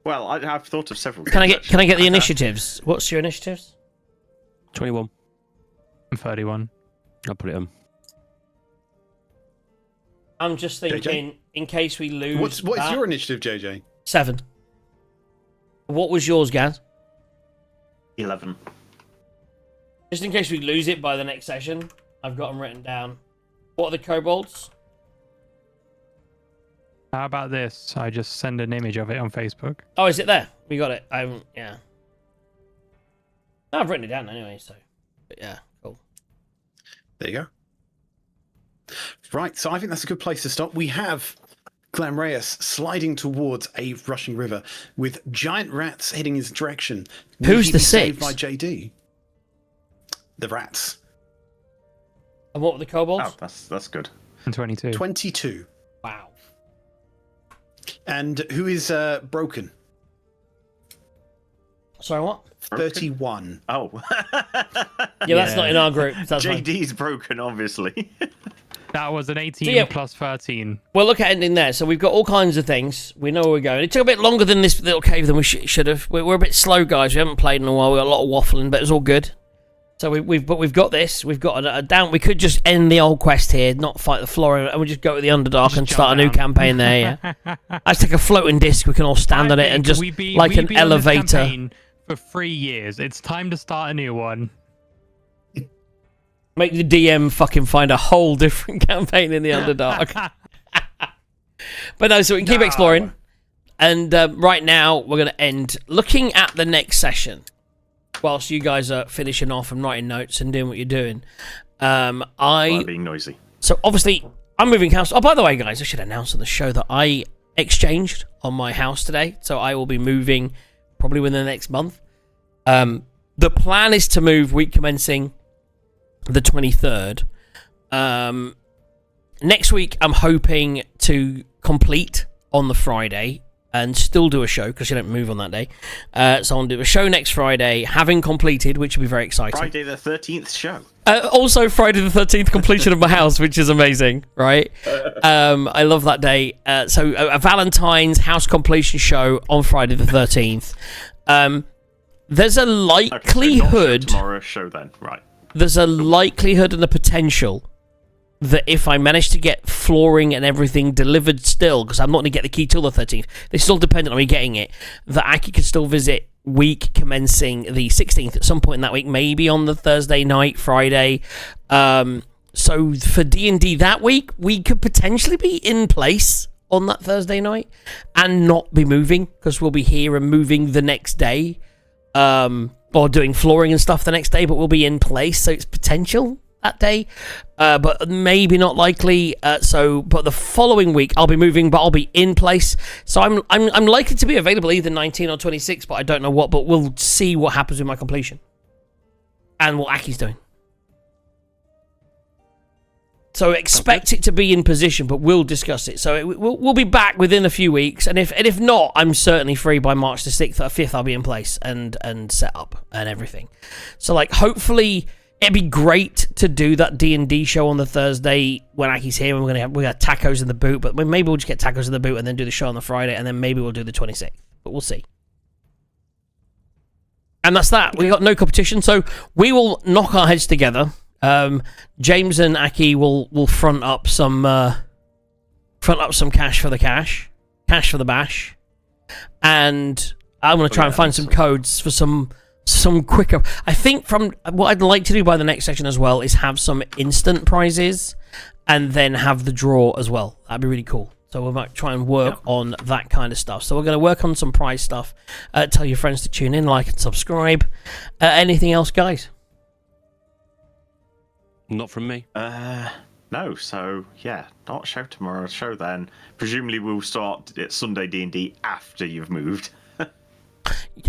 well, I've thought of several. Can I things, get the actually. initiatives? What's your initiatives? 21. I'm 31. I'll put it on. I'm just thinking, in case we lose. What's that- your initiative, JJ? 7. What was yours, Gaz? 11. Just in case we lose it by the next session, I've got them written down. What are the kobolds? How about this? I just send an image of it on Facebook. Oh, is it there? We got it. Yeah. No, I've written it down anyway, so. But yeah, cool. There you go. Right, so I think that's a good place to stop. We have Glam Reyes sliding towards a rushing river with giant rats heading his direction. Will Who's he the be saved 6? by JD? The rats. And what were the kobolds? Oh, that's good. And 22. 22. Wow. And who is broken? Sorry, what? 31. Oh. Yeah, that's not in our group. That's fine. JD's broken, obviously. That was an 18 So, yeah. plus 13. We'll look at ending there. So we've got all kinds of things. We know where we're going. It took a bit longer than this little cave than we should have. We're a bit slow, guys. We haven't played in a while. We got a lot of waffling, but it's all good. So we've got this. We've got a down. We could just end the old quest here, not fight the floor, and we just go to the Underdark Just and jump start a new down. campaign there. Yeah. Let's take a floating disc. We can all stand on it and just like an elevator. For 3 years. It's time to start a new one. Make the DM fucking find a whole different campaign in the Underdark. But no, so we can keep exploring. And right now, we're going to end looking at the next session. Whilst you guys are finishing off and writing notes and doing what you're doing. By being noisy. So obviously, I'm moving house. Oh, by the way, guys, I should announce on the show that I exchanged on my house today. So I will be moving probably within the next month. The plan is to move week commencing the 23rd. Next week, I'm hoping to complete on the Friday and still do a show because you don't move on that day. So I'll do a show next Friday, having completed, which will be very exciting. Friday the 13th show. Also, Friday the 13th completion of my house, which is amazing, right? I love that day. So a Valentine's house completion show on Friday the 13th. There's a Okay, so not likelihood. tomorrow's show then, right? There's a likelihood and a potential that if I manage to get flooring and everything delivered still, because I'm not going to get the key till the 13th, this is all dependent on me getting it, that Aki can still visit week commencing the 16th at some point in that week, maybe on the Thursday night, Friday. So for D&D that week, we could potentially be in place on that Thursday night and not be moving, because we'll be here and moving the next day. Or doing flooring and stuff the next day, but we'll be in place, so it's potential that day, but maybe not likely. But the following week I'll be moving, but I'll be in place. So I'm likely to be available either 19 or 26, but I don't know what. But we'll see what happens with my completion and what Aki's doing. So expect it to be in position, but we'll discuss it. So we'll be back within a few weeks, and if not, I'm certainly free by March the 6th or 5th. I'll be in place and set up and everything. So like, hopefully, it'd be great to do that D&D show on the Thursday when Aki's here, and we got tacos in the boot. But maybe we'll just get tacos in the boot and then do the show on the Friday, and then maybe we'll do the 26th. But we'll see. And that's that. We got no competition, so we will knock our heads together. James and Aki will front up some cash for the cash for the bash, and I'm going to try and find some codes for some quicker. I think from what I'd like to do by the next section as well is have some instant prizes, and then have the draw as well. That'd be really cool. So we might try and work on that kind of stuff. So we're going to work on some prize stuff. Tell your friends to tune in, like and subscribe. Anything else, guys? Not from me. No, so yeah, not show tomorrow, show then. Presumably we'll start at Sunday D&D after you've moved.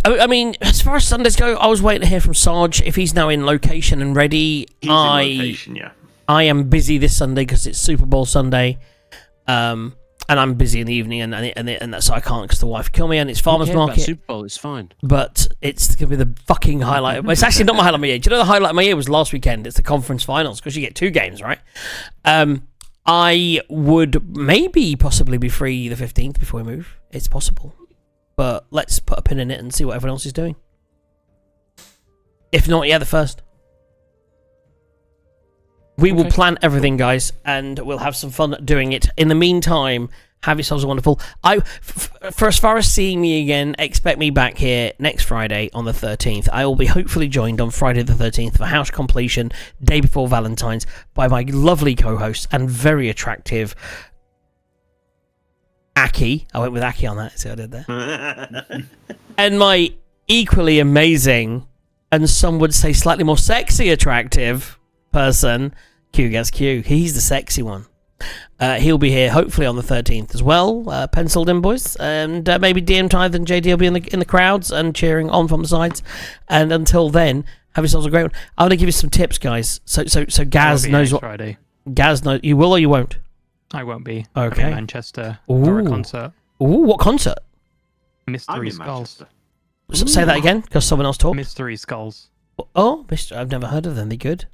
I mean, as far as Sundays go, I was waiting to hear from Sarge if he's now in location and ready. He's in location, yeah. I am busy this Sunday because it's Super Bowl Sunday. and I'm busy in the evening, and that's so I can't because the wife will kill me, and it's farmers Who cares about market. Super Bowl, it's fine. But it's gonna be the fucking highlight. It's actually not my highlight of my year. Do you know the highlight of my year was last weekend? It's the conference finals because you get 2 games, right? I would possibly be free the 15th before we move. It's possible, but let's put a pin in it and see what everyone else is doing. If not, yeah, the 1st. We will plan everything, guys, and we'll have some fun doing it. In the meantime, have yourselves a wonderful... For as far as seeing me again, expect me back here next Friday on the 13th. I will be hopefully joined on Friday the 13th for House Completion, day before Valentine's, by my lovely co-host and very attractive Aki. I went with Aki on that, see what I did there? And my equally amazing, and some would say slightly more sexy attractive person, Q. He's the sexy one. He'll be here hopefully on the 13th as well, penciled in, boys, and maybe DM Tithe and JD will be in the crowds and cheering on from the sides. And until then, have yourselves a great one. I'm going to give you some tips, guys. So Gaz knows what Friday. Gaz knows. You will or you won't? I won't be. Okay. I'm in Manchester for a Ooh. concert. Ooh, what concert? I'm Mystery in Skulls. Manchester. Say that again, because someone else talked. Mystery Skulls. Oh, I've never heard of them. They good?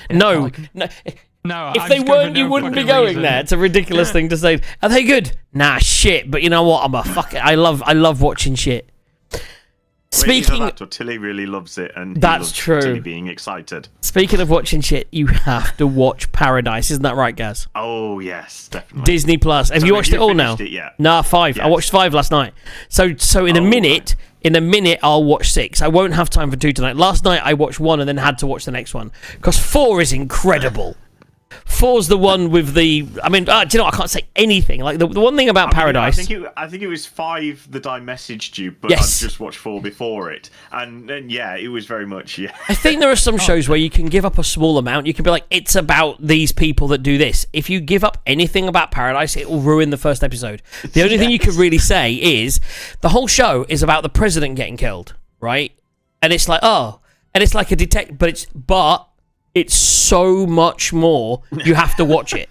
Yeah, No, like- no. No, If I'm they just going weren't, for you no wouldn't be fucking going reason. there. It's a ridiculous thing to say. Are they good? Nah, shit. But you know what? I love watching shit. Speaking, Tilly really loves it, and he That's loves true. Tilly being excited. Speaking of watching shit, you have to watch Paradise. Isn't that right, Gaz? Oh yes, definitely. Disney Plus. Have you watched it all now? Finished it yet? Nah, 5. I Yes. watched 5 last night. So in a minute, I'll watch 6. I won't have time for 2 tonight. Last night I watched 1 and then had to watch the next one because 4 is incredible. 4's the one with the. I mean, do you know what? I can't say anything. Like the one thing about Paradise. I think it was 5 that I messaged you, but Yes. I just watched 4 before it, and then yeah, it was very much yeah. I think there are some shows where you can give up a small amount. You can be like, it's about these people that do this. If you give up anything about Paradise, it will ruin the first episode. The only thing you could really say is the whole show is about the president getting killed, right? And it's like, and it's like a detective, but it's so much more. You have to watch it.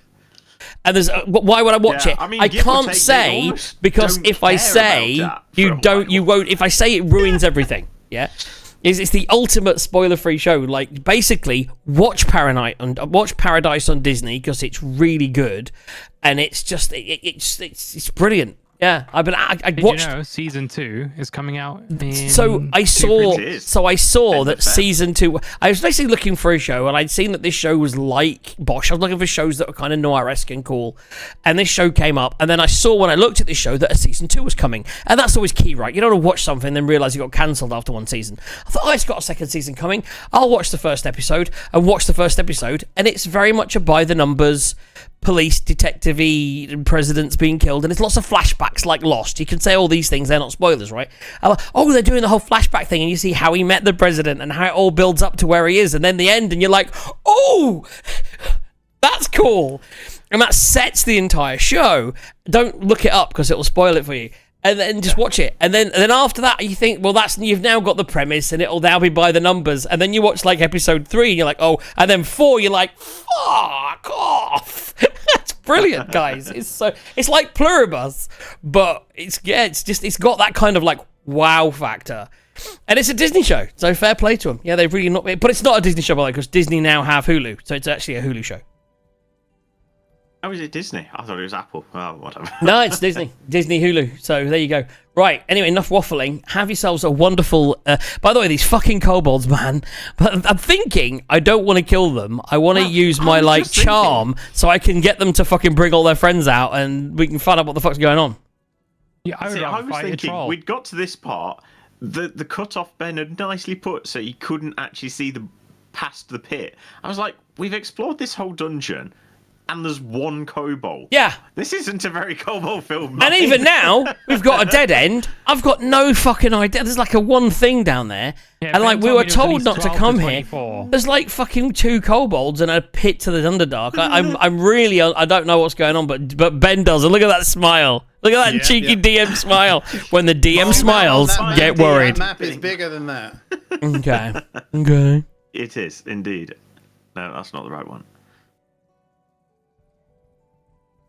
And why would I watch Yeah, it? I mean, I give or can't take, they say almost because don't if I care say about that you for a don't, you while. won't. If I say it ruins everything, yeah. It's the ultimate spoiler-free show. Like basically, watch Paradise on Disney because it's really good, and it's just it's brilliant. Yeah, I Did watched. you know season 2 is coming out in So I saw It is. that season 2. I was basically looking for a show, and I'd seen that this show was like Bosch. I was looking for shows that were kind of noiresque and cool, and this show came up. And then I saw when I looked at this show that a season 2 was coming, and that's always key, right? You don't want to watch something and then realize it got cancelled after 1 season. I thought, it's got a second season coming. I'll watch the first episode, and it's very much a by the numbers. Police, detective-y, presidents being killed, and it's lots of flashbacks like Lost. You can say all these things, they're not spoilers, right? They're doing the whole flashback thing, and you see how he met the president and how it all builds up to where he is, and then the end, and you're like, oh, that's cool. And that sets the entire show. Don't look it up because it will spoil it for you. And then just watch it, and then after that you think, well, you've now got the premise, and it'll now be by the numbers. And then you watch like episode 3, and you're like, oh, and then 4, you're like, fuck off. That's brilliant, guys. It's like Pluribus, but it's got that kind of like wow factor, and it's a Disney show, so fair play to them. Yeah, they've really not, but it's not a Disney show by the way, because Disney now have Hulu, so it's actually a Hulu show. Oh, is it Disney? I thought it was Apple. Oh, whatever. No, it's Disney Hulu. So there you go. Right. Anyway, enough waffling. Have yourselves a wonderful. By the way, these fucking kobolds, man. But I'm thinking I don't want to kill them. I want to use my was just charm so I can get them to fucking bring all their friends out and we can find out what the fuck's going on. Yeah, I See, I rather was fight a thinking troll. we'd got to this part. The cut-off Ben had nicely put so you couldn't actually see past the pit. I was like, we've explored this whole dungeon. And there's 1 kobold. Yeah. This isn't a very kobold film. And mate. even now, we've got a dead end. I've got no fucking idea. There's like a one thing down there. Yeah, and like Ben we told were me there was at told least not to 12 come to here. 24. There's like fucking 2 kobolds and a pit to the Underdark. I'm really, I don't know what's going on, but Ben does. And look at that smile. Look at that cheeky DM smile. When the DM smiles, get worried. That map is bigger than that. Okay. It is, indeed. No, that's not the right one.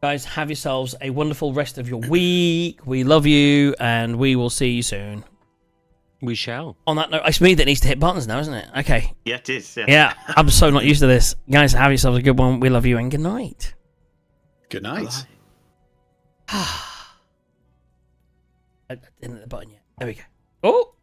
Guys, have yourselves a wonderful rest of your week. We love you, and we will see you soon. We shall. On that note, it's me that needs to hit buttons now, isn't it? Okay. Yeah, it is. Yeah. Yeah, I'm so not used to this. Guys, have yourselves a good one. We love you, and good night. Good night. I didn't hit the button yet. There we go. Oh!